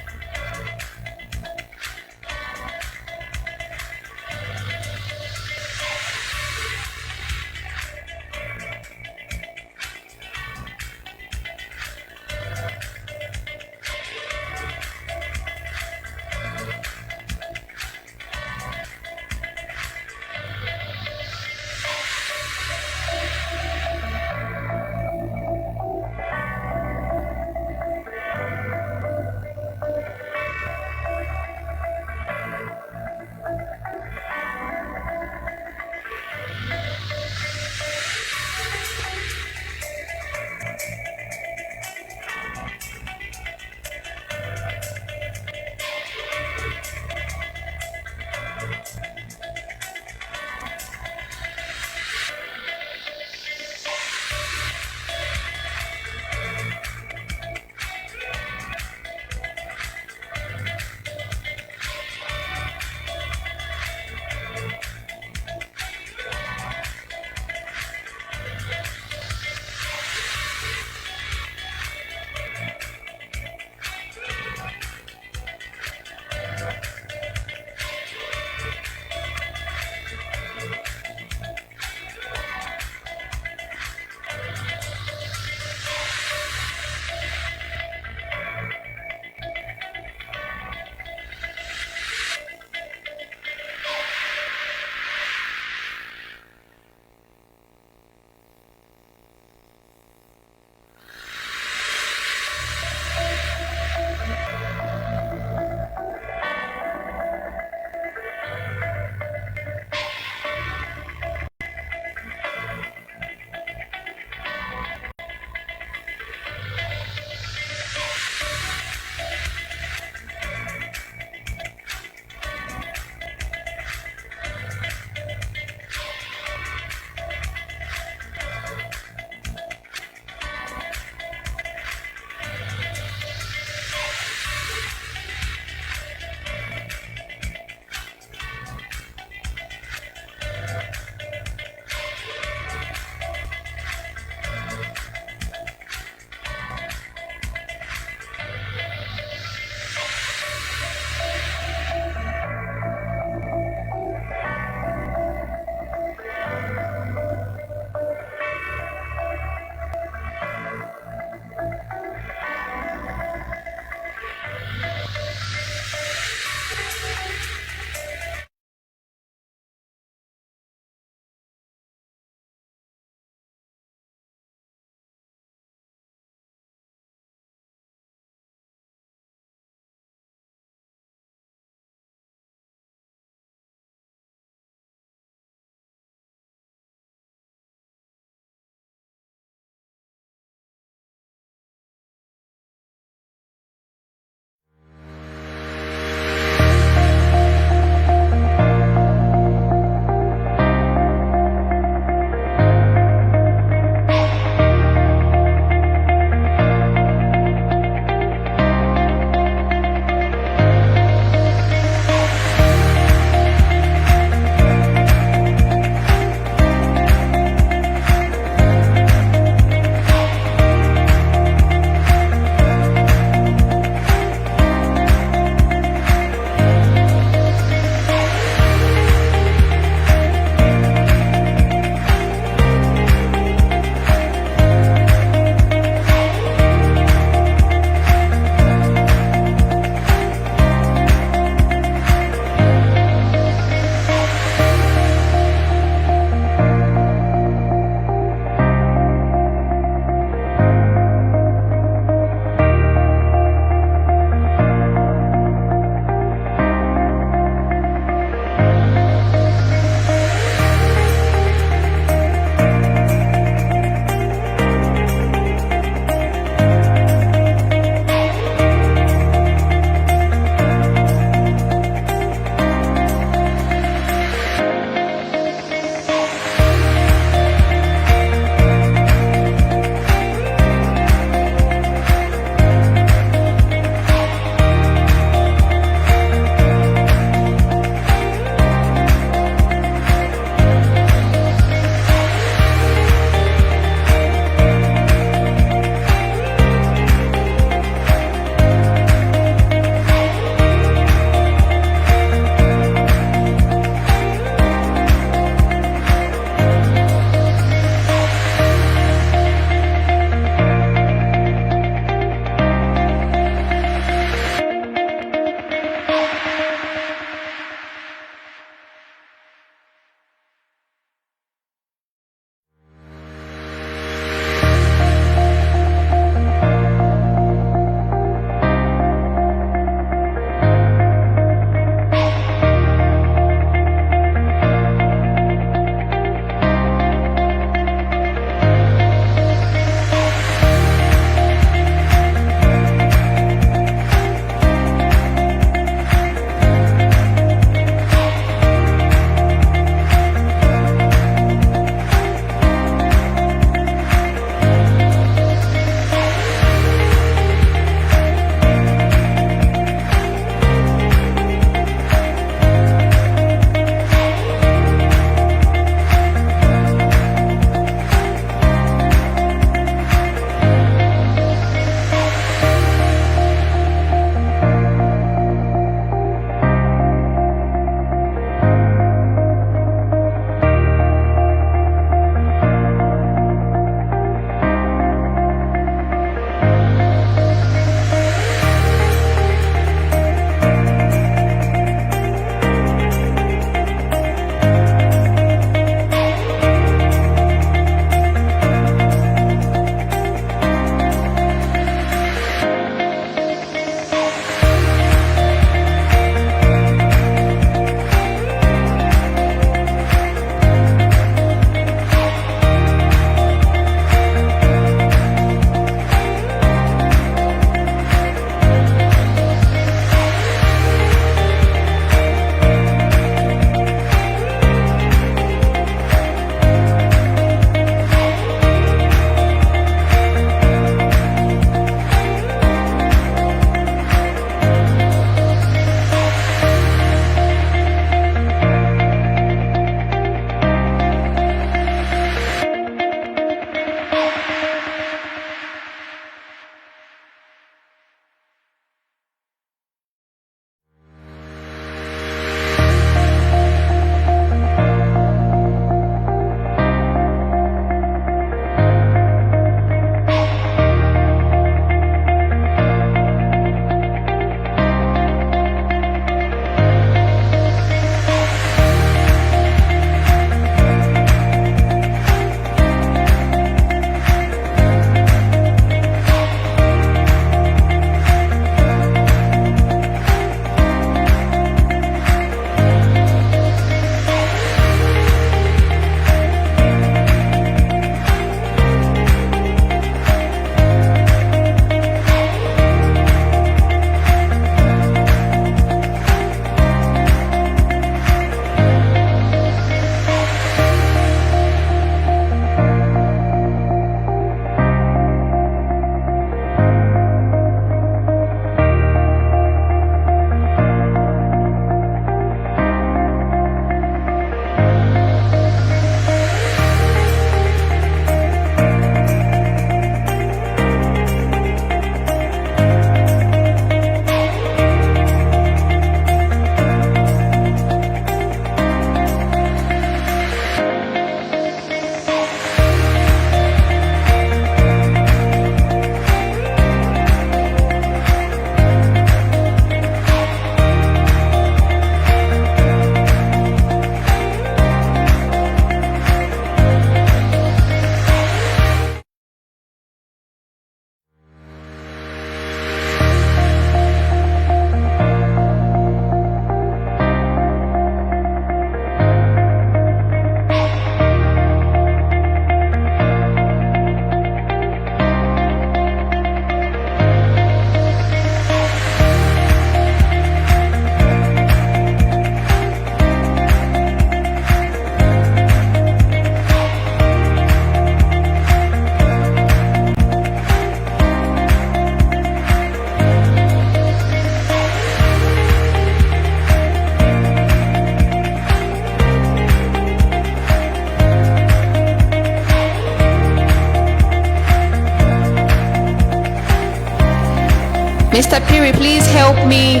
Mr. Piri, please help me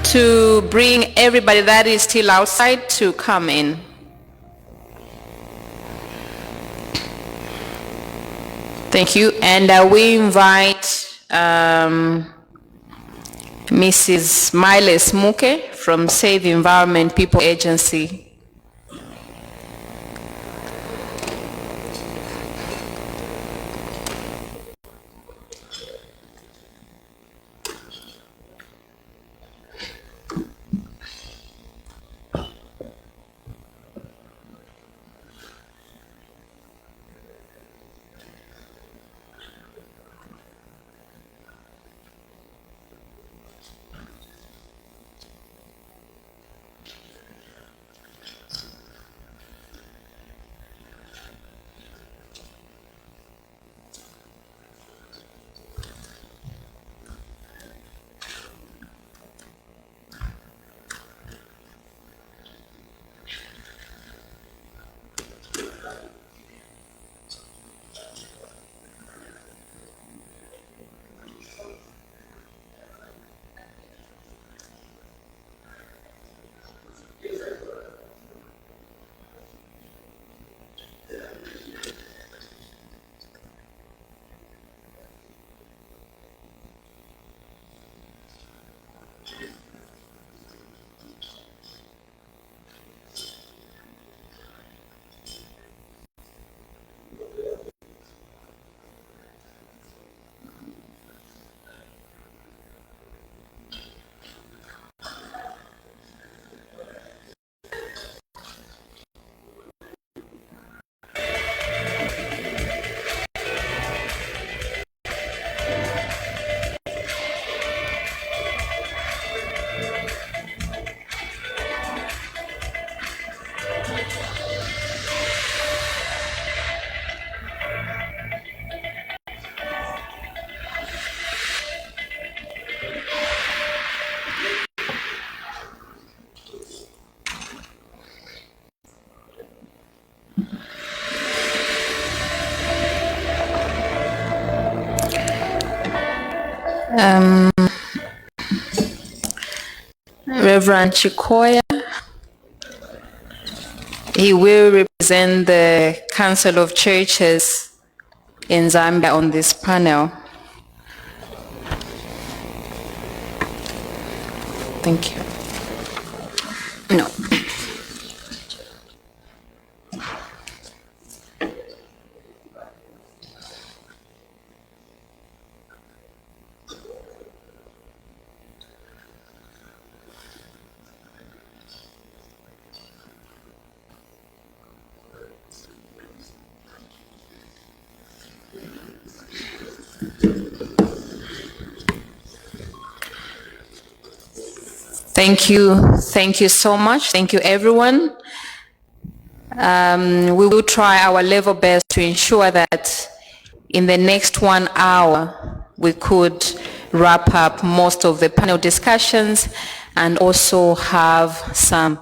to bring everybody that is still outside to come in. Thank you. And we invite Mrs. Miles Muke from Save Environment People Agency. Reverend Chikoya, he will represent the Council of Churches in Zambia on this panel. Thank you. No. Thank you so much. Thank you, everyone. We will try our level best to ensure that in the next 1 hour we could wrap up most of the panel discussions and also have some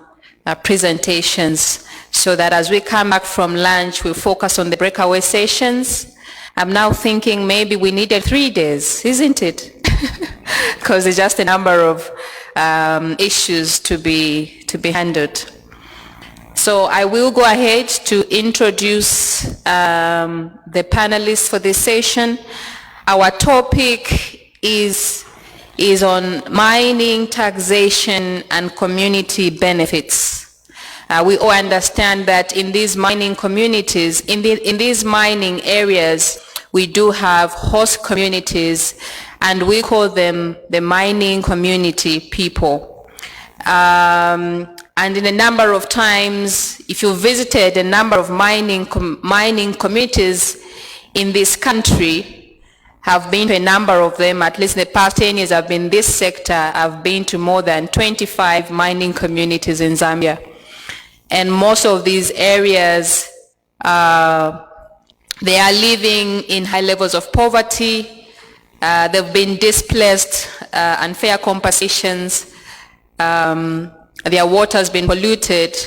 presentations, so that as we come back from lunch we focus on the breakaway sessions. I'm now thinking maybe we needed 3 days, isn't it? Because it's just a number of issues to be handled. So I will go ahead to introduce the panelists for this session. Our topic is on mining, taxation, and community benefits. We all understand that in these mining communities, in these mining areas, we do have host communities, and we call them the mining community people. And in a number of times, if you visited a number of mining communities in this country, have been to a number of them, at least in the past 10 years I've been in this sector, I've been to more than 25 mining communities in Zambia. And most of these areas, they are living in high levels of poverty. They've been displaced, unfair compensations. Their water has been polluted.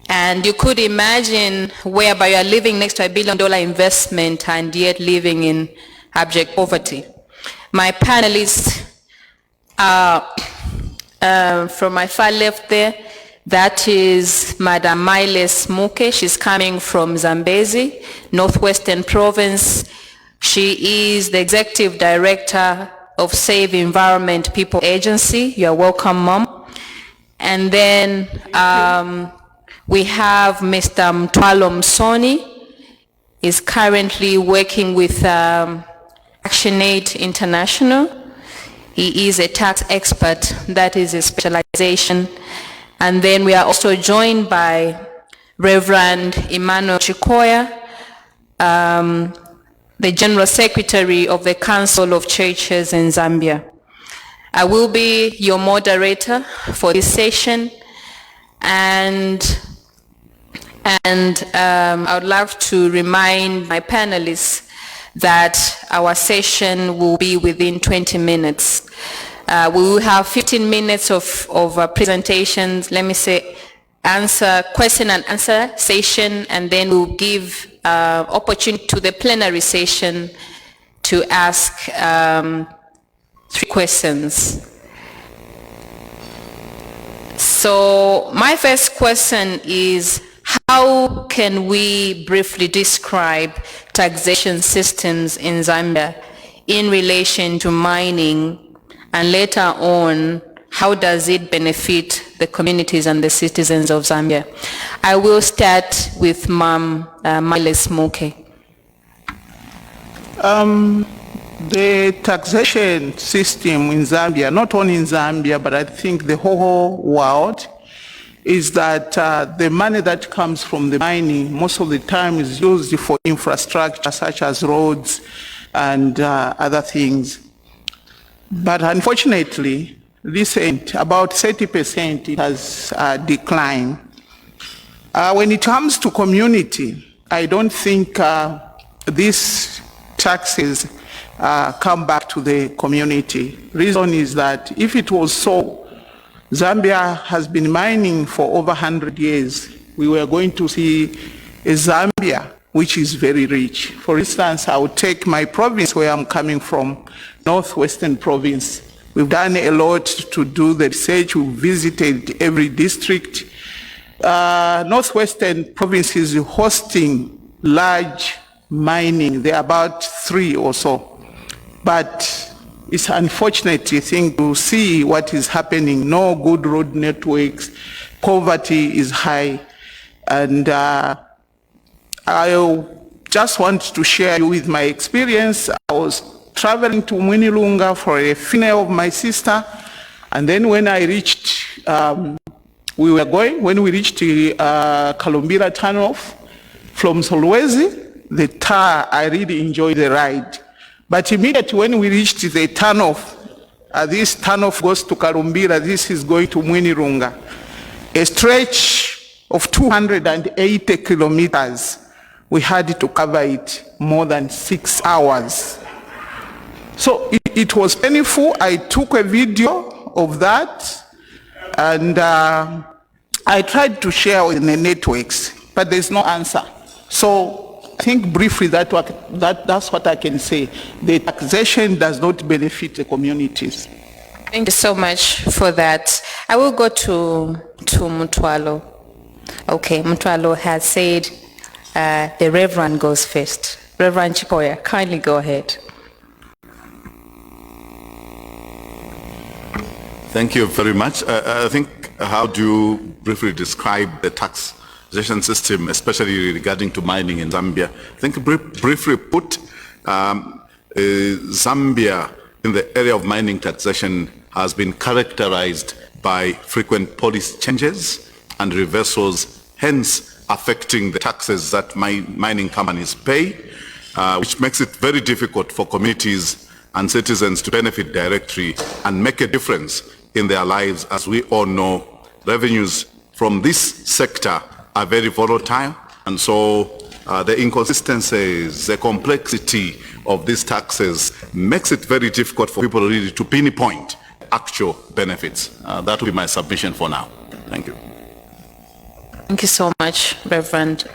And you could imagine whereby you are living next to $1 billion investment and yet living in abject poverty. My panelists are from my far left there. That is Madam Miles Muke. She's coming from Zambezi, Northwestern Province. She is the Executive Director of Save Environment People Agency. You're welcome, Mom. And then we have Mr. Mtwalo Msoni. He's currently working with ActionAid International. He is a tax expert. That is his specialization. And then we are also joined by Reverend Emmanuel Chikoya, the General Secretary of the Council of Churches in Zambia. I will be your moderator for this session, and I would love to remind my panelists that our session will be within 20 minutes. We will have 15 minutes of presentations, let me say, question and answer session, and then we'll give opportunity to the plenary session to ask 3 questions. So my first question is, how can we briefly describe taxation systems in Zambia in relation to mining, and later on, how does it benefit the communities and the citizens of Zambia? I will start with Ma'am Miles Muke. The taxation system in Zambia, not only in Zambia, but I think the whole world, is that the money that comes from the mining most of the time is used for infrastructure such as roads and other things. But unfortunately, recent, about 30% it has declined. When it comes to community, I don't think these taxes come back to the community. Reason is that if it was so, Zambia has been mining for over 100 years. We were going to see a Zambia which is very rich. For instance, I would take my province where I'm coming from, Northwestern Province. We've done a lot to do the research. We've visited every district. Northwestern Province is hosting large mining. There are about 3 or so. But it's unfortunate, I think, to see what is happening. No good road networks, poverty is high, and I just want to share you with my experience. I was traveling to Mwinilunga for a funeral of my sister, and then when I reached, when we reached Kalumbira turnoff from Solwezi, the tar, I really enjoyed the ride. But immediately when we reached the turnoff, this turnoff goes to Kalumbira, this is going to Mwinilunga, a stretch of 280 kilometers. We had to cover it more than 6 hours. So it was painful. I took a video of that, and I tried to share with the networks, but there's no answer. So I think briefly that's what I can say. The taxation does not benefit the communities. Thank you so much for that. I will go to Mtwalo. Okay, Mtwalo has said the Reverend goes first. Reverend Chikoya, kindly go ahead. Thank you very much. I think, how do you briefly describe the taxation system, especially regarding to mining in Zambia? I think briefly put, Zambia in the area of mining taxation has been characterized by frequent policy changes and reversals, hence affecting the taxes that mining companies pay, which makes it very difficult for communities and citizens to benefit directly and make a difference in their lives. As we all know, revenues from this sector are very volatile, and so the inconsistencies, the complexity of these taxes makes it very difficult for people really to pinpoint actual benefits. That will be my submission for now. Thank you. Thank you so much, Reverend.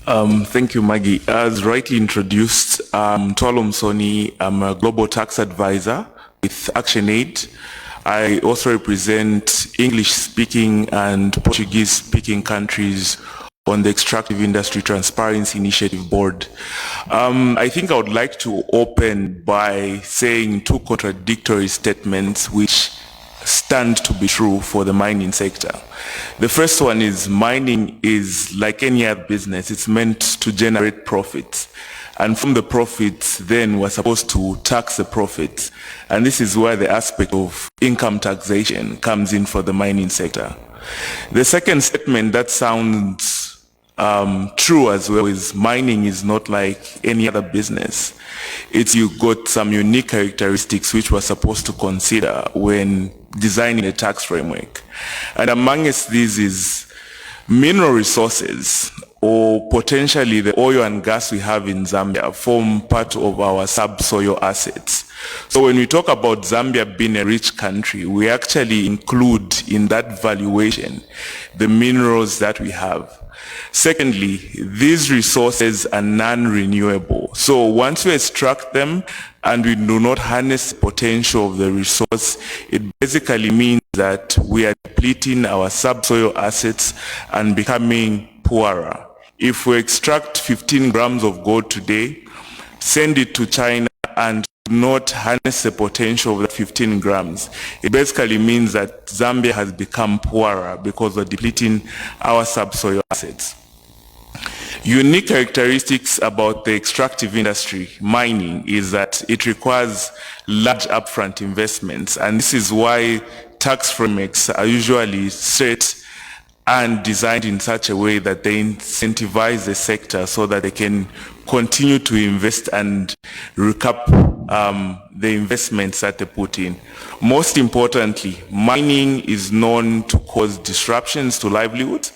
Thank you, Maggie. As rightly introduced, Twalom Soni, I'm a global tax advisor with ActionAid. I also represent English-speaking and Portuguese-speaking countries on the Extractive Industry Transparency Initiative Board. I think I would like to open by saying two contradictory statements which stand to be true for the mining sector. The first one is mining is like any other business. It's meant to generate profits. And from the profits, then we're supposed to tax the profits. And this is where the aspect of income taxation comes in for the mining sector. The second statement that sounds true as well is mining is not like any other business. You got some unique characteristics which we're supposed to consider when designing a tax framework. And amongst these is mineral resources, or potentially the oil and gas we have in Zambia form part of our subsoil assets. So when we talk about Zambia being a rich country, we actually include in that valuation the minerals that we have. Secondly, these resources are non-renewable. So once we extract them and we do not harness the potential of the resource, it basically means that we are depleting our subsoil assets and becoming poorer. If we extract 15 grams of gold today, send it to China and not harness the potential of the 15 grams, it basically means that Zambia has become poorer because of depleting our subsoil assets. Unique characteristics about the extractive industry, mining, is that it requires large upfront investments, and this is why tax frameworks are usually set and designed in such a way that they incentivize the sector so that they can continue to invest and recoup the investments that they put in. Most importantly, mining is known to cause disruptions to livelihoods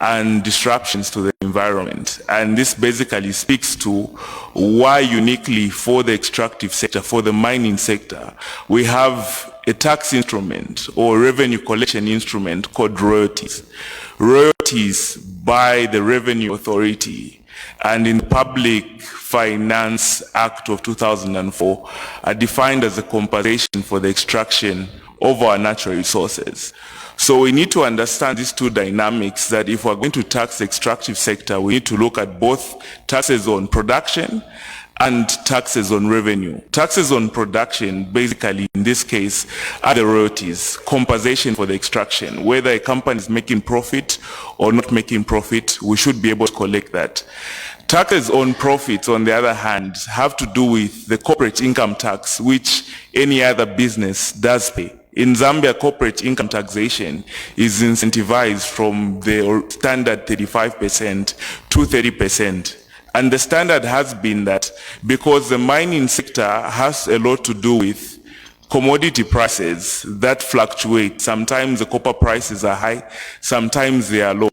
and disruptions to the environment. And this basically speaks to why uniquely for the extractive sector, for the mining sector, we have a tax instrument or revenue collection instrument called royalties. Royalties by the Revenue Authority and in the Public Finance Act of 2004 are defined as a compensation for the extraction of our natural resources. So we need to understand these two dynamics, that if we're going to tax the extractive sector, we need to look at both taxes on production and taxes on revenue. Taxes on production, basically in this case, are the royalties, compensation for the extraction. Whether a company is making profit or not making profit, we should be able to collect that. Taxes on profits, on the other hand, have to do with the corporate income tax, which any other business does pay. In Zambia, corporate income taxation is incentivized from the standard 35% to 30%. And the standard has been that because the mining sector has a lot to do with commodity prices that fluctuate. Sometimes the copper prices are high, sometimes they are low.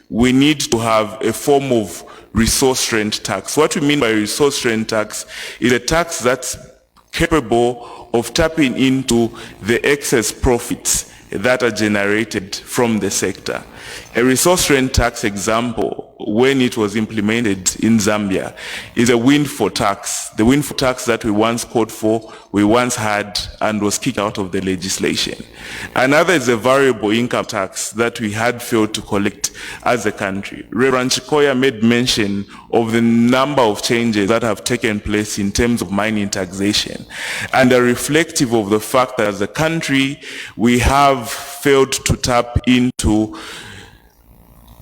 We need to have a form of resource rent tax. What we mean by resource rent tax is a tax that's capable of tapping into the excess profits that are generated from the sector. A resource rent tax example, when it was implemented in Zambia, is a windfall tax. The windfall tax that we once called for, we once had, and was kicked out of the legislation. Another is a variable income tax that we had failed to collect as a country. Reverend Chikoya made mention of the number of changes that have taken place in terms of mining taxation, and are reflective of the fact that as a country, we have failed to tap into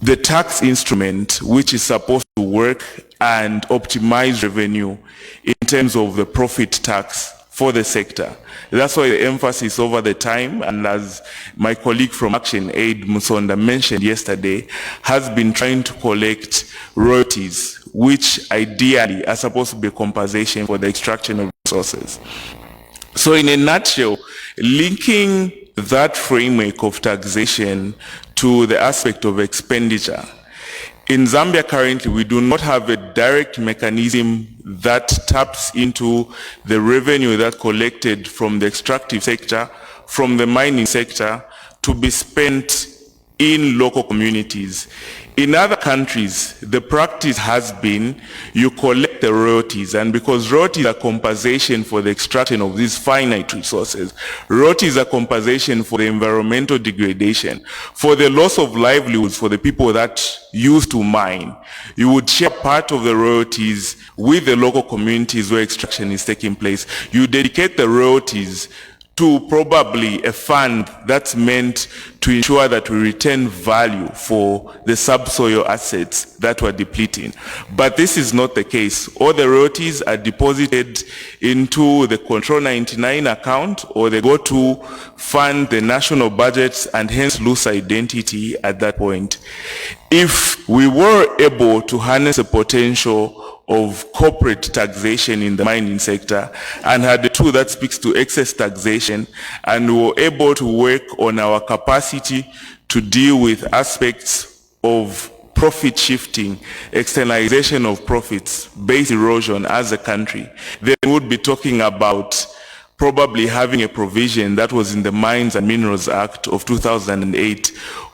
the tax instrument which is supposed to work and optimize revenue in terms of the profit tax for the sector. That's why the emphasis over the time, and as my colleague from ActionAid, Musonda, mentioned yesterday, has been trying to collect royalties, which ideally are supposed to be compensation for the extraction of resources. So in a nutshell, linking that framework of taxation to the aspect of expenditure. In Zambia currently, we do not have a direct mechanism that taps into the revenue that collected from the extractive sector, from the mining sector, to be spent in local communities. In other countries, the practice has been you collect the royalties, and because royalties are compensation for the extraction of these finite resources, royalties are compensation for the environmental degradation, for the loss of livelihoods for the people that used to mine. You would share part of the royalties with the local communities where extraction is taking place. You dedicate the royalties to probably a fund that's meant to ensure that we retain value for the subsoil assets that we're depleting. But this is not the case. All the royalties are deposited into the Control 99 account, or they go to fund the national budgets and hence lose identity at that point. If we were able to harness the potential of corporate taxation in the mining sector and had a tool that speaks to excess taxation, and we were able to work on our capacity to deal with aspects of profit shifting, externalization of profits, base erosion as a country, then we would be talking about probably having a provision that was in the Mines and Minerals Act of 2008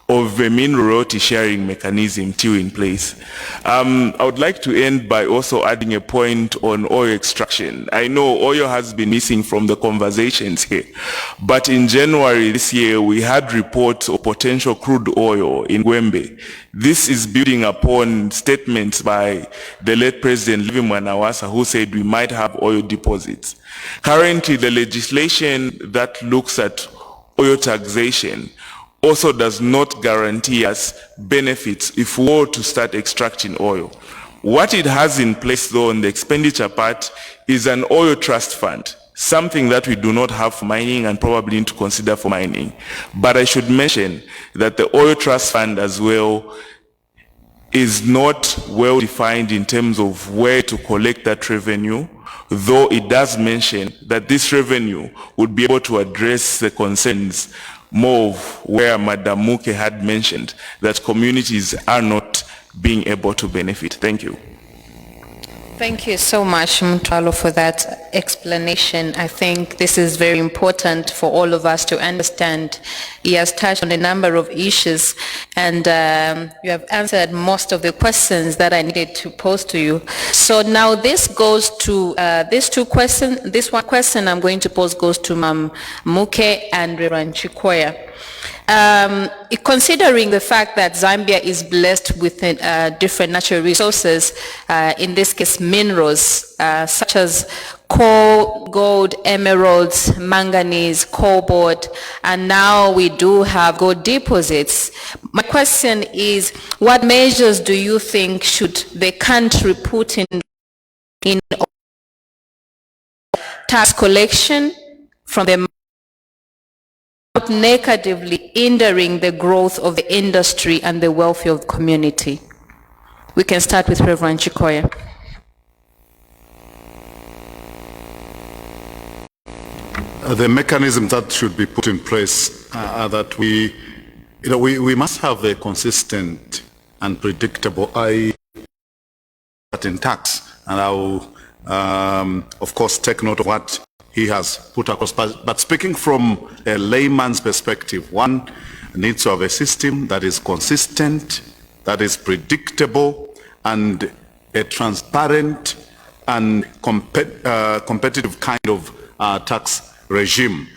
of a mineral royalty sharing mechanism still in place. I would like to end by also adding a point on oil extraction. I know oil has been missing from the conversations here, but in January this year we had reports of potential crude oil in Gwembe. This is building upon statements by the late President Levi Mwanawasa, who said we might have oil deposits. Currently, the legislation that looks at oil taxation also does not guarantee us benefits if we were to start extracting oil. What it has in place though on the expenditure part is an oil trust fund, something that we do not have for mining and probably need to consider for mining. But I should mention that the oil trust fund as well is not well defined in terms of where to collect that revenue, though it does mention that this revenue would be able to address the concerns more of where Madam Muke had mentioned, that communities are not being able to benefit. Thank you. Thank you so much, Mutalo, for that explanation. I think this is very important for all of us to understand. He has touched on a number of issues, and you have answered most of the questions that I needed to pose to you. So now this goes to these two questions. This one question I'm going to pose goes to Mam Muke and Reverend Chikoya. Considering the fact that Zambia is blessed with different natural resources, in this case minerals, such as coal, gold, emeralds, manganese, cobalt, and now we do have gold deposits. My question is, what measures do you think should the country put in tax collection from the negatively hindering the growth of the industry and the welfare of the community? We can start with Reverend Chikoya. The mechanisms that should be put in place are that we must have a consistent and predictable in tax, and I will, of course, take note of what he has put across. But speaking from a layman's perspective, one needs to have a system that is consistent, that is predictable, and a transparent and competitive kind of tax regime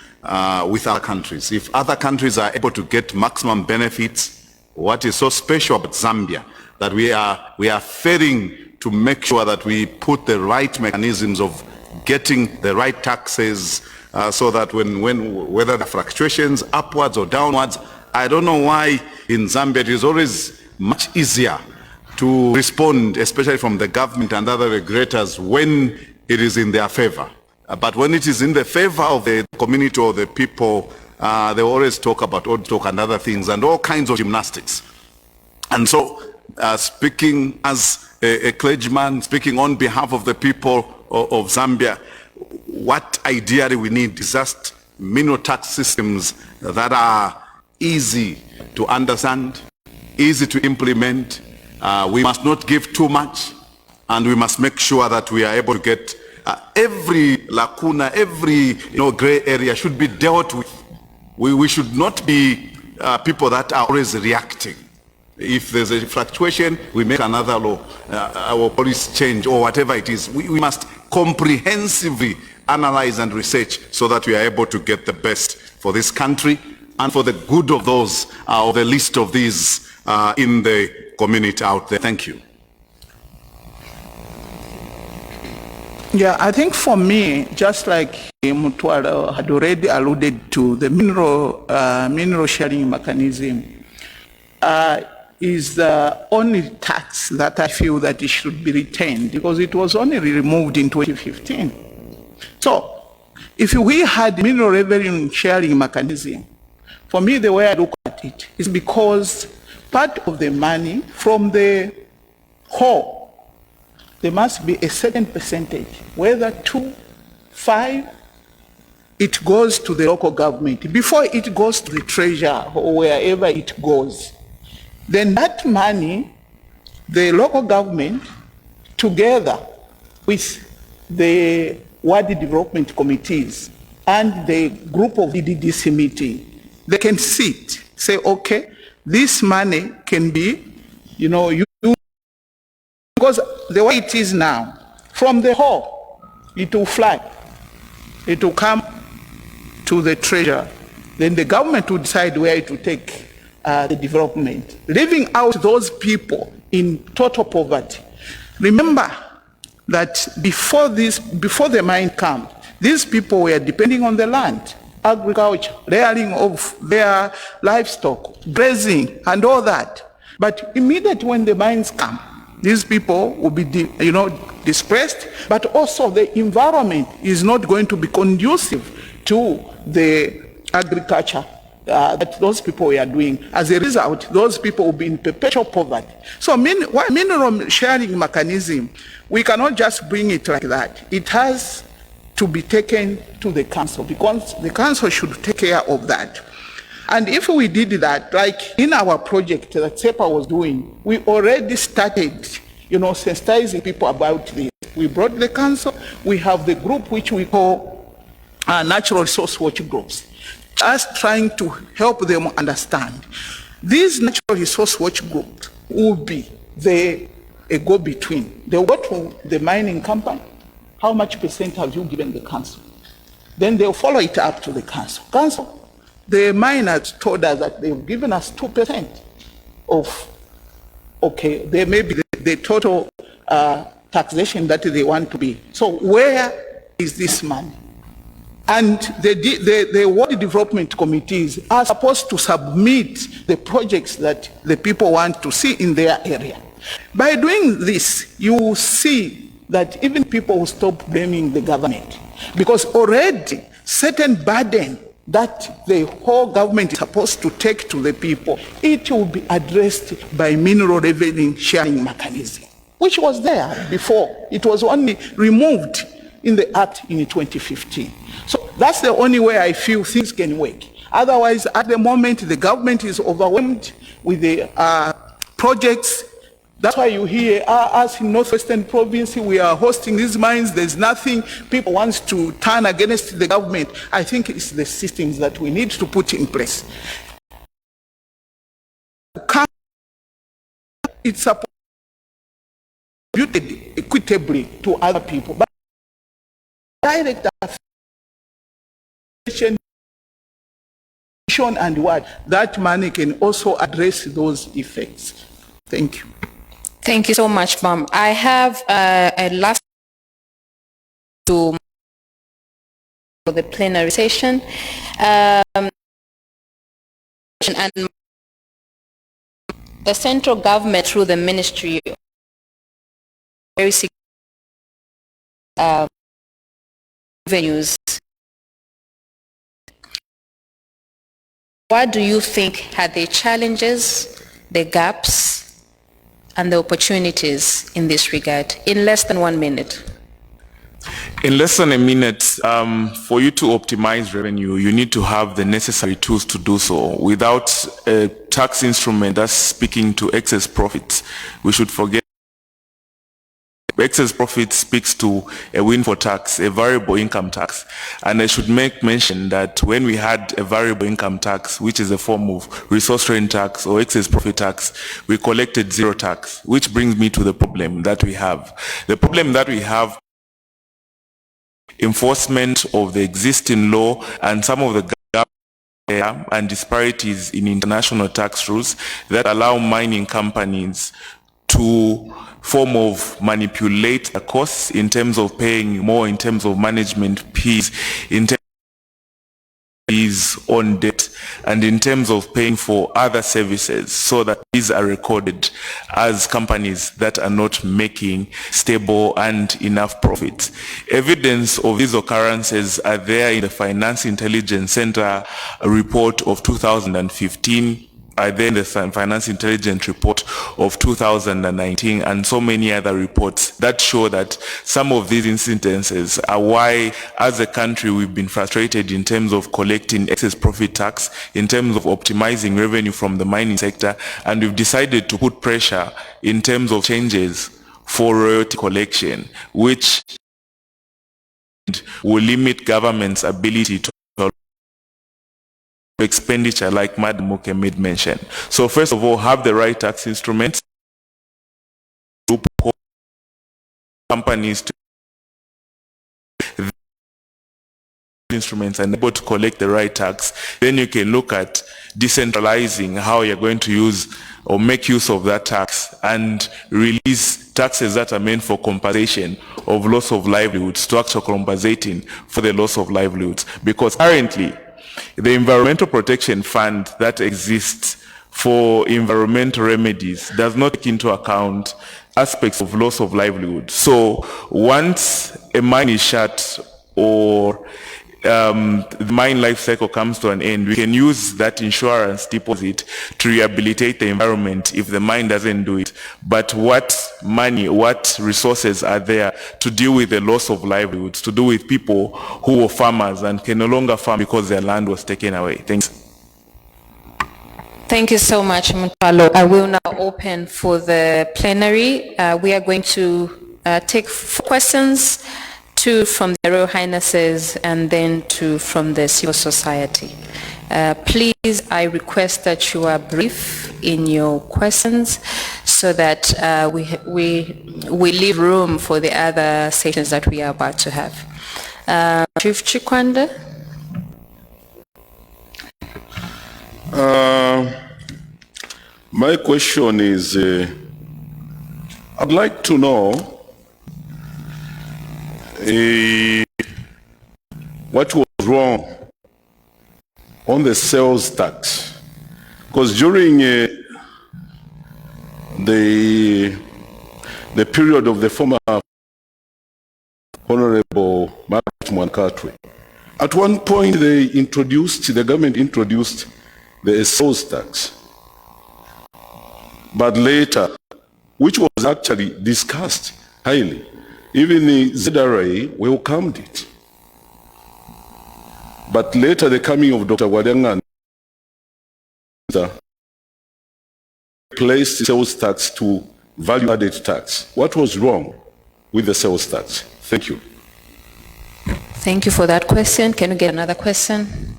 with other countries. If other countries are able to get maximum benefits, what is so special about Zambia that we are failing to make sure that we put the right mechanisms of getting the right taxes, so that whether the fluctuations upwards or downwards, I don't know why in Zambia it is always much easier to respond, especially from the government and other regulators, when it is in their favor. But when it is in the favor of the community or the people, they always talk about old talk and other things and all kinds of gymnastics. And so, speaking as a clergyman, speaking on behalf of the people of Zambia, what ideally we need is just mineral tax systems that are easy to understand, easy to implement. We must not give too much, and we must make sure that we are able to get every lacuna, every gray area should be dealt with. We should not be people that are always reacting. If there's a fluctuation, we make another law, our policy change or whatever it is. We must comprehensively analyze and research so that we are able to get the best for this country and for the good of those, or the least of these in the community out there. Thank you. Yeah, I think for me, just like Mutwala had already alluded to, the mineral sharing mechanism is the only tax that I feel that it should be retained, because it was only removed in 2015. So, if we had mineral revenue sharing mechanism, for me the way I look at it is because part of the money from the whole, there must be a certain percentage, whether 2, 5, it goes to the local government. Before it goes to the treasurer or wherever it goes, then that money, the local government, together with the ward development committees and the group of DDDC meeting, they can sit, say, okay, this money can be, because the way it is now, from the whole, it will fly. It will come to the treasurer. Then the government will decide where it will take the development, leaving out those people in total poverty. Remember that before the mine came, these people were depending on the land, agriculture, rearing of their livestock, grazing, and all that. But immediately when the mines come, these people will be, displaced, but also the environment is not going to be conducive to the agriculture that those people were doing. As a result, those people will be in perpetual poverty. So mineral sharing mechanism, we cannot just bring it like that. It has to be taken to the council, because the council should take care of that. And if we did that, like in our project that SEPA was doing, we already started, sensitizing people about this. We brought the council, we have the group which we call natural resource watch groups, just trying to help them understand. These natural resource watch groups will be a go-between. They'll go to the mining company, how much percent have you given the council? Then they'll follow it up to the council. Council, the miners told us that they've given us 2% of, they may be the total taxation that they want to be. So where is this money? And the ward development committees are supposed to submit the projects that the people want to see in their area. By doing this, you will see that even people will stop blaming the government, because already certain burden that the whole government is supposed to take to the people, it will be addressed by mineral revenue sharing mechanism, which was there before. It was only removed in the Act in 2015. So that's the only way I feel things can work. Otherwise, at the moment, the government is overwhelmed with the projects. That's why you hear us in Northwestern Province, we are hosting these mines, there's nothing, people want to turn against the government. I think it's the systems that we need to put in place. It's distributed equitably to other people, but direct affiliation and what, that money can also address those effects. Thank you. Thank you so much, Ma'am. I have a last to for the plenary session. And the central government through the ministry very revenues. What do you think are the challenges, the gaps, and the opportunities in this regard, in less than 1 minute? In less than a minute, for you to optimize revenue, you need to have the necessary tools to do so. Without a tax instrument that's speaking to excess profits, we should forget Excess profit speaks to a windfall tax, a variable income tax. And I should make mention that when we had a variable income tax, which is a form of resource rent tax or excess profit tax, we collected zero tax, which brings me to the problem that we have. The problem that we have, enforcement of the existing law and some of the and disparities in international tax rules that allow mining companies to form of manipulate the costs in terms of paying more, in terms of management fees, in terms of fees on debt, and in terms of paying for other services, so that these are recorded as companies that are not making stable and enough profits. Evidence of these occurrences are there in the Finance Intelligence Center report of 2015, then the Finance Intelligence Report of 2019, and so many other reports that show that some of these incidences are why, as a country, we've been frustrated in terms of collecting excess profit tax, in terms of optimizing revenue from the mining sector, and we've decided to put pressure in terms of changes for royalty collection, which will limit government's ability to expenditure, like Madam Muke made mention. So first of all, have the right tax instruments, companies to instruments and able to collect the right tax. Then you can look at decentralizing how you're going to use or make use of that tax and release taxes that are meant for compensation of loss of livelihoods to actual compensating for the loss of livelihoods. Because currently, the Environmental Protection Fund that exists for environmental remedies does not take into account aspects of loss of livelihood. So once a mine is shut or the mine life cycle comes to an end, we can use that insurance deposit to rehabilitate the environment if the mine doesn't do it. But what money, what resources are there to deal with the loss of livelihoods, to do with people who were farmers and can no longer farm because their land was taken away? Thanks. Thank you so much, Mutalo. I will now open for the plenary. We are going to take 4 questions, 2 from the Royal Highnesses and then 2 from the civil society. Please, I request that you are brief in your questions so that we leave room for the other sessions that we are about to have. Chief Chikwande. My question is, I'd like to know what was wrong on the sales tax, because during the period of the former Honorable Margaret Mwankatwe, at one point the government introduced the sales tax, but later, which was actually discussed highly, even the ZRA welcomed it. But later the coming of Dr. Wadengan placed sales tax to value-added tax. What was wrong with the sales tax? Thank you. Thank you for that question. Can you get another question?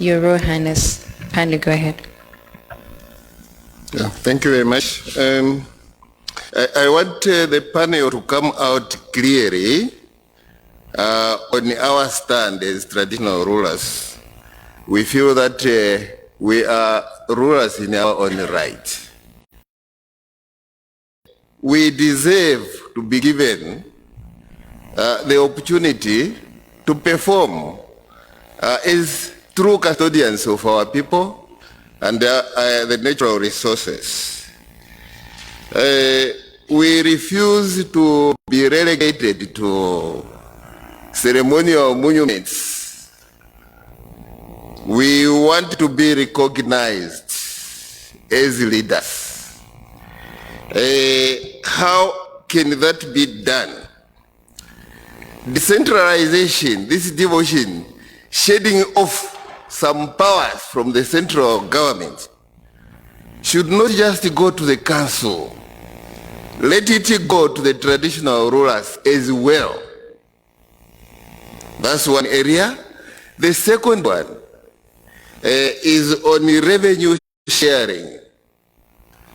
Your Royal Highness, kindly go ahead. Yeah, thank you very much. I want the panel to come out clearly on our stand as traditional rulers. We feel that we are rulers in our own right. We deserve to be given the opportunity to perform as true custodians of our people and the natural resources. We refuse to be relegated to ceremonial monuments. We want to be recognized as leaders. How can that be done? Decentralization, this devotion, shedding off some powers from the central government should not just go to the council. let it go to the traditional rulers as well. That's one area. The second one is on revenue sharing.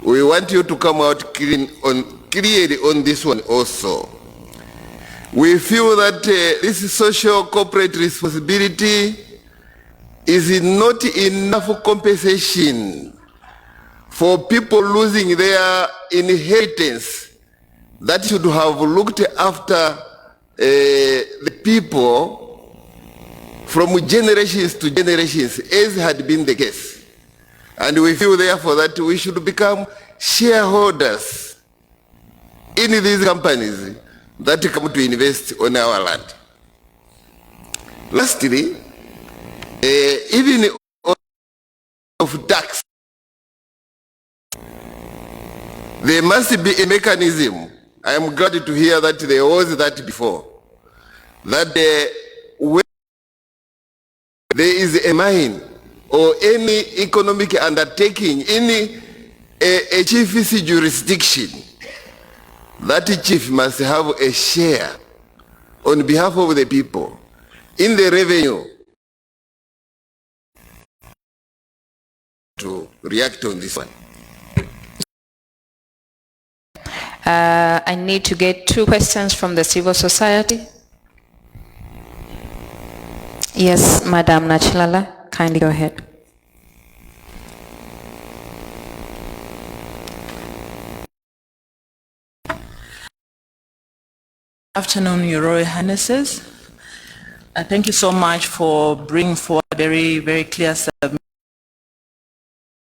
We want you to come out clearly on this one also. We feel that this social corporate responsibility is not enough compensation for people losing their inheritance that should have looked after the people from generations to generations, as had been the case. And we feel therefore that we should become shareholders in these companies that come to invest on our land. Lastly, even of tax, there must be a mechanism. I am glad to hear that there was that before. That when there is a mine or any economic undertaking in a chief's jurisdiction, that chief must have a share on behalf of the people in the revenue to react on this one. I need to get 2 questions from the civil society. Yes, Madam Nachilala, kindly go ahead. Afternoon, Your Royal Highnesses. Thank you so much for bringing forward a very, very clear submission.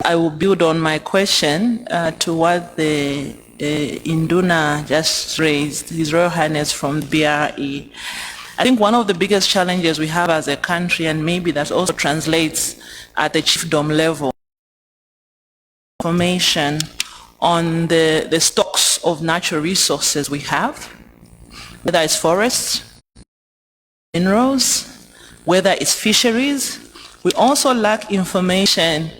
I will build on my question to what the Induna just raised, His Royal Highness from BRE. I think one of the biggest challenges we have as a country, and maybe that also translates at the chiefdom level, information on the stocks of natural resources we have, whether it's forests, minerals, whether it's fisheries. We also lack information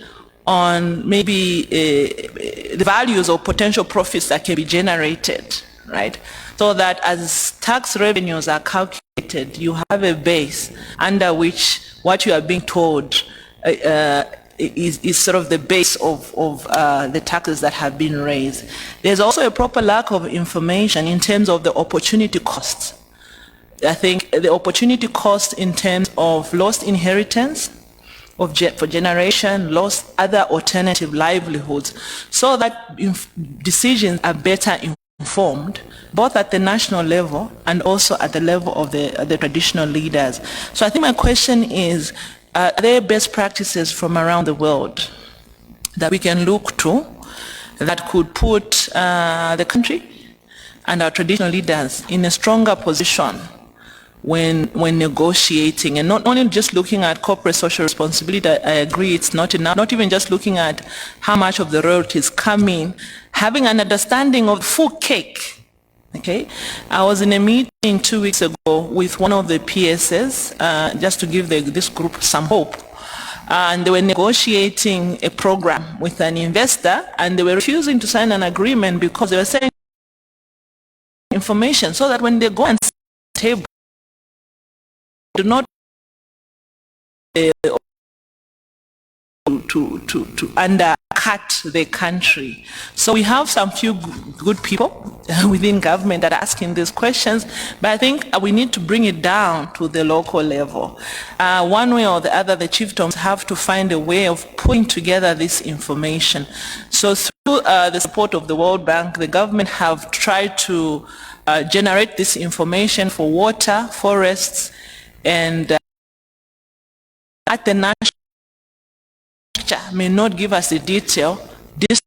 on maybe the values or potential profits that can be generated, right? So that as tax revenues are calculated, you have a base under which what you are being told is sort of the base of the taxes that have been raised. There's also a proper lack of information in terms of the opportunity costs. I think the opportunity cost in terms of lost inheritance, for generation, lost other alternative livelihoods, so that decisions are better informed, both at the national level and also at the level of the traditional leaders. So I think my question is, are there best practices from around the world that we can look to that could put the country and our traditional leaders in a stronger position when negotiating, and not only just looking at corporate social responsibility? I agree it's not enough, not even just looking at how much of the royalties come in, having an understanding of the full cake. Okay, I was in a meeting 2 weeks ago with one of the PSs, just to give this group some hope, and they were negotiating a program with an investor, and they were refusing to sign an agreement because they were saying information, so that when they go and table, do not to undercut the country. So we have some few good people within government that are asking these questions, but I think we need to bring it down to the local level. One way or the other, the chiefdoms have to find a way of putting together this information. So through the support of the World Bank, the government have tried to generate this information for water, forests, and at the national may not give us the detail this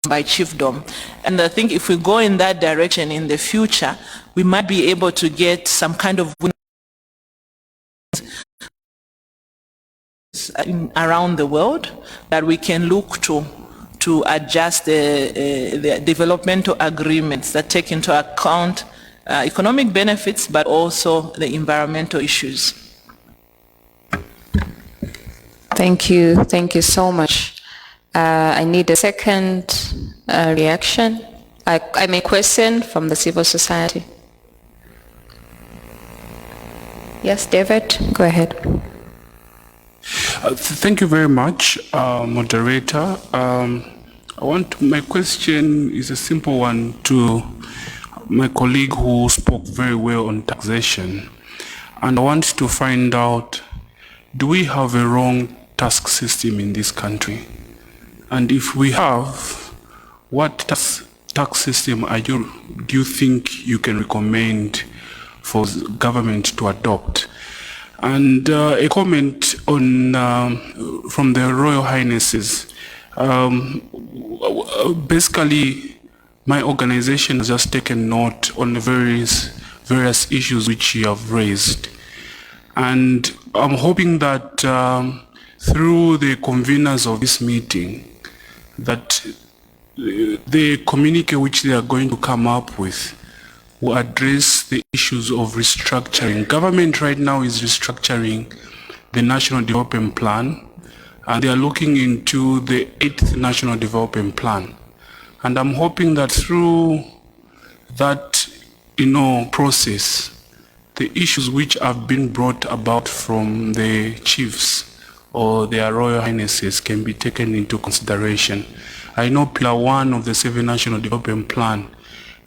by chiefdom. And I think if we go in that direction in the future, we might be able to get some kind of around the world that we can look to adjust the developmental agreements that take into account economic benefits, but also the environmental issues. Thank you so much. I need a second reaction. I may question from the civil society. Yes, David, go ahead. Thank you very much, moderator. My question is a simple one to my colleague who spoke very well on taxation. And I want to find out, do we have a wrong tax system in this country? And if we have, what tax system do you think you can recommend for government to adopt? And a comment on from the Royal Highnesses. Basically, my organization has just taken note on the various issues which you have raised. And I'm hoping that through the conveners of this meeting, that the communique which they are going to come up with will address the issues of restructuring. Government right now is restructuring the National Development Plan, and they are looking into the 8th National Development Plan. And I'm hoping that through that, process, the issues which have been brought about from the chiefs or their Royal Highnesses can be taken into consideration. I know Pillar 1 of the 7th National Development Plan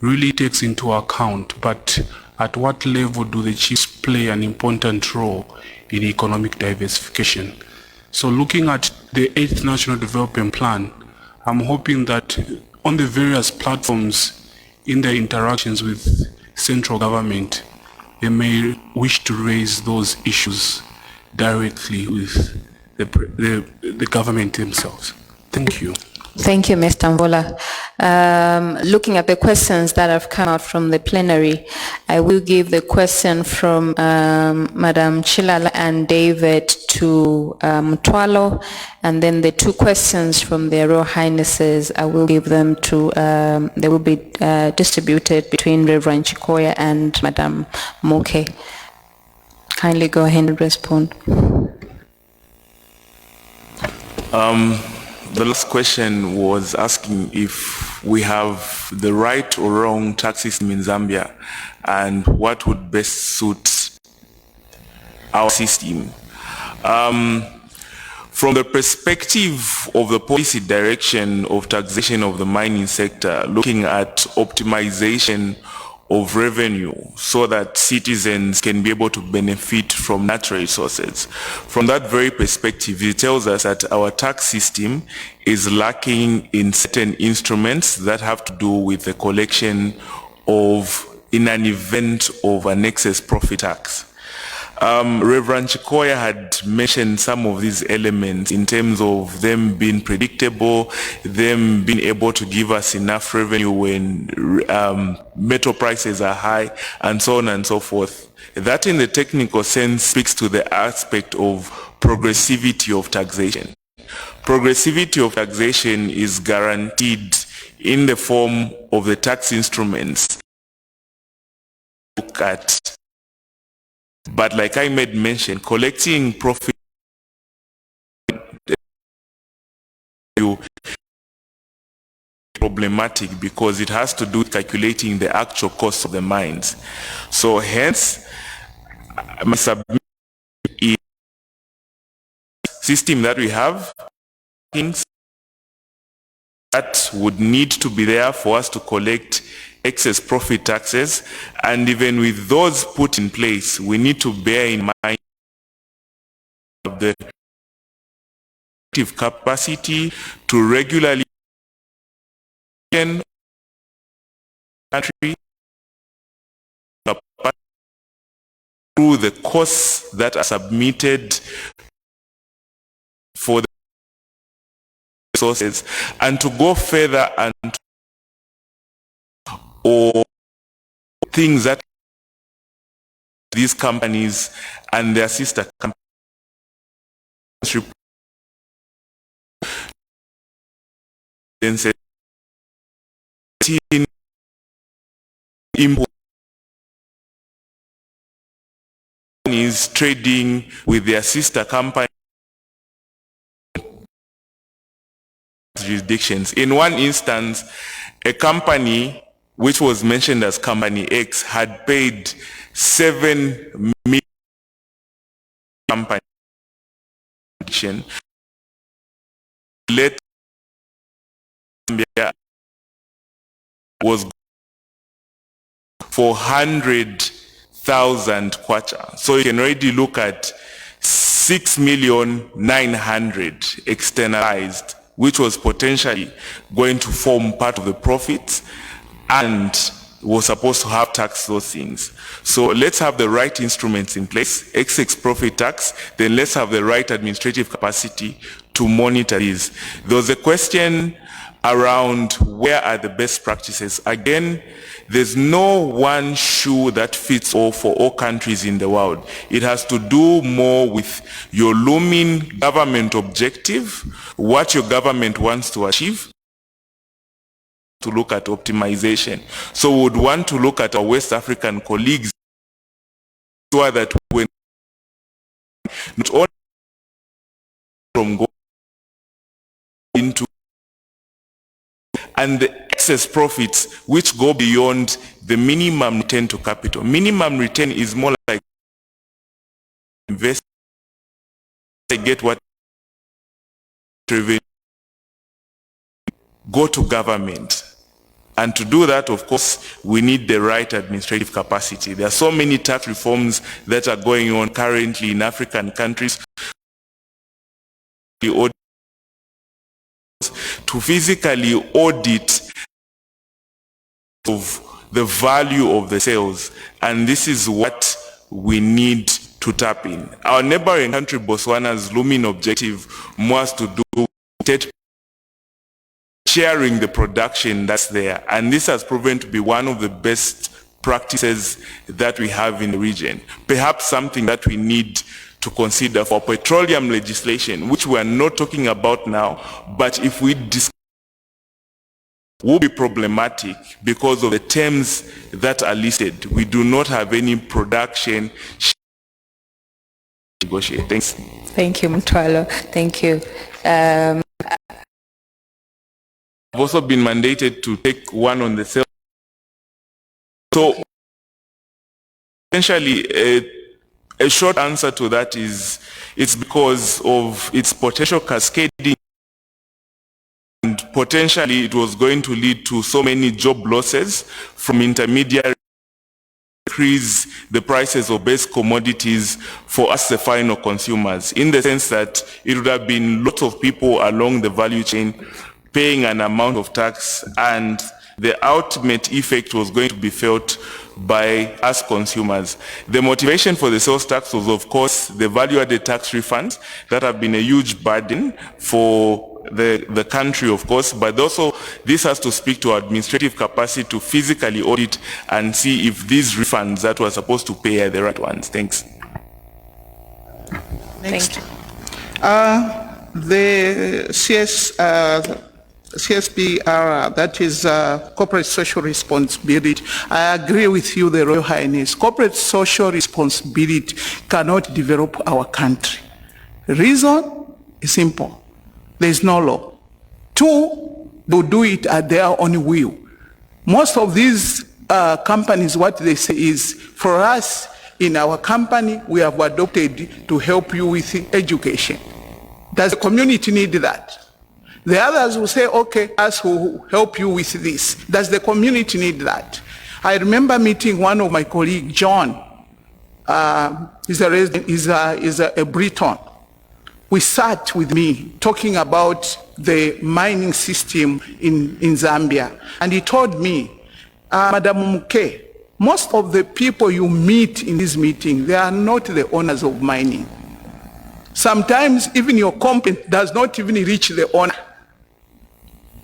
really takes into account, but at what level do the chiefs play an important role in economic diversification? So looking at the 8th National Development Plan, I'm hoping that on the various platforms in their interactions with central government, they may wish to raise those issues directly with the government themselves. Thank you. Thank you, Mr. Mvola. Looking at the questions that have come out from the plenary, I will give the question from Madam Chilala and David to Mtwalo, and then the two questions from their Royal Highnesses, I will give them to, they will be distributed between Reverend Chikoya and Madam Moke. Kindly go ahead and respond. The last question was asking if we have the right or wrong tax system in Zambia and what would best suit our system. From the perspective of the policy direction of taxation of the mining sector, looking at optimization of revenue so that citizens can be able to benefit from natural resources. From that very perspective, it tells us that our tax system is lacking in certain instruments that have to do with the collection of, in an event of an excess profit tax. Reverend Chikoya had mentioned some of these elements in terms of them being predictable, them being able to give us enough revenue when metal prices are high, and so on and so forth. That in the technical sense speaks to the aspect of progressivity of taxation. Progressivity of taxation is guaranteed in the form of the tax instruments. Look at. But like I made mention, collecting profit is problematic because it has to do with calculating the actual cost of the mines. So hence, my submission is system that we have, that would need to be there for us to collect excess profit taxes, and even with those put in place, we need to bear in mind the capacity to regularly country through the costs that are submitted for the resources, and to go further and or things that these companies and their sister companies is trading with their sister company jurisdictions. In one instance, a company which was mentioned as Company X had paid 7 million company later was for 100,000 kwacha. So you can already look at 6,900,000 externalized, which was potentially going to form part of the profits and was supposed to have tax those things. So let's have the right instruments in place, excess profit tax, then let's have the right administrative capacity to monitor these. There was a question around where are the best practices. Again, there's no one shoe that fits all for all countries in the world. It has to do more with your looming government objective, what your government wants to achieve, to look at optimization. So we would want to look at our West African colleagues so that when not only from going into and the excess profits which go beyond the minimum return to capital. Minimum return is more like invest, get what revenue, go to government. And to do that, of course, we need the right administrative capacity. There are so many tax reforms that are going on currently in African countries to physically audit of the value of the sales, and this is what we need to tap in. Our neighboring country, Botswana's looming objective was to do with sharing the production that's there, and this has proven to be one of the best practices that we have in the region. Perhaps something that we need to consider for petroleum legislation, which we are not talking about now, but if we discuss, will be problematic because of the terms that are listed. We do not have any production negotiate. Thanks. Thank you, Mtwalo. Thank you. I've also been mandated to take one on the sale. So essentially, a short answer to that is it's because of its potential cascading, and potentially it was going to lead to so many job losses from intermediary, increase the prices of base commodities for us the final consumers, in the sense that it would have been lots of people along the value chain paying an amount of tax, and the ultimate effect was going to be felt by us consumers. The motivation for the sales tax was, of course, the value-added tax refunds that have been a huge burden for the country, of course, but also this has to speak to our administrative capacity to physically audit and see if these refunds that we're supposed to pay are the right ones. Thanks. Next. The CSPR, that is corporate social responsibility. I agree with you, the Royal Highness. Corporate social responsibility cannot develop our country. The reason is simple. There is no law. Two, they do it at their own will. Most of these companies, what they say is, for us, in our company, we have adopted to help you with education. Does the community need that? The others will say, okay, us will help you with this. Does the community need that? I remember meeting one of my colleagues, John, he's a Briton. We sat with me talking about the mining system in Zambia. And he told me, Madam Muke, most of the people you meet in this meeting, they are not the owners of mining. Sometimes even your company does not even reach the owner.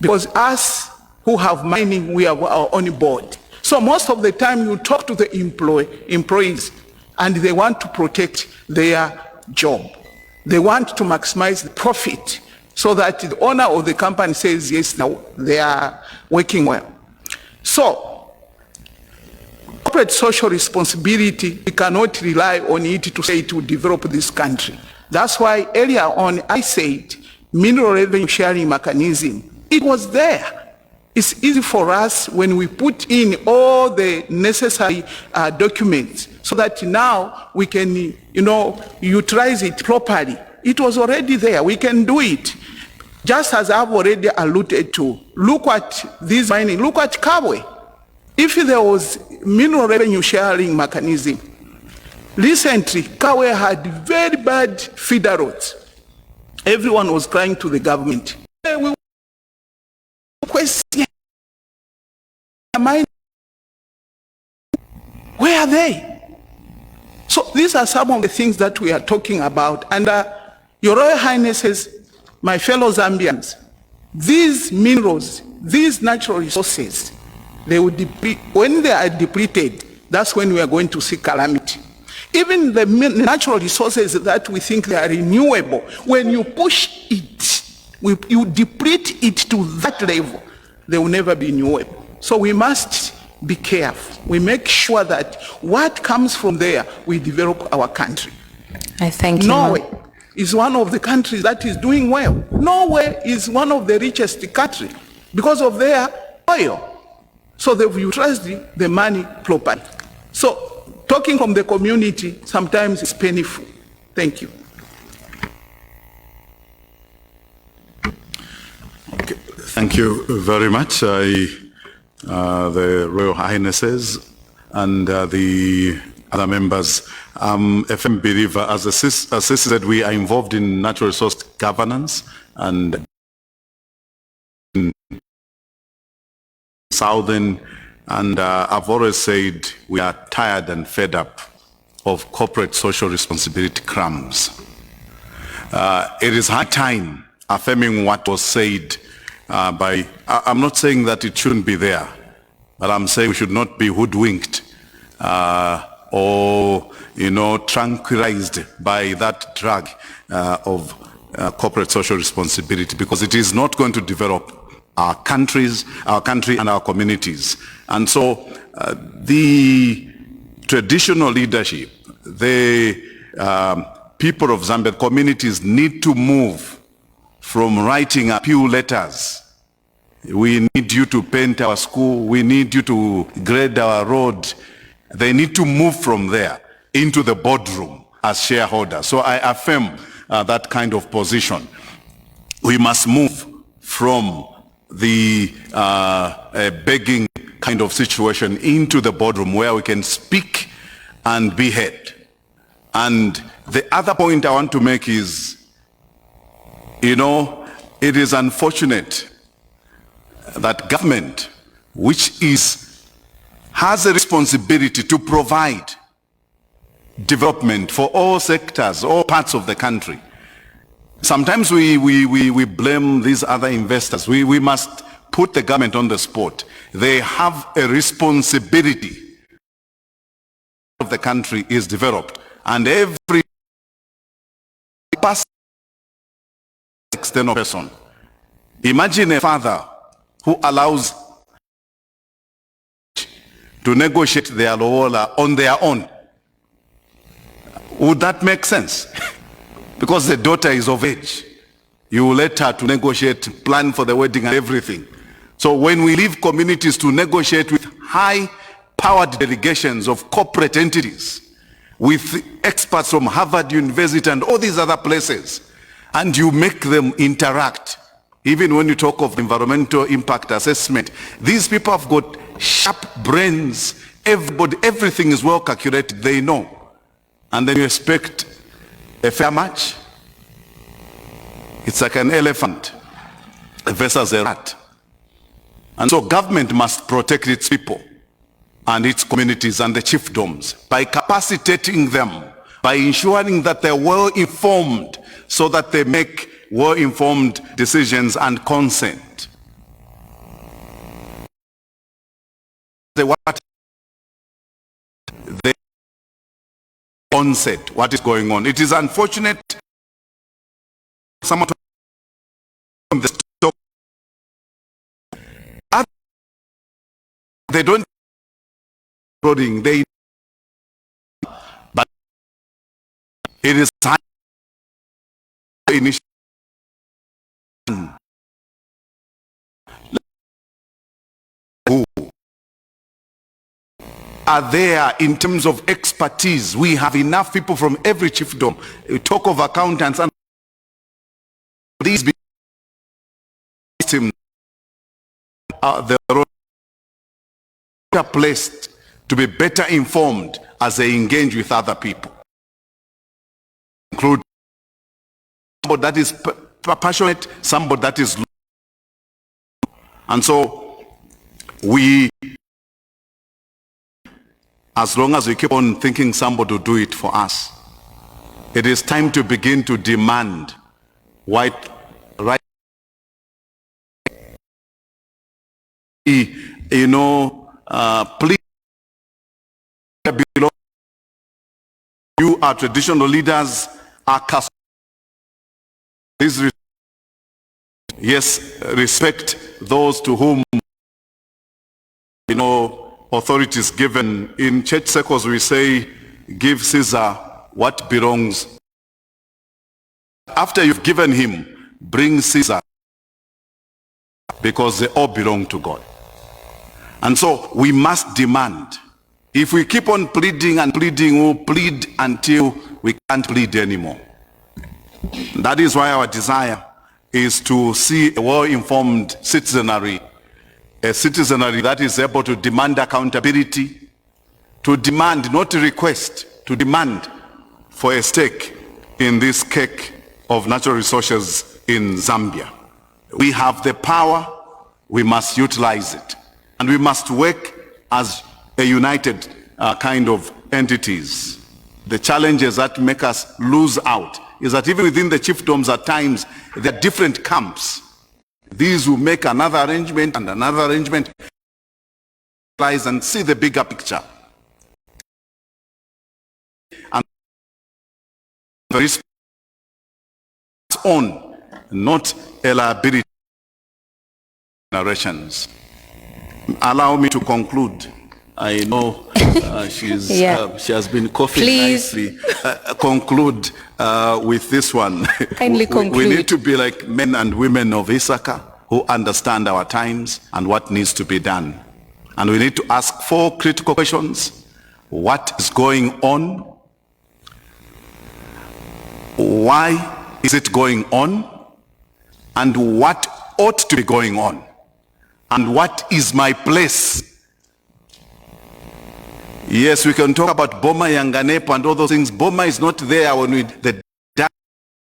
Because us who have mining, we have our own board. So most of the time you talk to the employees and they want to protect their job. They want to maximize the profit so that the owner of the company says, yes, now they are working well. So, corporate social responsibility, we cannot rely on it to say to develop this country. That's why earlier on I said mineral revenue sharing mechanism, it was there. It's easy for us when we put in all the necessary documents so that now we can, utilize it properly. It was already there. We can do it. Just as I've already alluded to, look at this mining, look at Kabwe. If there was mineral revenue sharing mechanism, recently Kabwe had very bad feeder roads. Everyone was crying to the government. We question, where are they? So these are some of the things that we are talking about. And Your Royal Highnesses, my fellow Zambians, these minerals, these natural resources, they will deplete. When they are depleted, that's when we are going to see calamity. Even the natural resources that we think they are renewable, when you push it, you deplete it to that level, they will never be renewable. So we must be careful. We make sure that what comes from there, we develop our country. I thank you. Norway is one of the countries that is doing well. Norway is one of the richest countries because of their oil. So they've utilized the money properly. So talking from the community sometimes is painful. Thank you. Okay. Thank you very much, the Royal Highnesses and the other members. FM believer, as Sisi said, we are involved in natural resource governance and in Southern, and I've always said we are tired and fed up of corporate social responsibility crumbs. It is high time affirming what was said I'm not saying that it shouldn't be there, but I'm saying we should not be hoodwinked or tranquilized by that drug of corporate social responsibility, because it is not going to develop our country and our communities. And so the traditional leadership, the people of Zambia, communities need to move from writing a few letters. We need you to paint our school. We need you to grade our road. They need to move from there into the boardroom as shareholders. So I affirm that kind of position. We must move from the begging kind of situation into the boardroom where we can speak and be heard. And the other point I want to make is, it is unfortunate that government, which has a responsibility to provide development for all sectors, all parts of the country. Sometimes we blame these other investors. We must put the government on the spot. They have a responsibility of the country is developed, and every external person. Imagine a father who allows to negotiate their lobola on their own. Would that make sense? Because the daughter is of age. You let her to negotiate, plan for the wedding and everything. So when we leave communities to negotiate with high-powered delegations of corporate entities, with experts from Harvard University and all these other places, and you make them interact, even when you talk of environmental impact assessment, these people have got sharp brains. Everything is well calculated, they know. And then you expect a fair match? It's like an elephant versus a rat. And so government must protect its people and its communities and the chiefdoms by capacitating them, by ensuring that they're well informed so that they make well-informed decisions and consent. The onset, what is going on. It is unfortunate someone from the stock, they don't they, but it is time initiative. are there in terms of expertise. We have enough people from every chiefdom. We talk of accountants and these systems are the better placed to be better informed as they engage with other people. Include somebody that is passionate, somebody that is, and so we, as long as we keep on thinking somebody will do it for us, it is time to begin to demand right, you know, please below. You are traditional leaders, are cast. Please, yes, respect those to whom, you know, authority is given. In church circles we say, give Caesar what belongs. After you've given him, bring Caesar, because they all belong to God. And so we must demand. If we keep on pleading and pleading, we'll plead until we can't plead anymore. That is why our desire is to see a well-informed citizenry, a citizenry that is able to demand accountability, to demand, not to request, to demand for a stake in this cake of natural resources in Zambia. We have the power, we must utilize it. And we must work as a united kind of entities. The challenges that make us lose out is that even within the chiefdoms at times, there are different camps. These will make another arrangement and another arrangement, and see the bigger picture. And there is on, not a liability generations. Allow me to conclude. I know she has been coughing nicely. Conclude with this one. Kindly conclude. We need to be like men and women of Issachar who understand our times and what needs to be done. And we need to ask 4 critical questions. What is going on? Why is it going on? And what ought to be going on? And what is my place? Yes, we can talk about Boma, Yanganepo and all those things. Boma is not there when we, the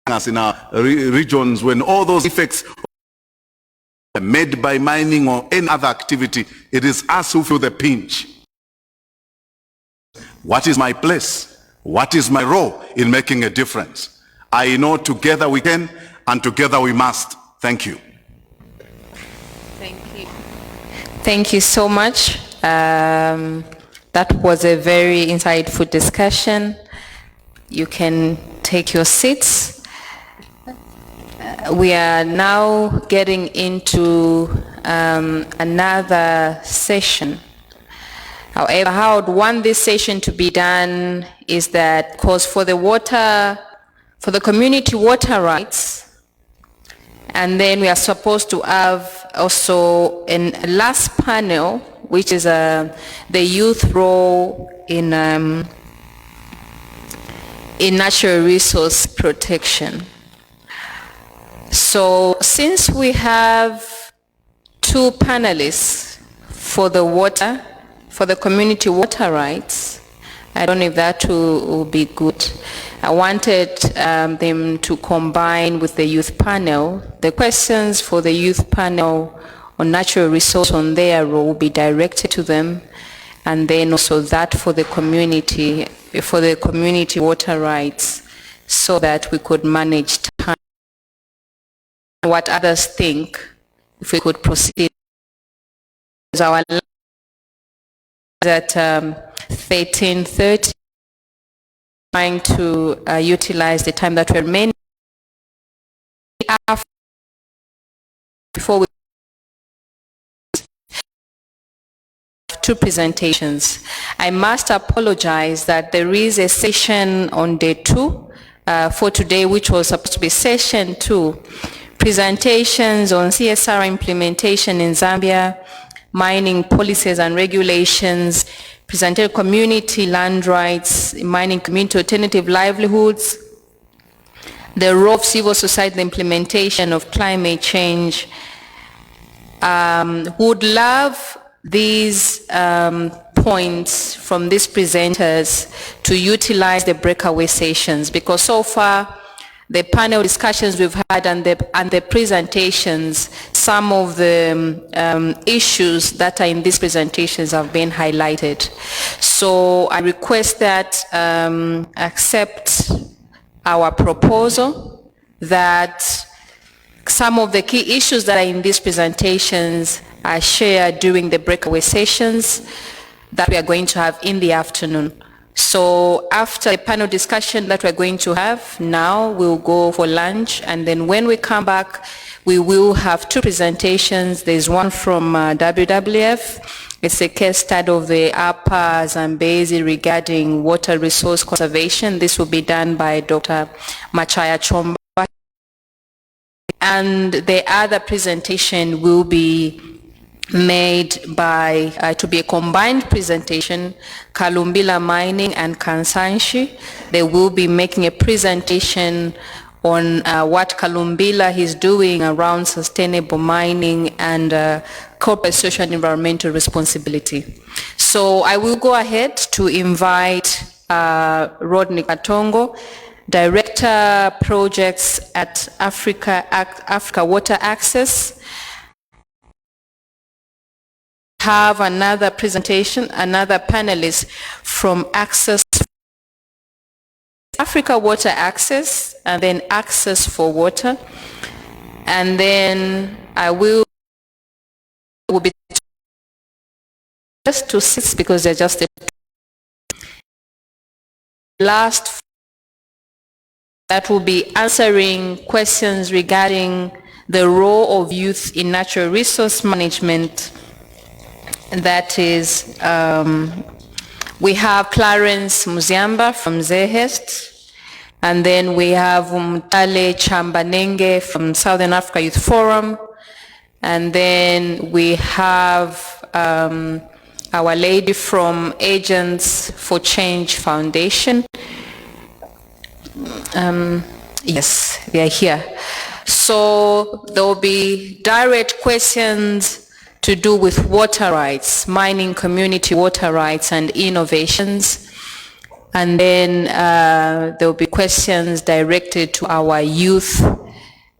us in our regions, when all those effects are made by mining or any other activity. It is us who feel the pinch. What is my place? What is my role in making a difference? I know together we can and together we must. Thank you. Thank you so much. That was a very insightful discussion. You can take your seats. We are now getting into another session. However, how I would want this session to be done is that, because for the community water rights, and then we are supposed to have also a last panel, which is the youth role in natural resource protection. So since we have 2 panelists for the community water rights, I don't know if that will be good. I wanted them to combine with the youth panel. The questions for the youth panel on natural resource on their role will be directed to them, and then also that for the community water rights, so that we could manage time. What others think, if we could proceed. Our at 13:30, trying to utilize the time that remains before we 2 presentations. I must apologize that there is a session on day 2 for today, which was supposed to be session 2, presentations on CSR implementation in Zambia, mining policies and regulations, presented community land rights, mining community alternative livelihoods, the role of civil society in the implementation of climate change. Would love these points from these presenters to utilize the breakaway sessions, because so far the panel discussions we've had and the presentations, some of the issues that are in these presentations have been highlighted. So I request that accept our proposal that some of the key issues that are in these presentations are shared during the breakaway sessions that we are going to have in the afternoon. So after the panel discussion that we're going to have now, we'll go for lunch, and then when we come back, we will have two presentations. There's one from WWF. It's a case study of the Upper Zambezi regarding water resource conservation. This will be done by Dr. Machaya Chomba. And the other presentation will be made by, to be a combined presentation, Kalumbila Mining and Kansanshi. They will be making a presentation on what Kalumbila is doing around sustainable mining and corporate social and environmental responsibility. So I will go ahead to invite Rodney Katongo, Director Projects at Africa Water Access. Have another presentation, another panelist from Africa Water Access, and then Access for Water. And then I will be just to 6 because they're just the last that will be answering questions regarding the role of youth in natural resource management. And that is, we have Clarence Muziamba from ZEHEST, and then we have Mtale Chambanenge from Southern Africa Youth Forum, and then we have our lady from Agents for Change Foundation. Yes, they are here. So there will be direct questions to do with water rights, mining community water rights and innovations. And then there will be questions directed to our youth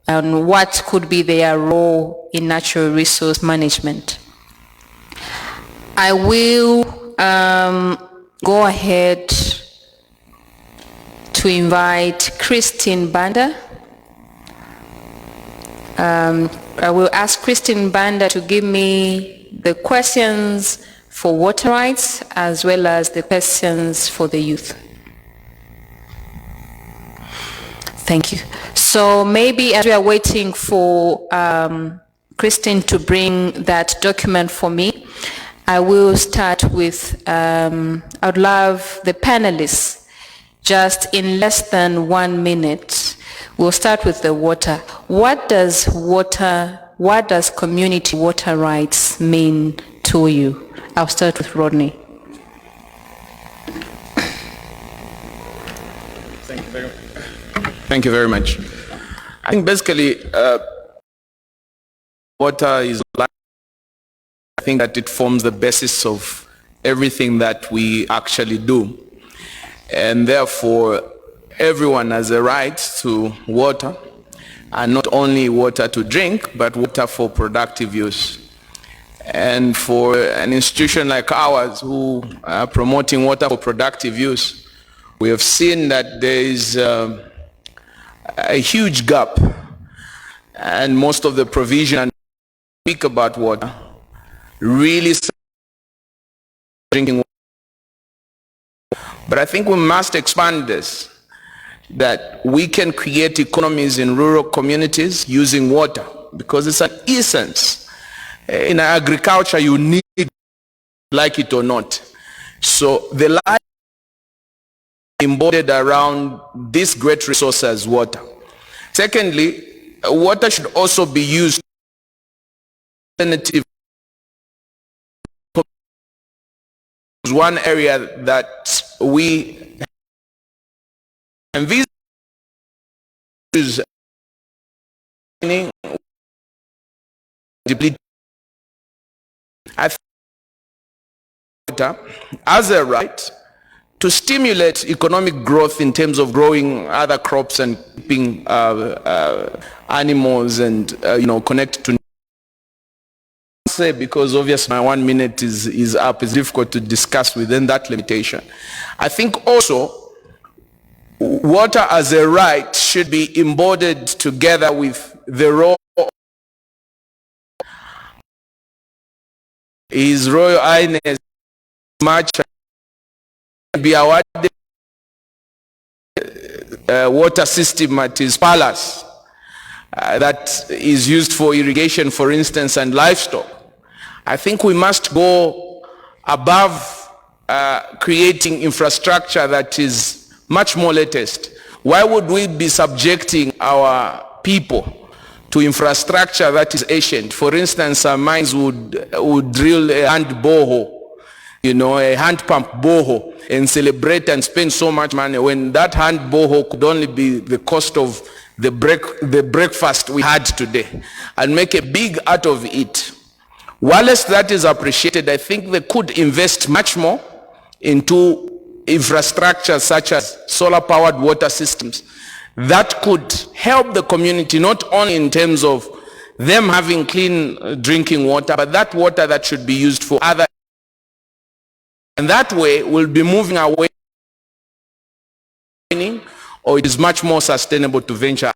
on what could be their role in natural resource management. I will go ahead to invite Christine Banda. I will ask Christine Banda to give me the questions for water rights as well as the questions for the youth. Thank you. So maybe as we are waiting for Christine to bring that document for me, I will start with, I would love the panelists just in less than 1 minute. We'll start with the water. What does community water rights mean to you? I'll start with Rodney. Thank you very much. I think basically water is life. I think that it forms the basis of everything that we actually do. And therefore, everyone has a right to water, and not only water to drink, but water for productive use. And for an institution like ours who are promoting water for productive use, we have seen that there is a huge gap, and most of the provision and speak about water really drinking water. But I think we must expand this, that we can create economies in rural communities using water, because it's an essence. In agriculture, you need it, like it or not. So the life embodied around this great resource as water. Secondly, water should also be used alternative is one area that we envisage depleted. I think as a right to stimulate economic growth in terms of growing other crops and keeping animals and connect to say, because obviously my 1 minute is up, it's difficult to discuss within that limitation. I think also water as a right should be embodied together with the role His Royal Highness much be awarded water system at his palace that is used for irrigation, for instance, and livestock. I think we must go above creating infrastructure that is much more latest. Why would we be subjecting our people to infrastructure that is ancient? For instance, our mines would drill a hand borehole, a hand pump borehole, and celebrate and spend so much money when that hand borehole could only be the cost of the breakfast we had today, and make a big out of it. Whilst that is appreciated, I think they could invest much more into infrastructure such as solar-powered water systems that could help the community, not only in terms of them having clean drinking water, but that water that should be used for other. And that way we'll be moving away, or it is much more sustainable to venture.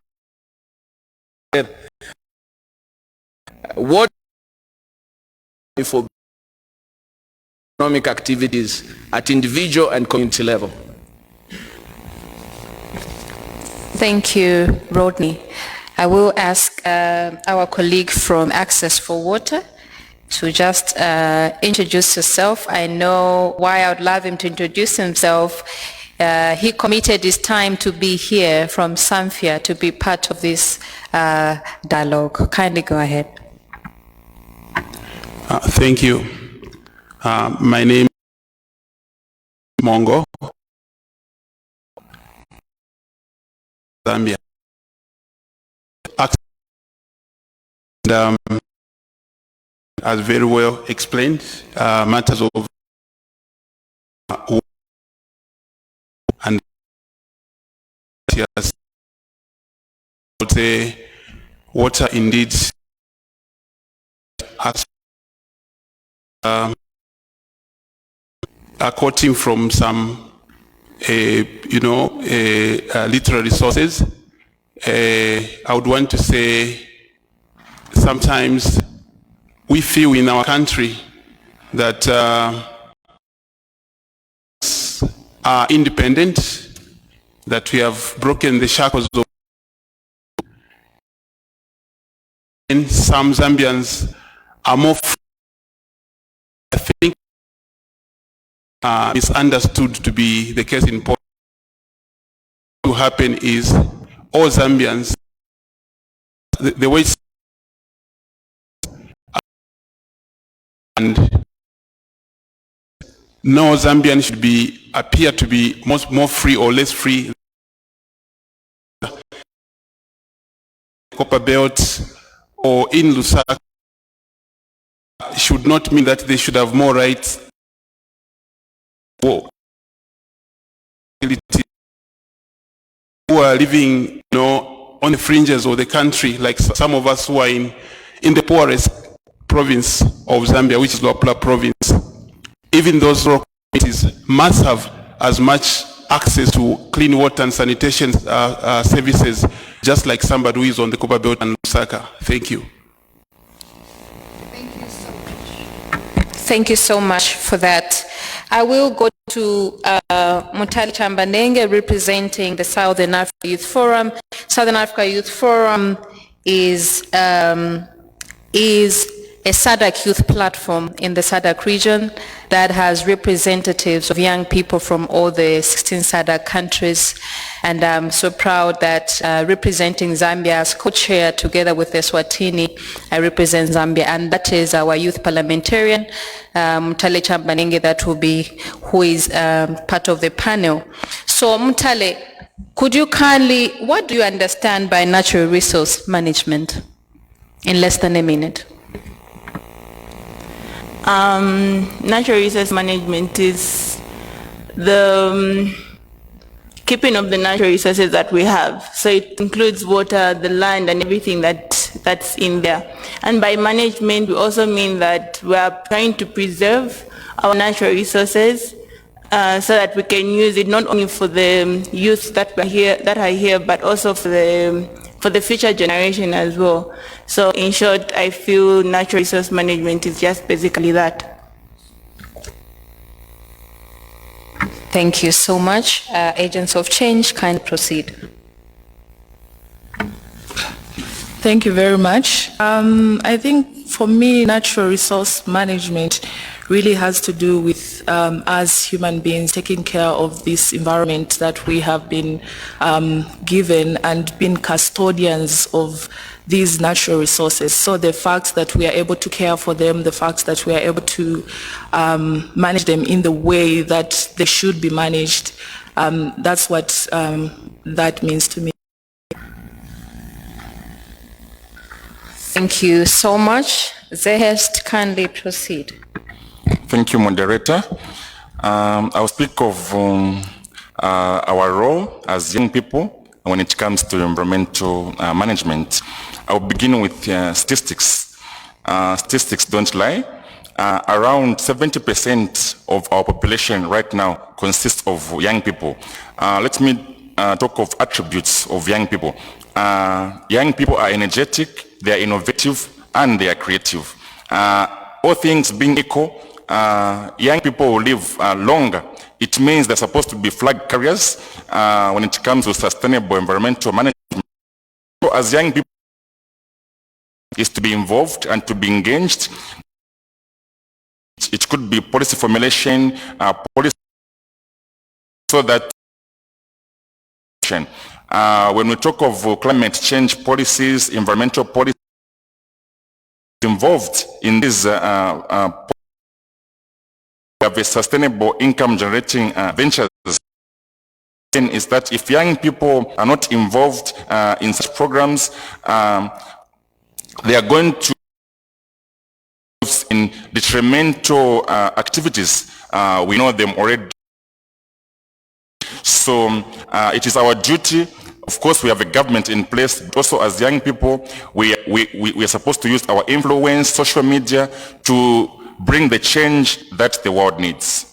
What for economic activities at individual and community level? Thank you, Rodney. I will ask our colleague from Access for Water to just introduce herself. I know why I would love him to introduce himself. He committed his time to be here from Samfia to be part of this dialogue. Kindly go ahead. Thank you. My name is Mongo, Zambia. And, as very well explained, matters of and yes, I would say water indeed has are quoting from some literary sources. I would want to say sometimes we feel in our country that are independent, that we have broken the shackles of, and some Zambians are more free. I think misunderstood to be the case in Port. What will happen is all Zambians, the way and no Zambian should appear to be more free or less free. Copper Belt or in Lusaka should not mean that they should have more rights. Who are living, on the fringes of the country, like some of us who are in the poorest province of Zambia, which is Luapula province. Even those rural communities must have as much access to clean water and sanitation services, just like somebody who is on the Copper Belt and Lusaka. Thank you. Thank you so much for that. I will go to Mutali Chambanenge, representing the Southern Africa Youth Forum. Southern Africa Youth Forum is a SADC youth platform in the SADC region that has representatives of young people from all the 16 SADC countries. And I'm so proud that representing Zambia as co-chair together with Eswatini, I represent Zambia, and that is our youth parliamentarian, Mutale Chambanenge, who is part of the panel. So Mutale, could you kindly, what do you understand by natural resource management in less than a minute? Natural resource management is the keeping of the natural resources that we have. So it includes water, the land, and everything that's in there. And by management, we also mean that we are trying to preserve our natural resources so that we can use it not only for the youth that are here, but also for the future generation as well. So in short, I feel natural resource management is just basically that. Thank you so much. Agents of change, kindly proceed. Thank you very much. I think for me, natural resource management really has to do with us human beings taking care of this environment that we have been given and being custodians of these natural resources. So the fact that we are able to care for them, the fact that we are able to manage them in the way that they should be managed, that's what that means to me. Thank you so much. Zehest, kindly proceed. Thank you, moderator. I'll speak of our role as young people when it comes to environmental management. I'll begin with statistics. Statistics don't lie. Around 70% of our population right now consists of young people. Let me talk of attributes of young people. Young people are energetic, they are innovative, and they are creative. All things being equal, young people will live longer. It means they're supposed to be flag carriers when it comes to sustainable environmental management. So as young people, is to be involved and to be engaged. It could be policy formulation, policy, so that when we talk of climate change policies, environmental policies involved in these we have a sustainable income generating ventures, is that if young people are not involved in such programs, they are going to in detrimental activities. We know them already. So it is our duty. Of course, we have a government in place, but also as young people, we are supposed to use our influence, social media, to bring the change that the world needs.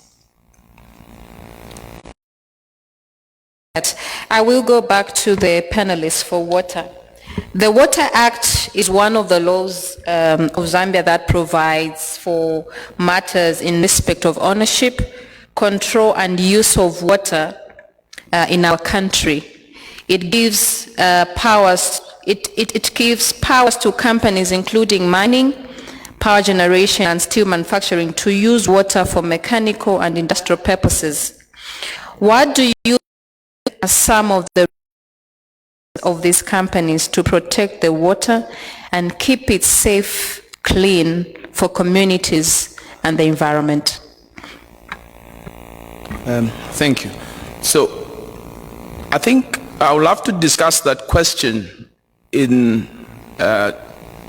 I will go back to the panelists for water. The Water Act is one of the laws of Zambia that provides for matters in respect of ownership, control, and use of water in our country. It gives powers. It gives powers to companies, including mining, power generation, and steel manufacturing, to use water for mechanical and industrial purposes. What do you think are some of these companies to protect the water and keep it safe, clean for communities and the environment? Thank you. So I think I would love to discuss that question in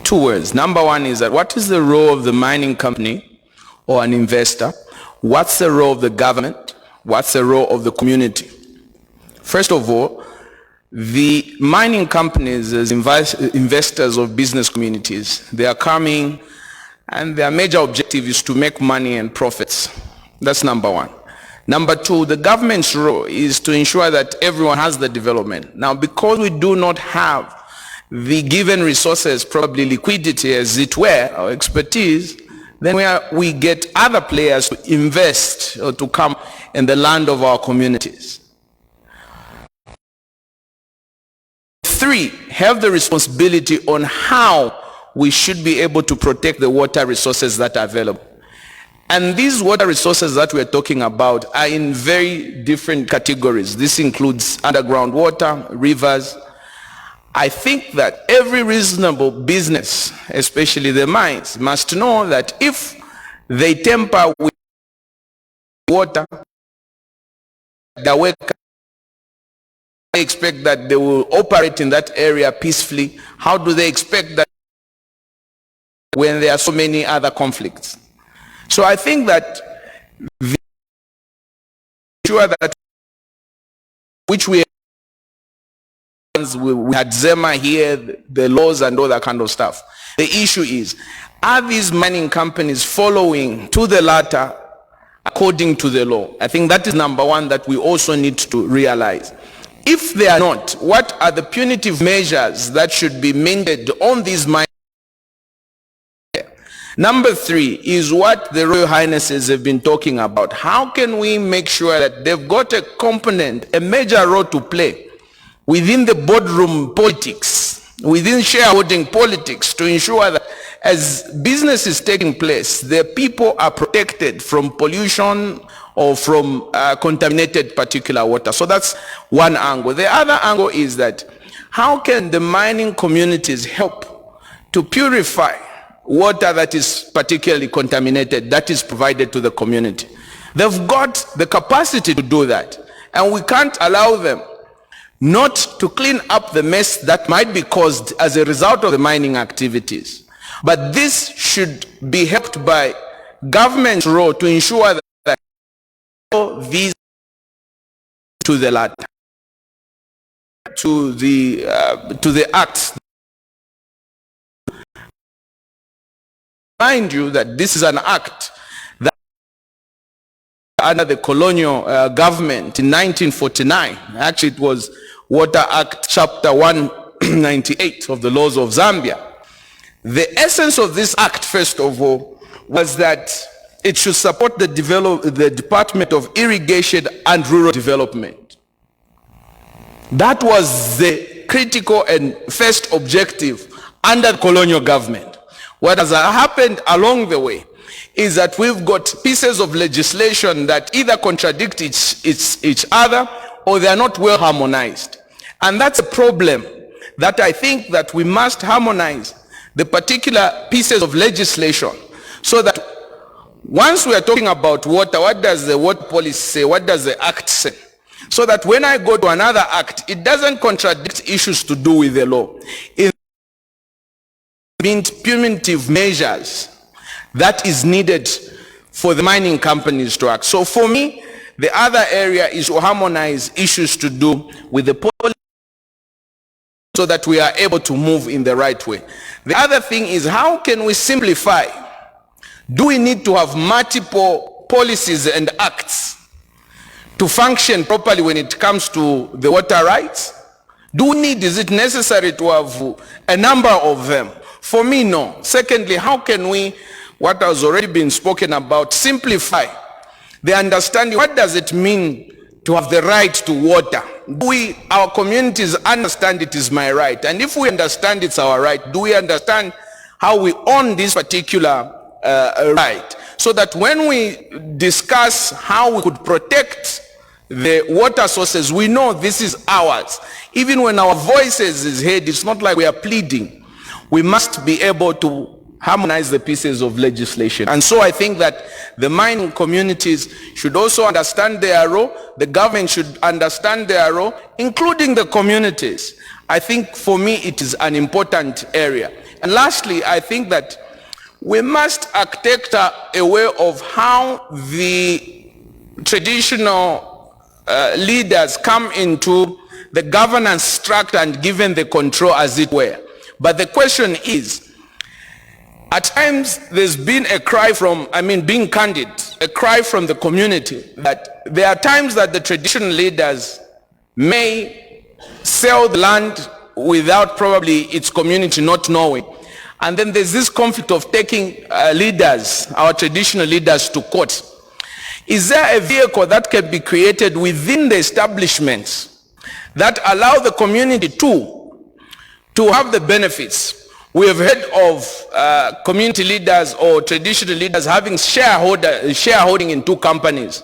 two words. Number one is that what is the role of the mining company or an investor? What's the role of the government? What's the role of the community? First of all, the mining companies as investors of business communities, they are coming and their major objective is to make money and profits. That's number one. Number two, the government's role is to ensure that everyone has the development. Now, because we do not have the given resources, probably liquidity as it were, or expertise, then we get other players to invest or to come in the land of our communities. Three, have the responsibility on how we should be able to protect the water resources that are available. And these water resources that we're talking about are in very different categories. This includes underground water, rivers. I think that every reasonable business, especially the mines, must know that if they tamper with water, the workers expect that they will operate in that area peacefully. How do they expect that when there are so many other conflicts? So I think that sure that which we had Zema here, the laws and all that kind of stuff. The issue is, are these mining companies following to the latter according to the law? I think that is number one that we also need to realize. If they are not, what are the punitive measures that should be meted on these mining? Number three is what the Royal Highnesses have been talking about. How can we make sure that they've got a component, a major role to play within the boardroom politics, within shareholding politics, to ensure that as business is taking place, the people are protected from pollution or from contaminated particular water. So that's one angle. The other angle is that how can the mining communities help to purify water that is particularly contaminated, that is provided to the community? They've got the capacity to do that, and we can't allow them not to clean up the mess that might be caused as a result of the mining activities. But this should be helped by government's role to ensure that these to the latter, to the acts. Mind you that this is an act that under the colonial government in 1949. Actually, it was Water Act Chapter 198 of the laws of Zambia. The essence of this act, first of all, was that it should support the Department of Irrigation and Rural Development. That was the critical and first objective under the colonial government. What has happened along the way is that we've got pieces of legislation that either contradict each other or they are not well harmonized. And that's a problem that I think that we must harmonize the particular pieces of legislation so that once we are talking about water, what does the water policy say? What does the act say? So that when I go to another act, it doesn't contradict issues to do with the law. It means punitive measures that is needed for the mining companies to act. So for me, the other area is to harmonize issues to do with the policy so that we are able to move in the right way. The other thing is, how can we simplify? Do we need to have multiple policies and acts to function properly when it comes to the water rights? Is it necessary to have a number of them? For me, no. Secondly, how can we, what has already been spoken about, simplify the understanding? What does it mean to have the right to water? Do our communities understand it is my right? And if we understand it's our right, do we understand how we own this particular right? So that when we discuss how we could protect the water sources, we know this is ours. Even when our voices is heard, it's not like we are pleading. We must be able to harmonize the pieces of legislation. And so I think that the mining communities should also understand their role. The government should understand their role, including the communities. I think for me it is an important area. And lastly, I think that we must architect a way of how the traditional leaders come into the governance structure and given the control, as it were. But the question is, at times there's been a cry from, being candid, a cry from the community that there are times that the traditional leaders may sell the land without probably its community not knowing. And then there's this conflict of taking leaders, our traditional leaders, to court. Is there a vehicle that can be created within the establishments that allow the community to have the benefits We have heard of community leaders or traditional leaders having shareholding in two companies.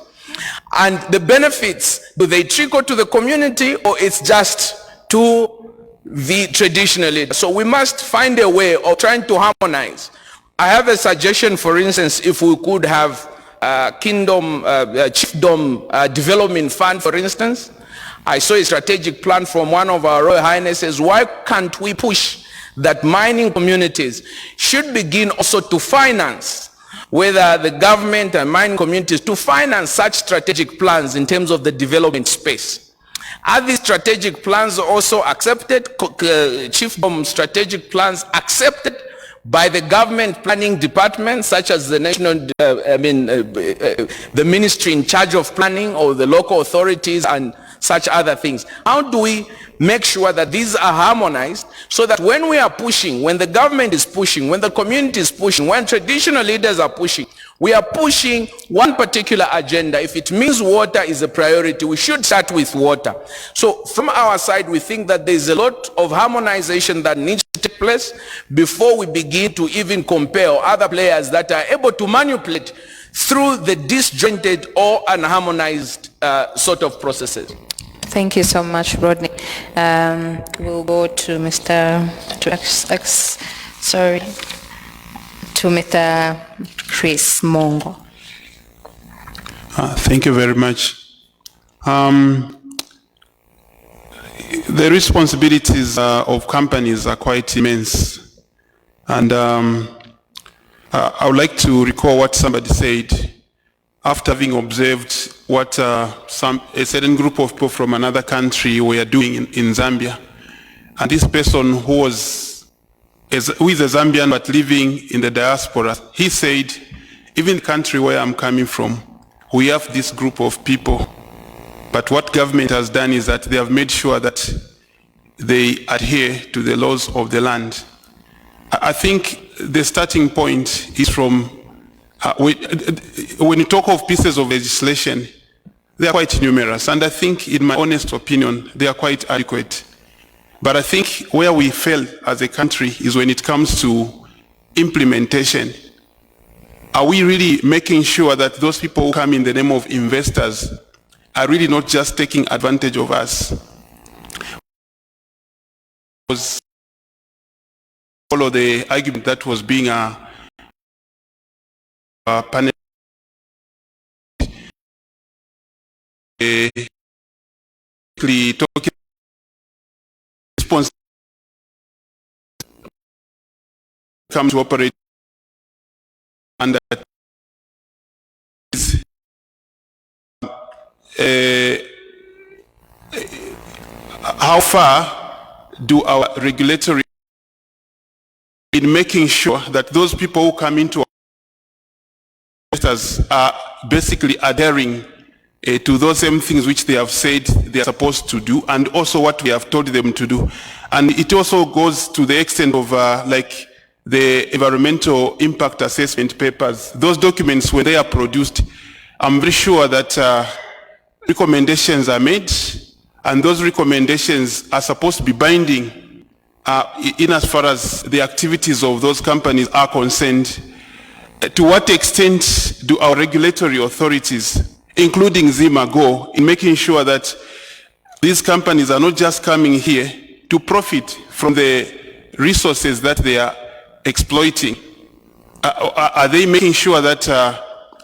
And the benefits, do they trickle to the community or it's just to the traditional leaders? So we must find a way of trying to harmonize. I have a suggestion, for instance, if we could have chiefdom development fund, for instance. I saw a strategic plan from one of our Royal Highnesses. Why can't we push that mining communities should begin also to finance, whether the government and mining communities, to finance such strategic plans in terms of the development space? Are these strategic plans also accepted, chiefdom strategic plans accepted by the government planning department, such as the national, the ministry in charge of planning or the local authorities and such other things? How do we make sure that these are harmonized so that when we are pushing, when the government is pushing, when the community is pushing, when traditional leaders are pushing, we are pushing one particular agenda? If it means water is a priority, we should start with water. So from our side, we think that there is a lot of harmonization that needs to take place before we begin to even compare other players that are able to manipulate through the disjointed or unharmonized sort of processes. Thank you so much, Rodney. We'll go to Mr. Chris Mongo. Thank you very much. The responsibilities of companies are quite immense. And I would like to recall what somebody said after having observed what a certain group of people from another country were doing in Zambia. And this person who is a Zambian but living in the diaspora, he said, even the country where I'm coming from, we have this group of people. But what government has done is that they have made sure that they adhere to the laws of the land. I think the starting point is from when you talk of pieces of legislation, they are quite numerous, and I think, in my honest opinion, they are quite adequate. But I think where we fail as a country is when it comes to implementation. Are we really making sure that those people who come in the name of investors are really not just taking advantage of us? Follow the argument that was being panel talking response come to operate under how far do our regulatory in making sure that those people who come into investors are basically adhering to those same things which they have said they are supposed to do, and also what we have told them to do. And it also goes to the extent of like the environmental impact assessment papers. Those documents, when they are produced, I'm very sure that recommendations are made, and those recommendations are supposed to be binding in as far as the activities of those companies are concerned. To what extent do our regulatory authorities, including ZIMA, go in making sure that these companies are not just coming here to profit from the resources that they are exploiting? Are they making sure that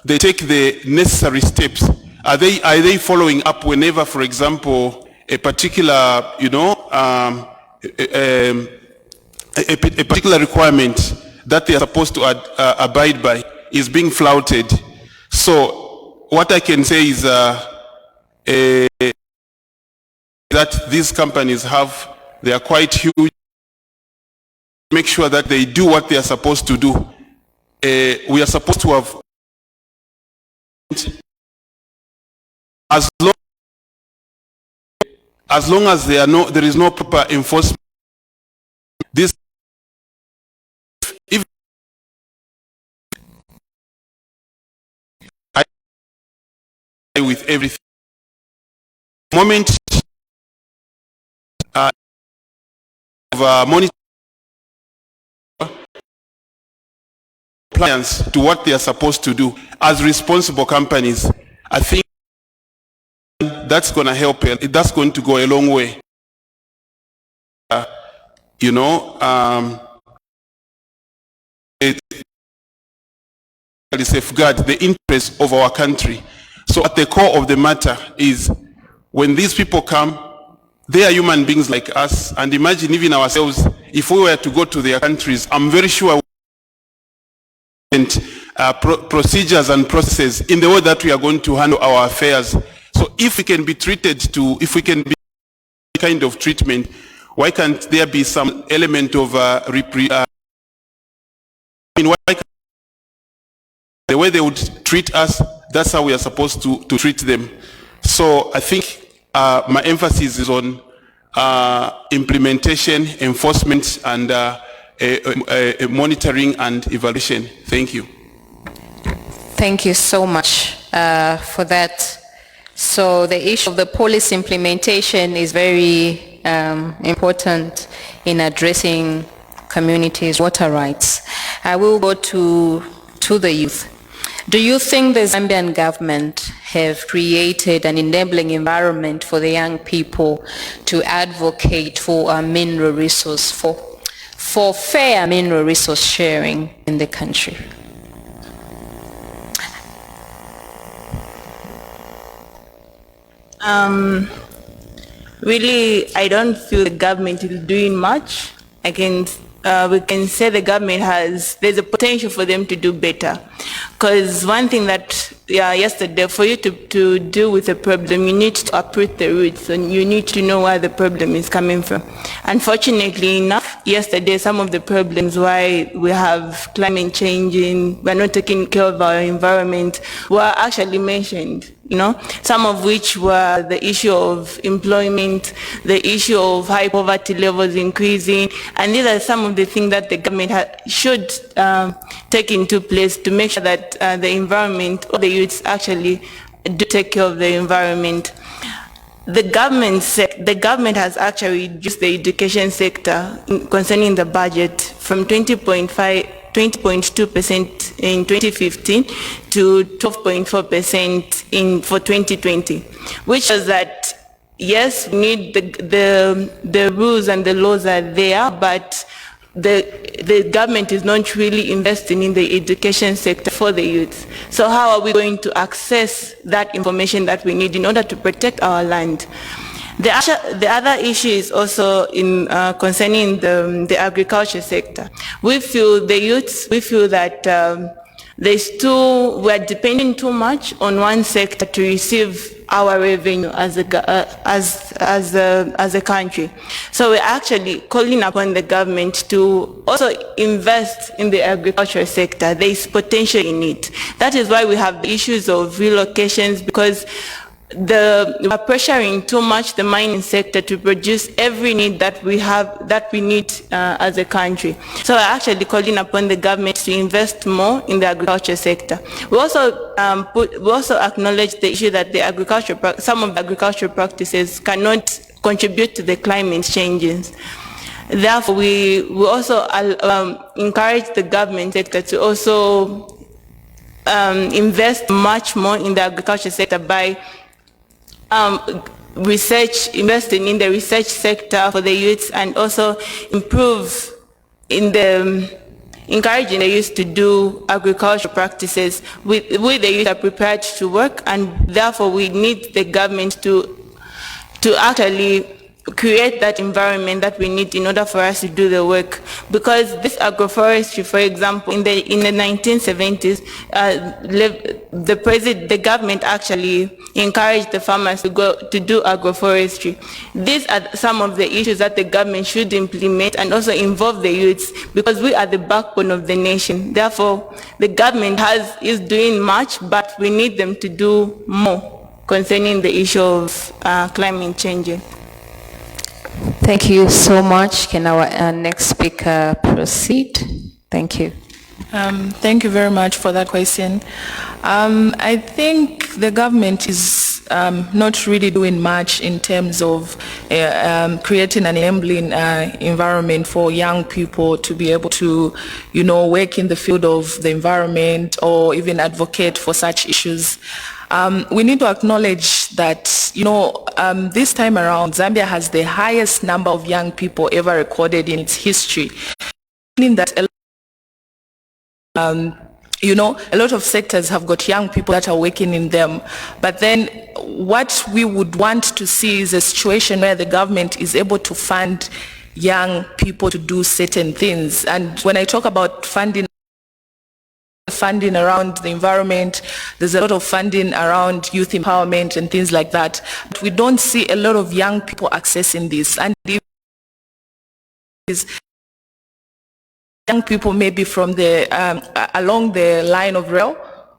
they take the necessary steps? Are they following up whenever, for example, a particular, a particular requirement that they are supposed to abide by is being flouted? So what I can say is that these companies they are quite huge. Make sure that they do what they are supposed to do. We are supposed to have, as long as there is no proper enforcement. This, if I with everything, moment of monitoring compliance to what they are supposed to do as responsible companies, I think that's going to help. That's going to go a long way. Safeguard the interests of our country. So at the core of the matter is when these people come, they are human beings like us, and imagine even ourselves, if we were to go to their countries, I'm very sure procedures and processes in the way that we are going to handle our affairs. So if we can be if we can be kind of treatment, why can't there be some element of why can't the way they would treat us, that's how we are supposed to treat them. So I think my emphasis is on implementation, enforcement, and monitoring and evaluation. Thank you. Thank you so much for that. So the issue of the policy implementation is very important in addressing communities' water rights. I will go to the youth. Do you think the Zambian government have created an enabling environment for the young people to advocate for a mineral resource, for fair mineral resource sharing in the country? Really, I don't feel the government is doing much. We can say the government there's a potential for them to do better. Because one thing that, yesterday, for you to deal with a problem, you need to uproot the roots and you need to know where the problem is coming from. Unfortunately enough, yesterday, some of the problems why we have climate changing, we're not taking care of our environment, were actually mentioned. Some of which were the issue of employment, the issue of high poverty levels increasing, and these are some of the things that the government should take into place to make sure that the environment, or the youths actually do take care of the environment. The government has actually reduced the education sector concerning the budget from 20.2% in 2015 to 12.4% for 2020, which shows that yes, we need the rules and the laws are there, but the government is not really investing in the education sector for the youth. So how are we going to access that information that we need in order to protect our land? The other issue is also concerning the agriculture sector. We feel that we're depending too much on one sector to receive our revenue as a country. So we're actually calling upon the government to also invest in the agriculture sector. There is potential in it. That is why we have the issues of relocations, because we're pressuring too much the mining sector to produce every need that we need as a country. So we're actually calling upon the government to invest more in the agriculture sector. We also acknowledge the issue that some of the agricultural practices cannot contribute to the climate changes. Therefore, we also encourage the government sector to also invest much more in the agriculture sector by investing in the research sector for the youths, and also improve in encouraging the youth to do agricultural practices with the youth are prepared to work, and therefore we need the government to actually create that environment that we need in order for us to do the work. Because this agroforestry, for example, in the 1970s, the government actually encouraged the farmers to do agroforestry. These are some of the issues that the government should implement, and also involve the youths, because we are the backbone of the nation. Therefore, the government is doing much, but we need them to do more concerning the issue of climate change. Thank you so much. Can our next speaker proceed? Thank you. Thank you very much for that question. I think the government is not really doing much in terms of creating an enabling environment for young people to be able to, work in the field of the environment or even advocate for such issues. We need to acknowledge that, this time around, Zambia has the highest number of young people ever recorded in its history, meaning that a lot of sectors have got young people that are working in them. But then what we would want to see is a situation where the government is able to fund young people to do certain things. And when I talk about funding around the environment, there's a lot of funding around youth empowerment and things like that. But we don't see a lot of young people accessing this. And young people maybe from the along the line of rail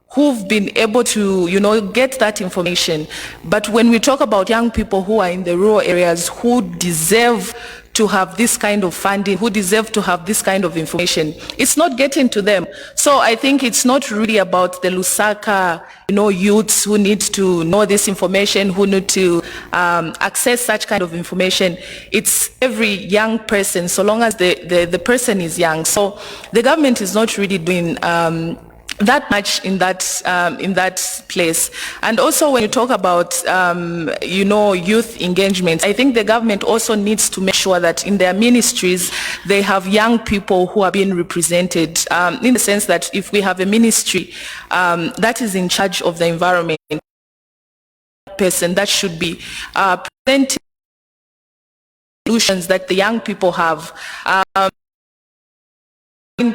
who've been able to get that information. But when we talk about young people who are in the rural areas who deserve to have this kind of funding, who deserve to have this kind of information, it's not getting to them. So I think it's not really about the Lusaka youths who need to know this information, who need to access such kind of information. It's every young person, so long as the person is young. So the government is not really doing that much in that place. And also when you talk about youth engagement, I think the government also needs to make sure that in their ministries they have young people who are being represented, in the sense that if we have a ministry that is in charge of the environment, person that should be presenting solutions that the young people have,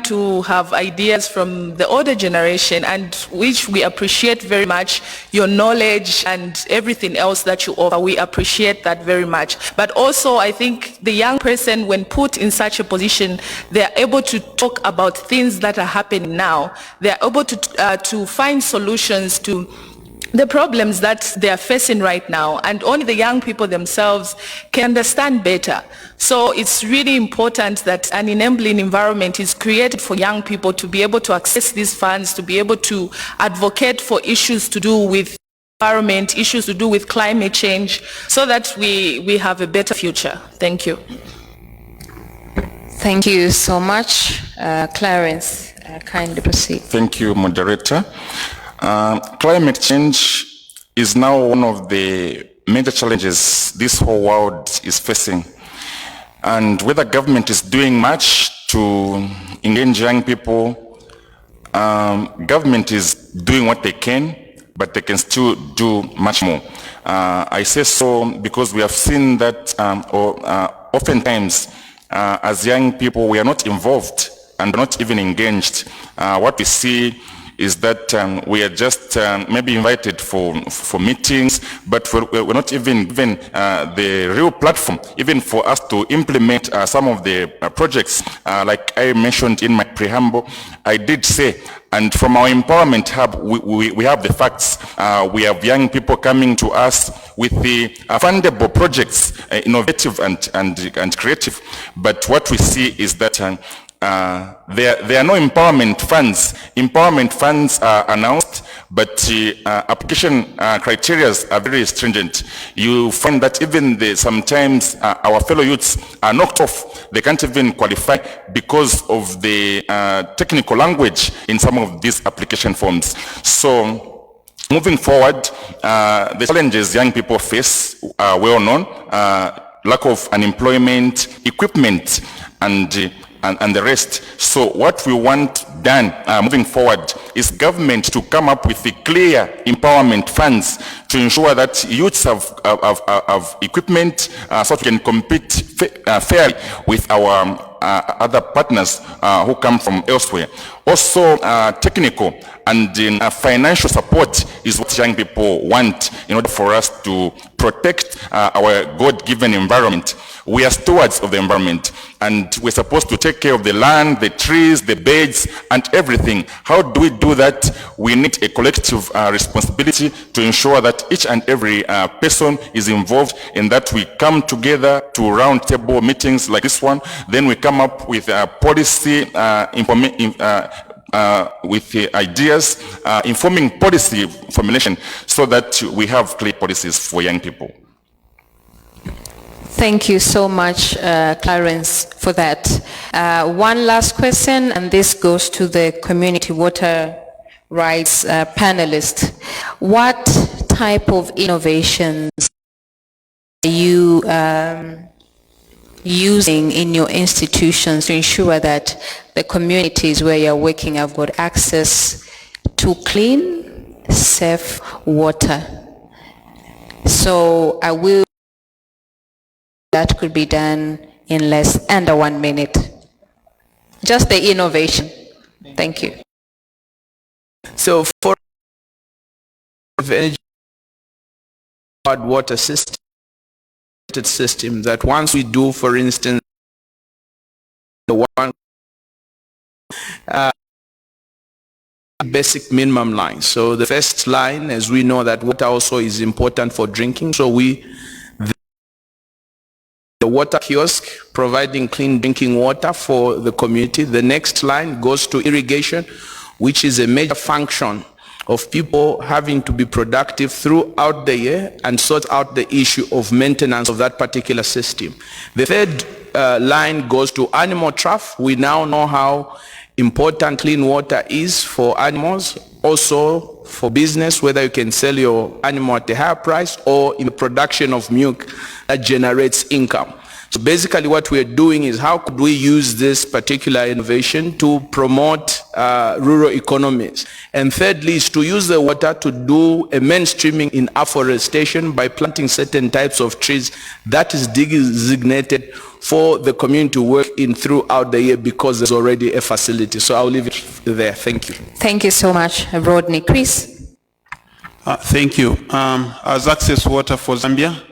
to have ideas from the older generation, and which we appreciate very much, your knowledge and everything else that you offer. We appreciate that very much. But also I think the young person, when put in such a position, they're able to talk about things that are happening now. They're able to find solutions to the problems that they are facing right now, and only the young people themselves can understand better. So it's really important that an enabling environment is created for young people to be able to access these funds, to be able to advocate for issues to do with environment, issues to do with climate change, so that we have a better future. Thank you. Thank you so much. Clarence, kindly proceed. Thank you, moderator. Climate change is now one of the major challenges this whole world is facing. And whether government is doing much to engage young people, government is doing what they can, but they can still do much more. I say so because we have seen that oftentimes as young people we are not involved and not even engaged. What we see is that we are just maybe invited for meetings, but we're not even given the real platform, even for us to implement some of the projects. Like I mentioned in my preamble, I did say, and from our empowerment hub, we have the facts. We have young people coming to us with the fundable projects, innovative and creative. But what we see is that there are no empowerment funds. Empowerment funds are announced, but application criteria are very stringent. You find that even sometimes our fellow youths are knocked off. They can't even qualify because of the technical language in some of these application forms. So moving forward, the challenges young people face are well known. Lack of unemployment, equipment, and the rest. So what we want done moving forward is government to come up with the clear empowerment funds to ensure that youths have equipment so that we can compete fairly with our other partners who come from elsewhere. Also, technical and financial support is what young people want in order for us to protect our God-given environment. We are stewards of the environment, and we're supposed to take care of the land, the trees, the birds, and everything. How do we do that? We need a collective responsibility to ensure that each and every person is involved in that. We come together to roundtable meetings like this one, then we come up with policy with the ideas, informing policy formulation so that we have clear policies for young people. Thank you so much, Clarence, for that. One last question, and this goes to the community water rights panelists. What type of innovations are you using in your institutions to ensure that the communities where you're working have got access to clean, safe water? So that could be done in under 1 minute. Just the innovation. Thank you. So for energy water system that once we do, for instance, the one basic minimum line. So the first line, as we know that water also is important for drinking, so the water kiosk providing clean drinking water for the community. The next line goes to irrigation, which is a major function of people having to be productive throughout the year and sort out the issue of maintenance of that particular system. The third line goes to animal trough. We now know how important clean water is for animals, also for business, whether you can sell your animal at a higher price or in the production of milk that generates income. So basically what we're doing is how could we use this particular innovation to promote rural economies. And thirdly is to use the water to do a mainstreaming in afforestation by planting certain types of trees that is designated for the community to work in throughout the year because there's already a facility. So I'll leave it there. Thank you. Thank you so much, Rodney. Chris? Thank you. As access water for Zambia,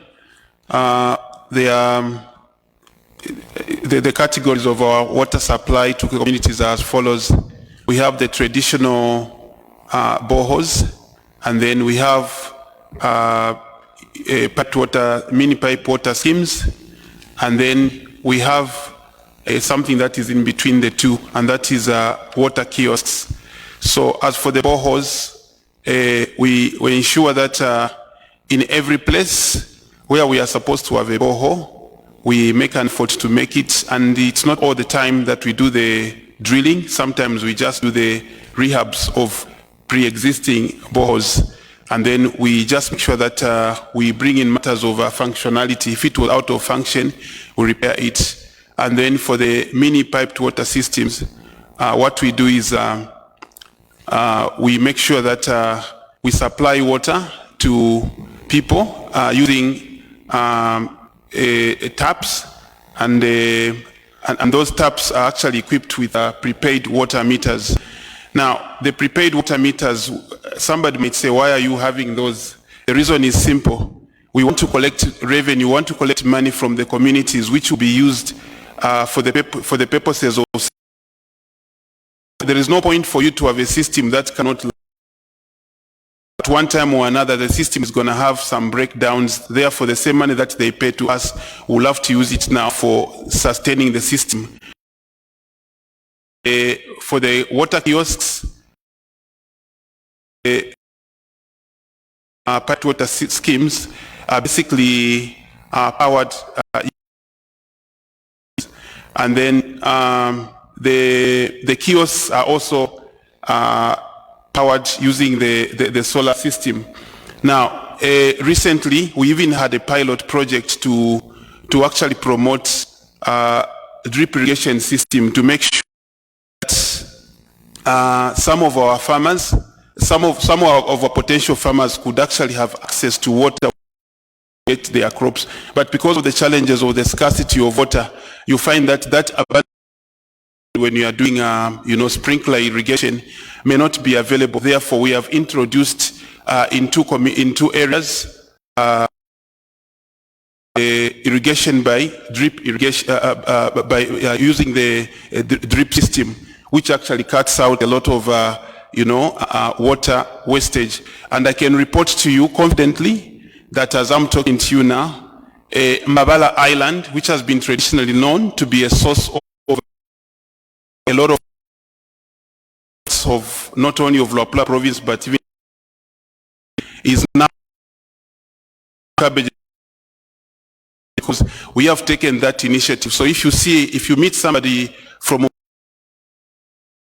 the categories of our water supply to communities are as follows. We have the traditional boreholes, and then we have mini pipe water schemes, and then we have something that is in between the two, and that is water kiosks. So as for the boreholes, we ensure that in every place where we are supposed to have a borehole, we make an effort to make it, and it's not all the time that we do the drilling. Sometimes we just do the rehabs of pre-existing boreholes, and then we just make sure that we bring in matters of functionality. If it was out of function, we repair it. And then for the mini piped water systems, what we do is we make sure that we supply water to people using taps, and those taps are actually equipped with prepaid water meters. Now, the prepaid water meters, somebody might say, why are you having those? The reason is simple. We want to collect revenue, we want to collect money from the communities, which will be used for the purposes of. There is no point for you to have a system that cannot. At one time or another, the system is going to have some breakdowns. Therefore, the same money that they pay to us, we'll have to use it now for sustaining the system. For the water kiosks, pipe water schemes are basically powered, and then the kiosks are also powered using the solar system. Now, recently, we even had a pilot project to actually promote a drip irrigation system to make sure that some of our farmers, some of our potential farmers could actually have access to water to get their crops. But because of the challenges of the scarcity of water, you find that when you are doing sprinkler irrigation may not be available. Therefore, we have introduced in two areas irrigation by drip irrigation by using the drip system, which actually cuts out a lot of water wastage. And I can report to you confidently that as I'm talking to you now, Mabala Island, which has been traditionally known to be a source of a lot of focus of not only of Luapula province, but even is now cabbage, because we have taken that initiative. So if you meet somebody from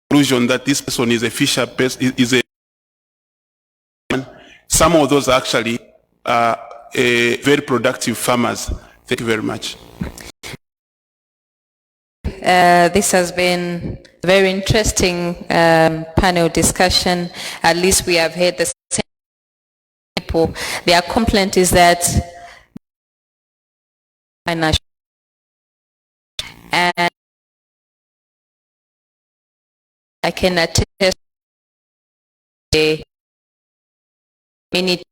conclusion that this person is a fisher person, some of those actually are very productive farmers. Thank you very much. This has been a very interesting panel discussion. At least we have heard the same people. Their complaint is that and I can attest the minute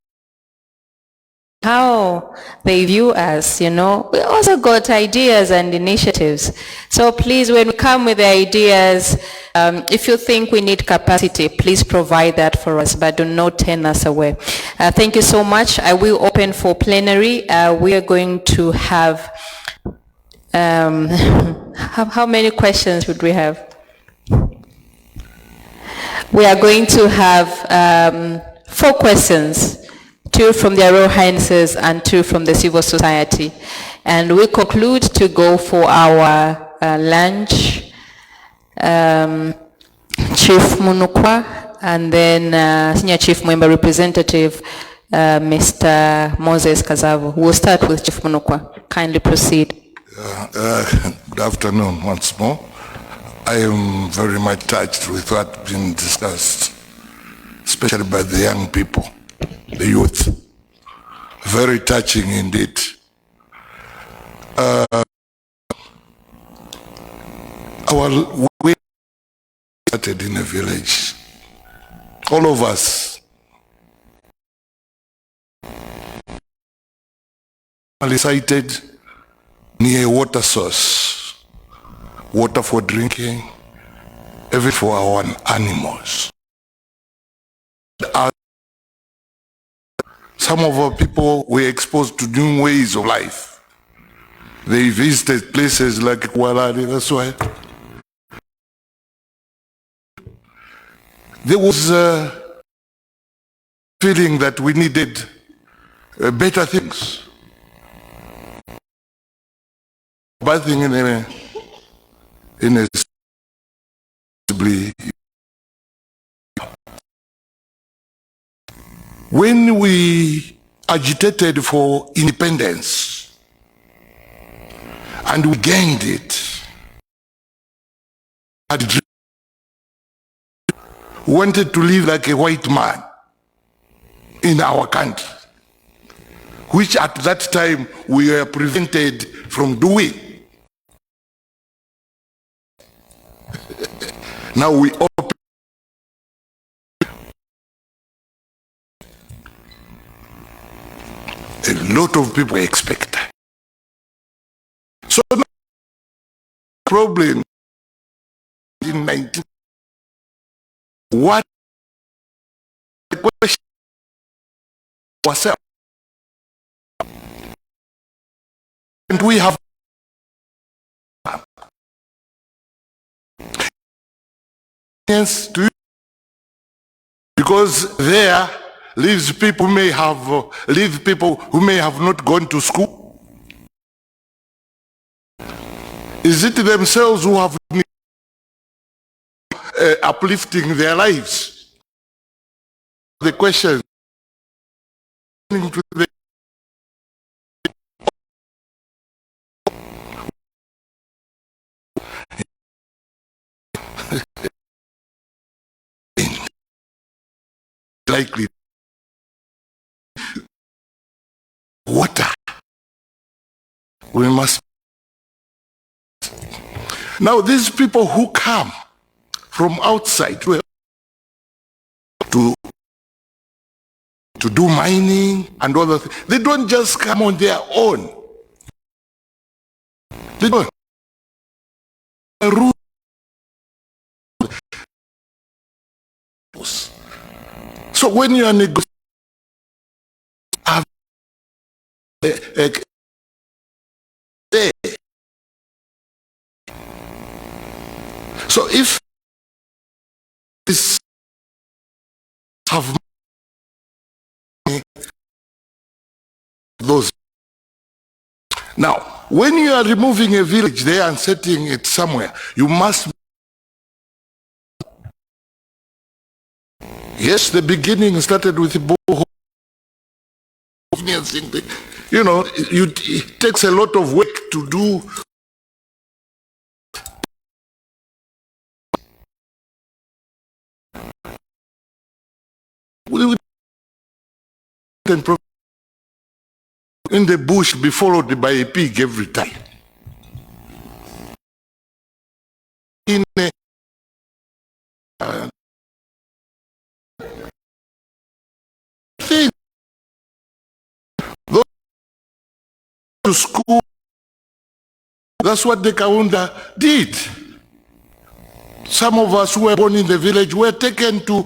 how they view us, you know. We also got ideas and initiatives. So please, when we come with the ideas, if you think we need capacity, please provide that for us, but do not turn us away. Thank you so much. I will open for plenary. We are going to have, how many questions would we have? We are going to have 4 questions. 2 from their Royal Highnesses and 2 from the civil society. And we conclude to go for our lunch. Chief Munukwa and then Senior Chief Member Representative Mr. Moses Kazavu. We'll start with Chief Munukwa. Kindly proceed. Good afternoon once more. I am very much touched with what's been discussed, especially by the young people. The youth. Very touching indeed. We started in a village. All of us. Sited near a water source. Water for drinking, everything for our animals. Some of our people were exposed to new ways of life. They visited places like Kualari, that's why. There was a feeling that we needed better things. Bad thing in a when we agitated for independence and we gained it, wanted to live like a white man in our country, which at that time we were prevented from doing. Now we open. A lot of people expect that. So the problem in 19, what the question was, and we have yes, because there lives people who may have not gone to school. Is it themselves who have uplifting their lives? The question to the likely water. We must. Now these people who come from outside to do mining and other things, they don't just come on their own. They don't. So when you are negotiating, so if this Now, when you are removing a village there and setting it somewhere, you must. Yes, the beginning started with the borehole. You know, it takes a lot of work to do. In the bush, be followed by a pig every time. In thing, those to school, that's what the Kaunda did. Some of us who were born in the village were taken to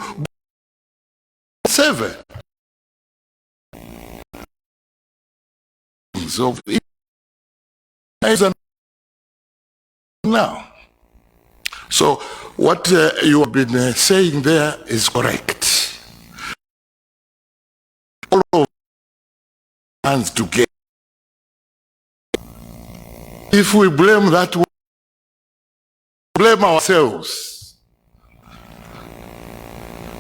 7. So now, so what you have been saying there is correct. All of hands together. If we blame that, we blame ourselves.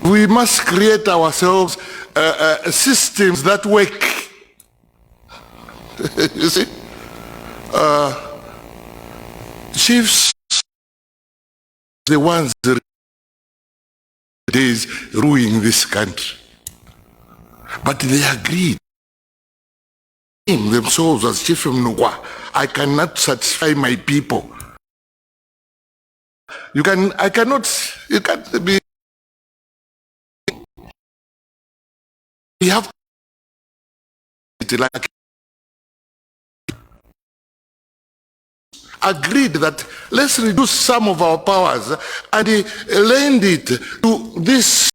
We must create ourselves systems that work. You see, chiefs, the ones that is ruining this country, but they agreed themselves as chief of Nugwa. I cannot satisfy my people. You can't be. We have to like agreed that let's reduce some of our powers and lend it to this.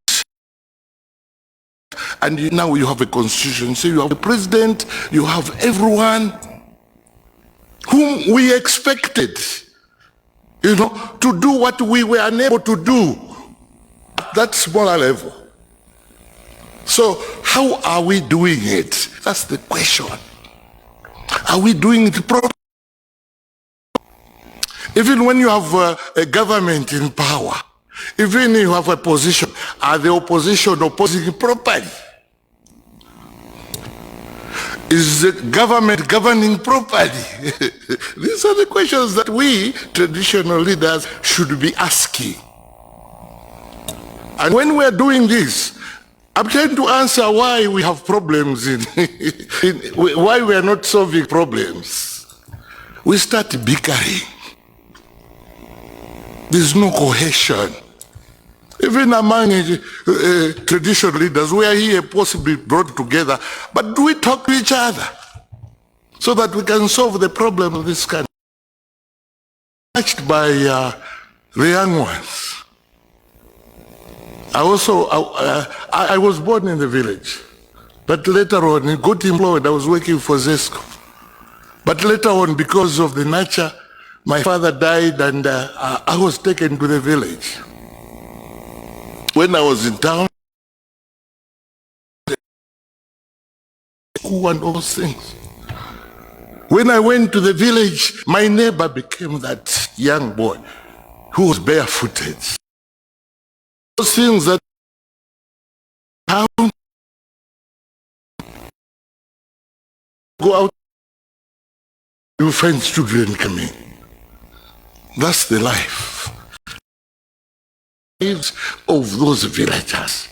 And now you have a constitution, so you have a president, you have everyone whom we expected, you know, to do what we were unable to do at that smaller level. So how are we doing it? That's the question. Are we doing it properly? Even when you have a government in power, even if you have a position, are the opposition opposing properly? Is the government governing properly? These are the questions that we, traditional leaders, should be asking. And when we're doing this, I'm trying to answer why we have problems why we are not solving problems. We start bickering. There's no cohesion. Even among traditional leaders, we are here possibly brought together, but do we talk to each other so that we can solve the problem of this country? Touched by the young ones. I was born in the village, but later on, I got employed. I was working for Zesco. But later on, because of the nature, my father died and I was taken to the village. When I was in town, school and all those things. When I went to the village, my neighbor became that young boy who was barefooted. Those things that town go out, you find children coming. That's the life of those villagers,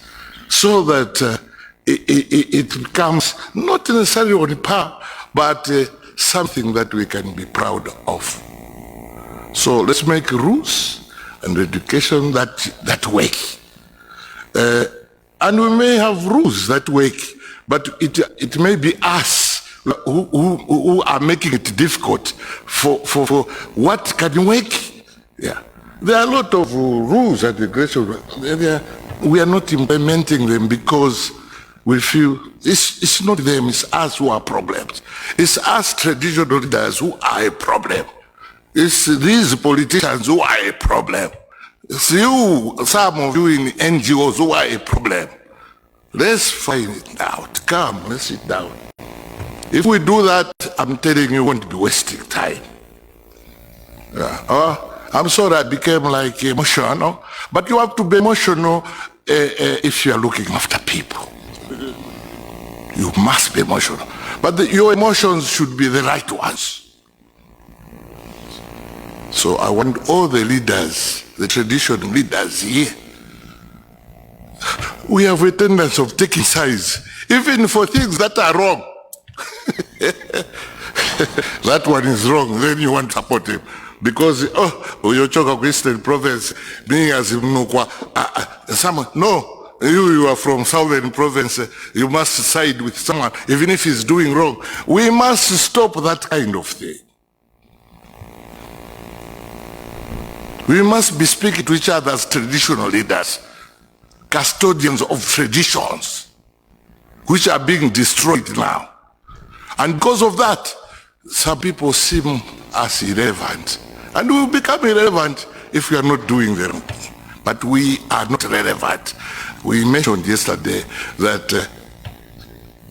so that it becomes not necessarily on power, but something that we can be proud of. So let's make rules and education that work. And we may have rules that work, but it may be us who are making it difficult for what can work. Yeah. There are a lot of rules and regulations. We are not implementing them because we feel it's not them, it's us who are problems. It's us traditional leaders who are a problem. It's these politicians who are a problem. It's you, some of you in NGOs who are a problem. Let's find it out. Come, let's sit down. If we do that, I'm telling you, we won't be wasting time. Yeah. I'm sorry I became like emotional, but you have to be emotional if you are looking after people. You must be emotional. But your emotions should be the right ones. So I want all the leaders, the traditional leaders here. We have a tendency of taking sides, even for things that are wrong. That one is wrong, then you want to support him. Because, Uyochoka Christian Province, being as someone, no, you are from Southern Province, you must side with someone, even if he's doing wrong. We must stop that kind of thing. We must be speaking to each other as traditional leaders, custodians of traditions, which are being destroyed now. And because of that, some people seem as irrelevant. And we will become irrelevant if we are not doing them. But we are not relevant. We mentioned yesterday that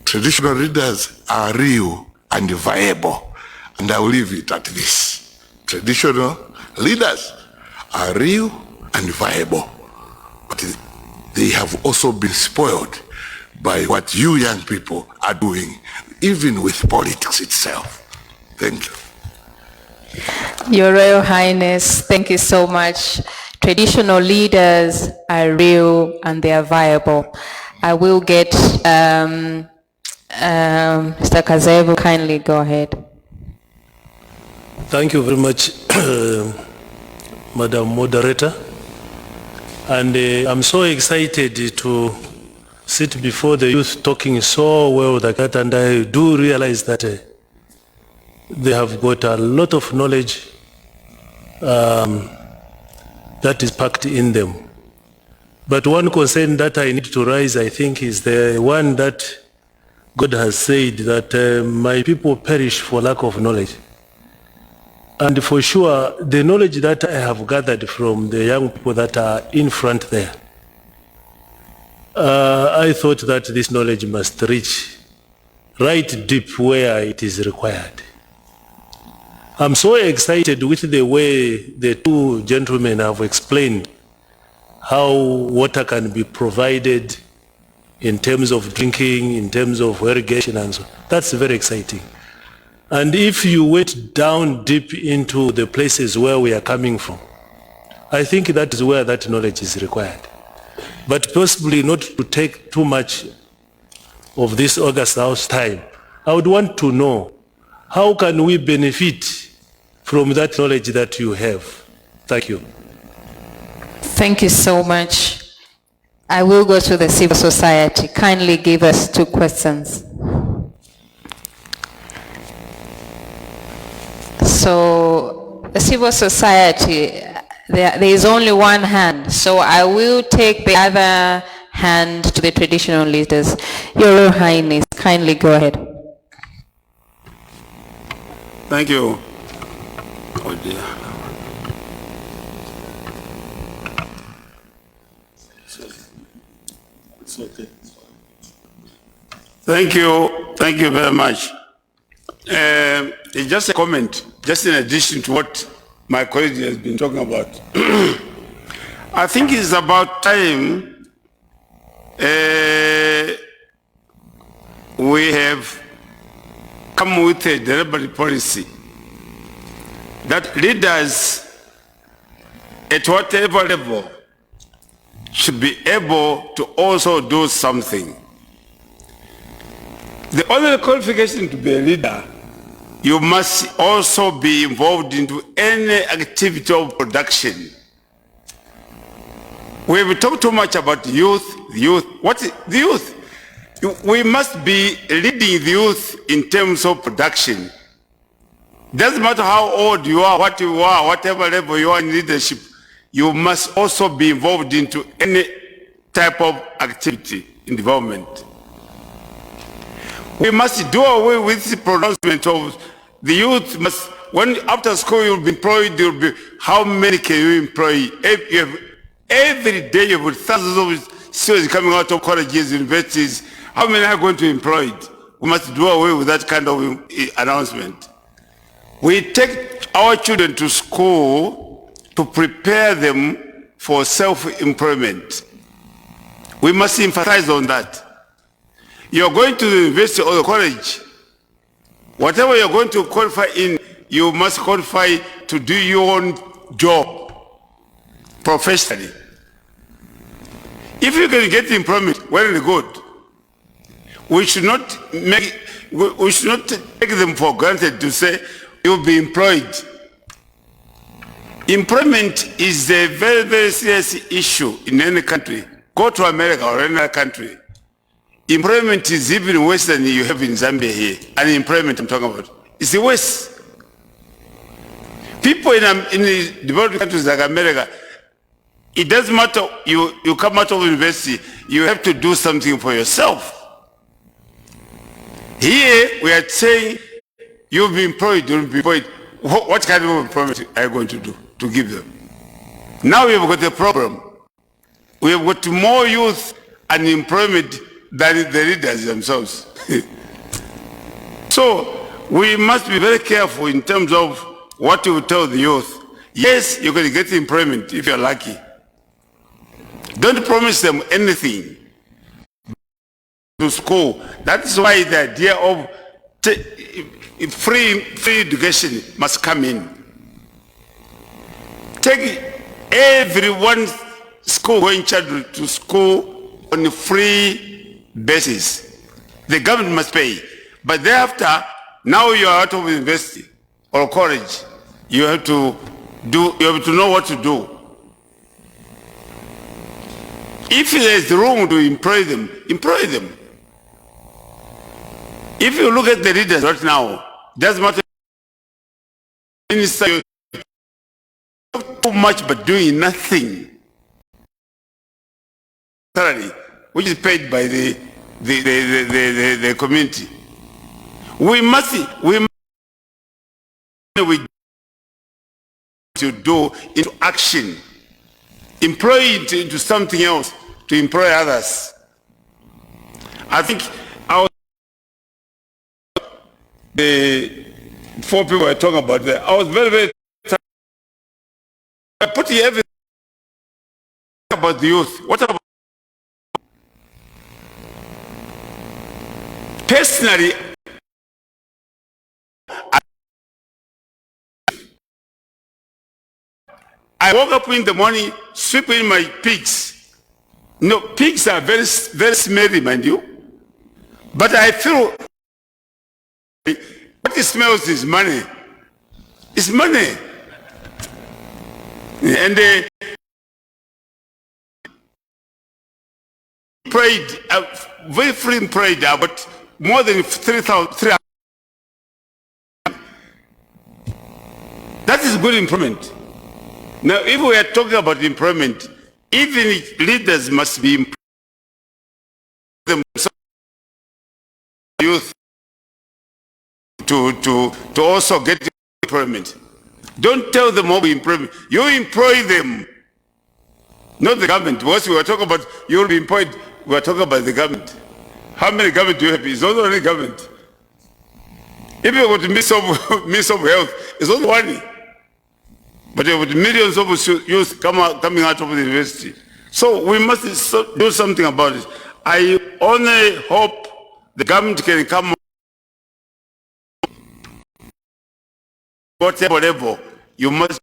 traditional leaders are real and viable. And I will leave it at this. Traditional leaders are real and viable. But they have also been spoiled by what you young people are doing, even with politics itself. Thank you. Your Royal Highness, thank you so much. Traditional leaders are real and they are viable. I will get Mr. Kazevu, kindly go ahead. Thank you very much, Madam Moderator. And I'm so excited to sit before the youth talking so well like that, and I do realize that they have got a lot of knowledge that is packed in them. But one concern that I need to raise, I think, is the one that God has said that my people perish for lack of knowledge. And for sure, the knowledge that I have gathered from the young people that are in front there, I thought that this knowledge must reach right deep where it is required. I'm so excited with the way the two gentlemen have explained how water can be provided in terms of drinking, in terms of irrigation and so on. That's very exciting. And if you went down deep into the places where we are coming from, I think that is where that knowledge is required. But possibly not to take too much of this August House time, I would want to know, how can we benefit from that knowledge that you have? Thank you. Thank you so much. I will go to the civil society. Kindly give us 2 questions. So the civil society, there is only one hand. So I will take the other hand to the traditional leaders. Your Royal Highness, kindly go ahead. Thank you. Oh dear. It's okay. Thank you very much. It's just a comment, just in addition to what my colleague has been talking about. I think it's about time we have come with a deliberate policy that leaders at whatever level should be able to also do something. The only qualification to be a leader, you must also be involved into any activity of production. We've talked too much about youth. What is the youth? We must be leading the youth in terms of production. Doesn't matter how old you are, what you are, whatever level you are in leadership, you must also be involved into any type of activity in development. We must do away with the pronouncement of the youth must, when after school you'll be employed, you'll be, how many can you employ? Every day you have thousands of students coming out of colleges, universities. How many are going to be employed? We must do away with that kind of announcement. We take our children to school to prepare them for self-employment. We must emphasize on that. You're going to the university or the college, whatever you're going to qualify in, you must qualify to do your own job professionally. If you can get employment, well and good. We should not take them for granted to say you'll be employed. Employment is a very, very serious issue in any country. Go to America or any other country. Employment is even worse than you have in Zambia here. Unemployment I'm talking about. It's worse. People in the developed countries like America, it doesn't matter, you come out of university, you have to do something for yourself. Here, we are saying, you'll be employed, you'll be employed. What kind of employment are you going to do, to give them? Now we have got a problem. We have got more youth unemployment than the leaders themselves. So, we must be very careful in terms of what you tell the youth. Yes, you can get employment if you're lucky. Don't promise them anything to school. That's why the idea of free education must come in. Take everyone school-going child to school on a free basis. The government must pay. But thereafter, now you are out of university or college, you have to know what to do. If there is room to employ them, employ them. If you look at the leaders right now, doesn't matter. Minister, too much but doing nothing. Salary, which is paid by the community. We to do into action. Employ it into something else to employ others. I think the four people were talking about that. I was very, very I put everything about the youth. What about personally? I woke up in the morning, sweeping my pigs. No, pigs are very, very smelly, mind you. But I feel what it smells is money. It's money. And they prayed, very free and prayed about more than 3,000. That is good improvement. Now, if we are talking about employment, even leaders must be themselves, youth to also get employment. Don't tell them how to employ. You employ them, not the government. Once we were talking about you'll be employed, we are talking about the government. How many government do you have? It's not only government. If you go to Minister of Health, it's only one. But there were millions of youth coming out of the university. So we must do something about it. I only hope the government can come whatever level. You must.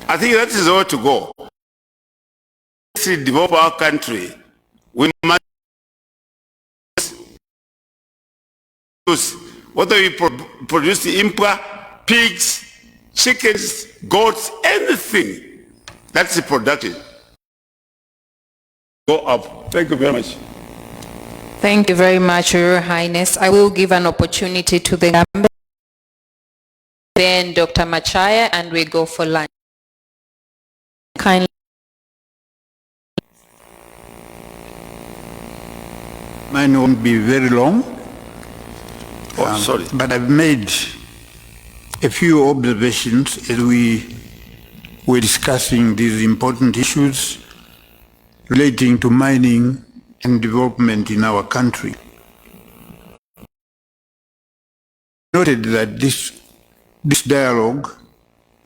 I think that is the way to go. To develop our country, we must use whether we produce impra, pigs, chickens, goats, anything that's productive. Go up. Thank you very much. Thank you very much, Your Highness. I will give an opportunity to the Gambia, then Dr. Machaya, and we go for lunch. Kindly. Mine won't be very long. Sorry. But I've made a few observations as we were discussing these important issues relating to mining and development in our country. Noted that this dialogue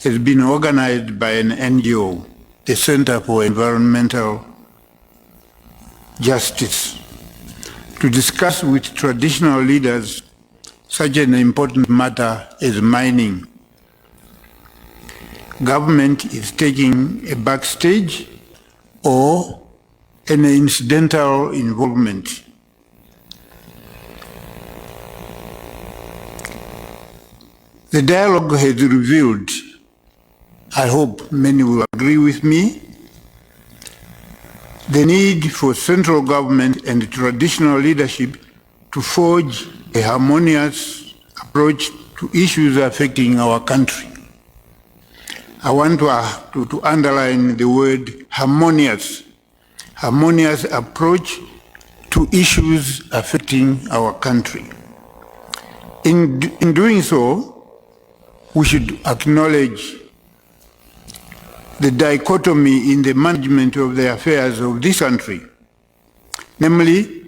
has been organized by an NGO, the Center for Environmental Justice, to discuss with traditional leaders such an important matter as mining. Government is taking a backstage or an incidental involvement. The dialogue has revealed, I hope many will agree with me, the need for central government and traditional leadership to forge a harmonious approach to issues affecting our country. I want to underline the word harmonious. Harmonious approach to issues affecting our country. In doing so, we should acknowledge the dichotomy in the management of the affairs of this country, namely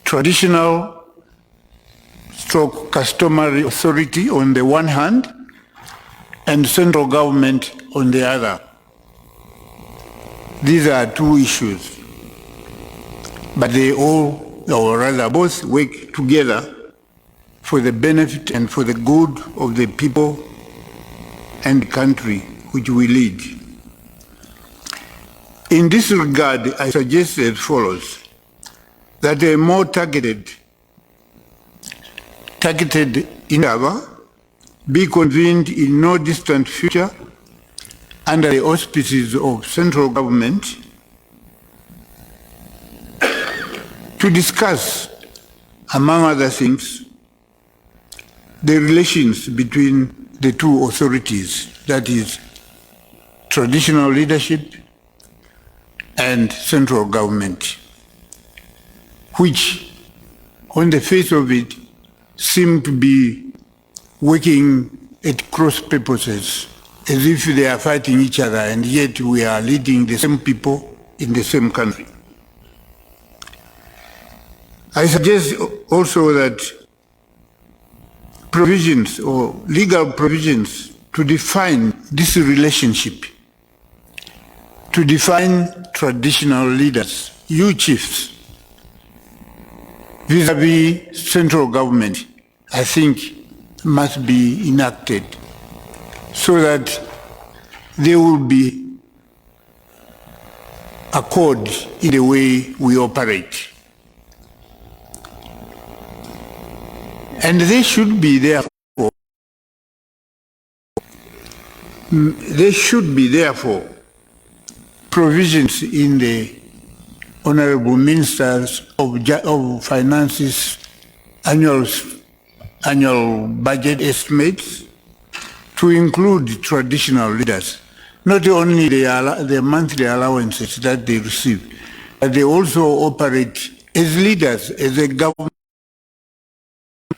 traditional stroke customary authority on the one hand and central government on the other. These are two issues, but they all, or rather both, work together for the benefit and for the good of the people and the country which we lead. In this regard, I suggest as follows, that a more targeted endeavor be convened in no distant future under the auspices of central government to discuss, among other things, the relations between the two authorities, that is, traditional leadership and central government, which, on the face of it, seem to be working at cross purposes, as if they are fighting each other, and yet we are leading the same people in the same country. I suggest also that provisions or legal provisions to define this relationship, to define traditional leaders, you chiefs, vis-à-vis central government, I think must be enacted so that there will be accord in the way we operate. And there should be therefore provisions in the Honorable Ministers of Finance's annual budget estimates to include traditional leaders, not only the monthly allowances that they receive, but they also operate as leaders, as a government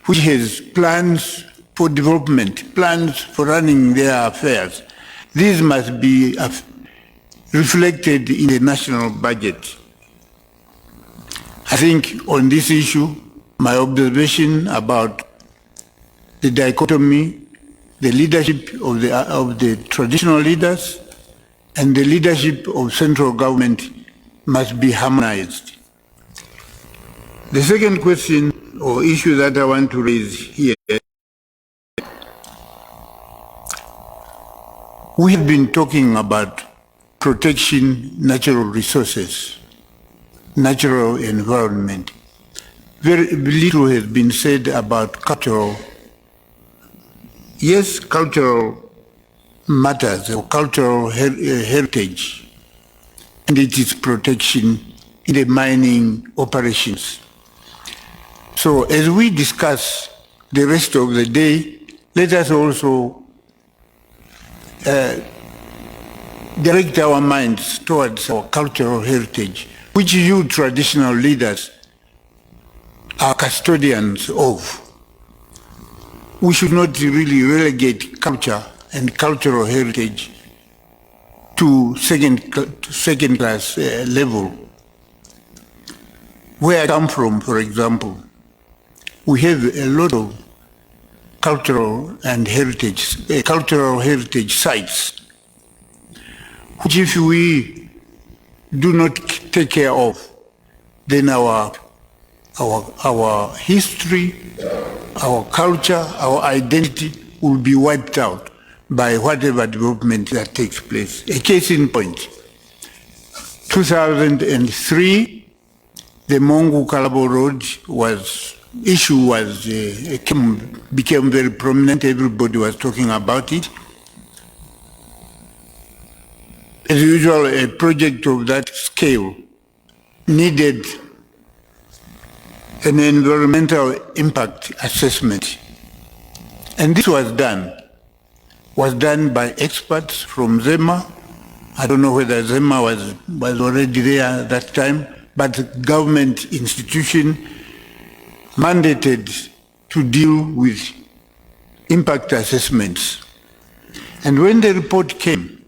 which has plans for development, plans for running their affairs. These must be reflected in the national budget. I think on this issue, my observation about the dichotomy, the leadership of the traditional leaders and the leadership of central government must be harmonized. The second question or issue that I want to raise here, we have been talking about protection natural resources, natural environment. Very little has been said about cultural matters or cultural heritage and its protection in the mining operations. So as we discuss the rest of the day, let us also direct our minds towards our cultural heritage, which you traditional leaders are custodians of. We should not really relegate culture and cultural heritage to second class level. Where I come from, for example, we have a lot of cultural heritage sites, which if we do not take care of, then our history, our culture, our identity will be wiped out by whatever development that takes place. A case in point, 2003, the Mongu-Kalabo Road became very prominent. Everybody was talking about it. As usual, a project of that scale needed an environmental impact assessment. And this was done by experts from ZEMA. I don't know whether ZEMA was already there at that time, but the government institution mandated to deal with impact assessments. And when the report came,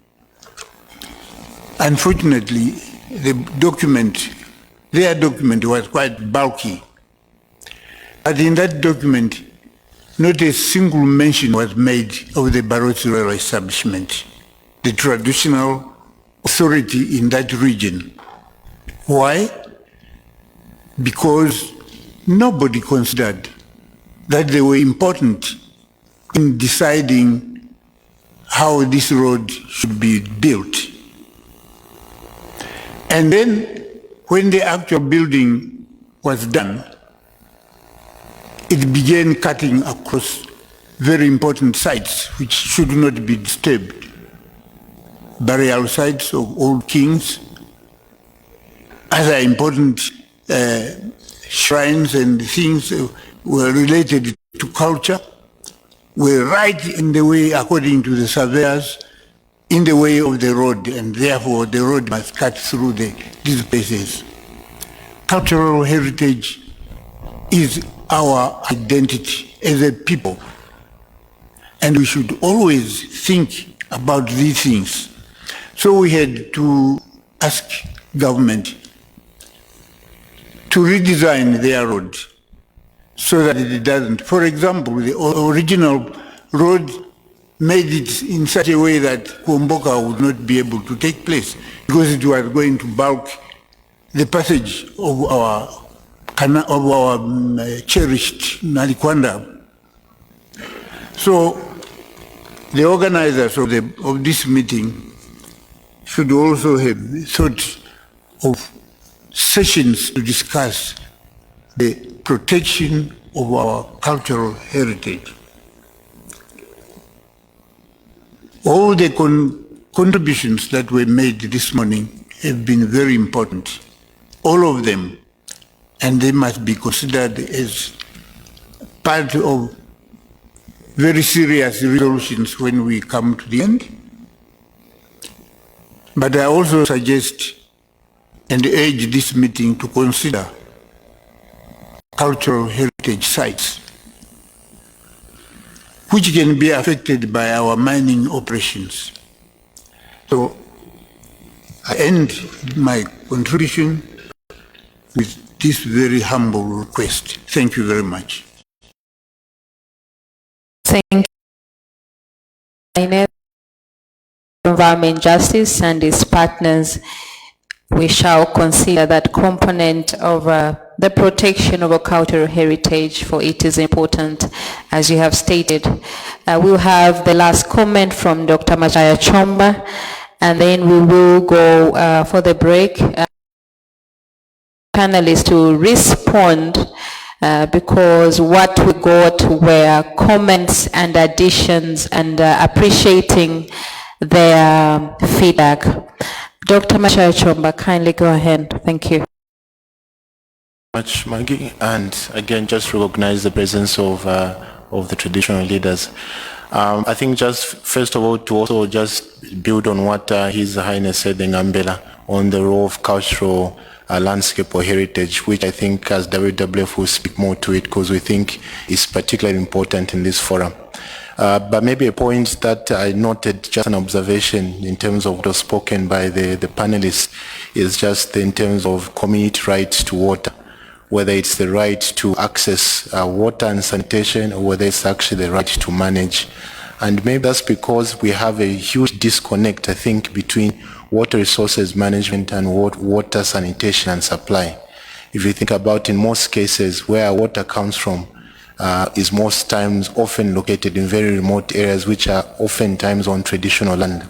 unfortunately, their document was quite bulky. But in that document, not a single mention was made of the Barotse Rural Establishment, the traditional authority in that region. Why? Because nobody considered that they were important in deciding how this road should be built. And then, when the actual building was done, it began cutting across very important sites which should not be disturbed. Burial sites of old kings, other important shrines and things were related to culture, were right in the way, according to the surveyors, in the way of the road, and therefore the road must cut through these places. Cultural heritage is our identity as a people, and we should always think about these things. So we had to ask government to redesign their road so that it doesn't. For example, the original road made it in such a way that Kuomboka would not be able to take place because it was going to bulk the passage of our cherished Nalikwanda. So the organizers of this meeting should also have thought of sessions to discuss the protection of our cultural heritage. All the contributions that were made this morning have been very important, all of them, and they must be considered as part of very serious resolutions when we come to the end. But I also suggest and urge this meeting to consider cultural heritage sites which can be affected by our mining operations. So I end my contribution with this very humble request. Thank you very much. Thank you. Environment Justice and its partners, we shall consider that component of the protection of our cultural heritage, for it is important, as you have stated. We'll have the last comment from Dr. Machaya Chomba, and then we will go for the break. Panelists to respond because what we got were comments and additions and appreciating their feedback. Dr. Machaya Chomba, kindly go ahead. Thank you. Much, Maggie, and again, just recognize the presence of the traditional leaders. I think just first of all to also just build on what His Highness said in Ngambela on the role of cultural landscape or heritage, which I think as WWF will speak more to it because we think is particularly important in this forum. But maybe a point that I noted, just an observation in terms of what was spoken by the panelists, is just in terms of community rights to water, whether it's the right to access water and sanitation, or whether it's actually the right to manage. And maybe that's because we have a huge disconnect, I think, between water resources management and water sanitation and supply. If you think about, in most cases, where water comes from is most times often located in very remote areas, which are oftentimes on traditional land.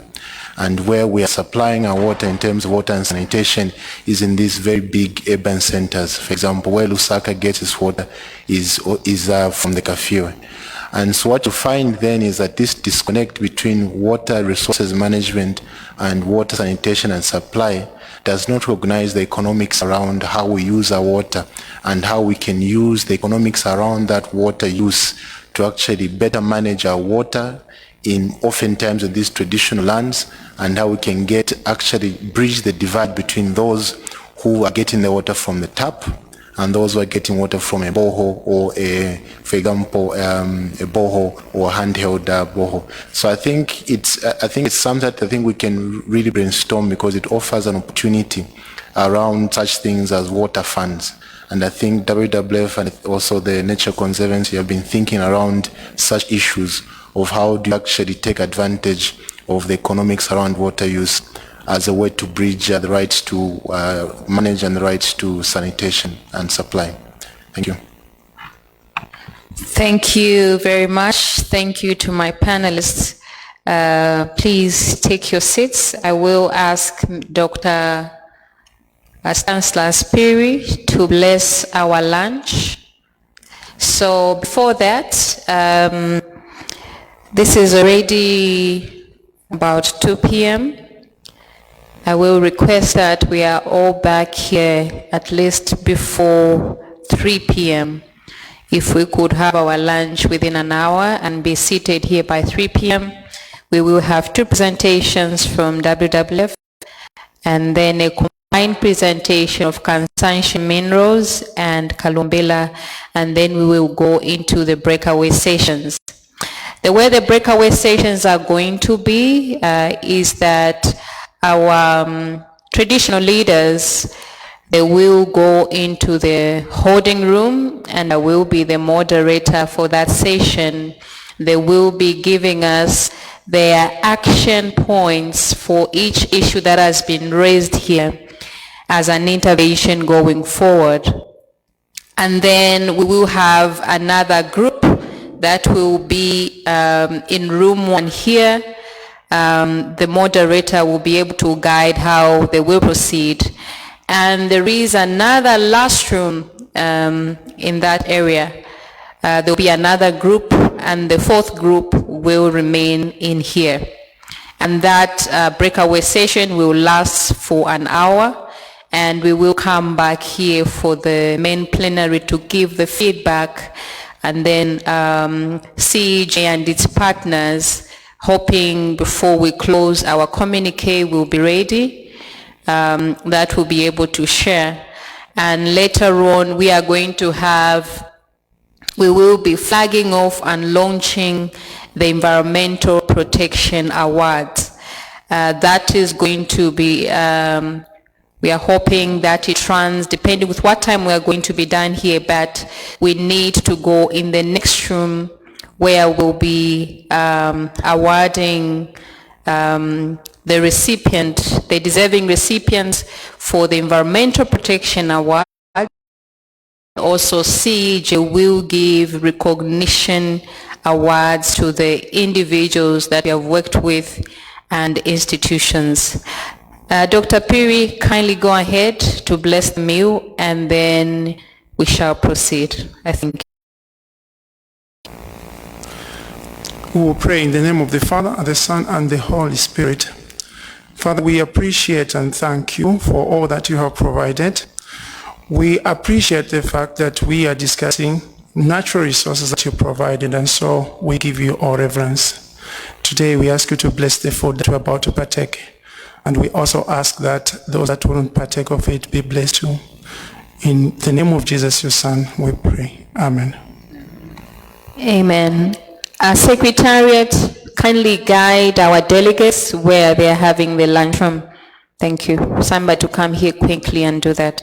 And where we are supplying our water in terms of water and sanitation is in these very big urban centers. For example, where Lusaka gets its water is from the Kafue. And so what you find then is that this disconnect between water resources management and water sanitation and supply does not recognize the economics around how we use our water and how we can use the economics around that water use to actually better manage our water in oftentimes in these traditional lands, and how we can actually bridge the divide between those who are getting the water from the tap and those who are getting water from a borehole or for example, a borehole or a handheld borehole. So I think it's something that I think we can really brainstorm, because it offers an opportunity around such things as water funds. And I think WWF and also the Nature Conservancy have been thinking around such issues of how do you actually take advantage of the economics around water use as a way to bridge the rights to manage and the rights to sanitation and supply. Thank you. Thank you very much. Thank you to my panelists. Please take your seats. I will ask Dr. Stanislas Piri to bless our lunch. So before that, this is already about 2 p.m. I will request that we are all back here at least before 3 p.m. If we could have our lunch within an hour and be seated here by 3 p.m., we will have 2 presentations from WWF and then a combined presentation of Kansanshi Minerals and Kalumbila, and then we will go into the breakaway sessions. The way the breakaway sessions are going to be is that our traditional leaders, they will go into the holding room, and I will be the moderator for that session. They will be giving us their action points for each issue that has been raised here as an intervention going forward. And then we will have another group that will be in room 1 here. The moderator will be able to guide how they will proceed. And there is another last room in that area. There will be another group, and the 4th group will remain in here. And that breakaway session will last for an hour, and we will come back here for the main plenary to give the feedback, and then CEJ and its partners, hoping before we close our communique, will be ready, that will be able to share. And later on, we are going to we will be flagging off and launching the Environmental Protection Awards. That is going to be, we are hoping that it runs, depending with what time we are going to be done here, but we need to go in the next room where we'll be awarding the recipient, the deserving recipients for the Environmental Protection Award. Also, CEJ will give recognition awards to the individuals that we have worked with and institutions. Dr. Piri, kindly go ahead to bless the meal, and then we shall proceed, I think. We will pray in the name of the Father, and the Son, and the Holy Spirit. Father, we appreciate and thank you for all that you have provided. We appreciate the fact that we are discussing natural resources that you provided, and so we give you all reverence. Today we ask you to bless the food that we're about to partake, and we also ask that those that won't partake of it be blessed too. In the name of Jesus, your Son, we pray. Amen. Amen. Secretariat, kindly guide our delegates where they are having the lunchroom. Thank you. Somebody to come here quickly and do that.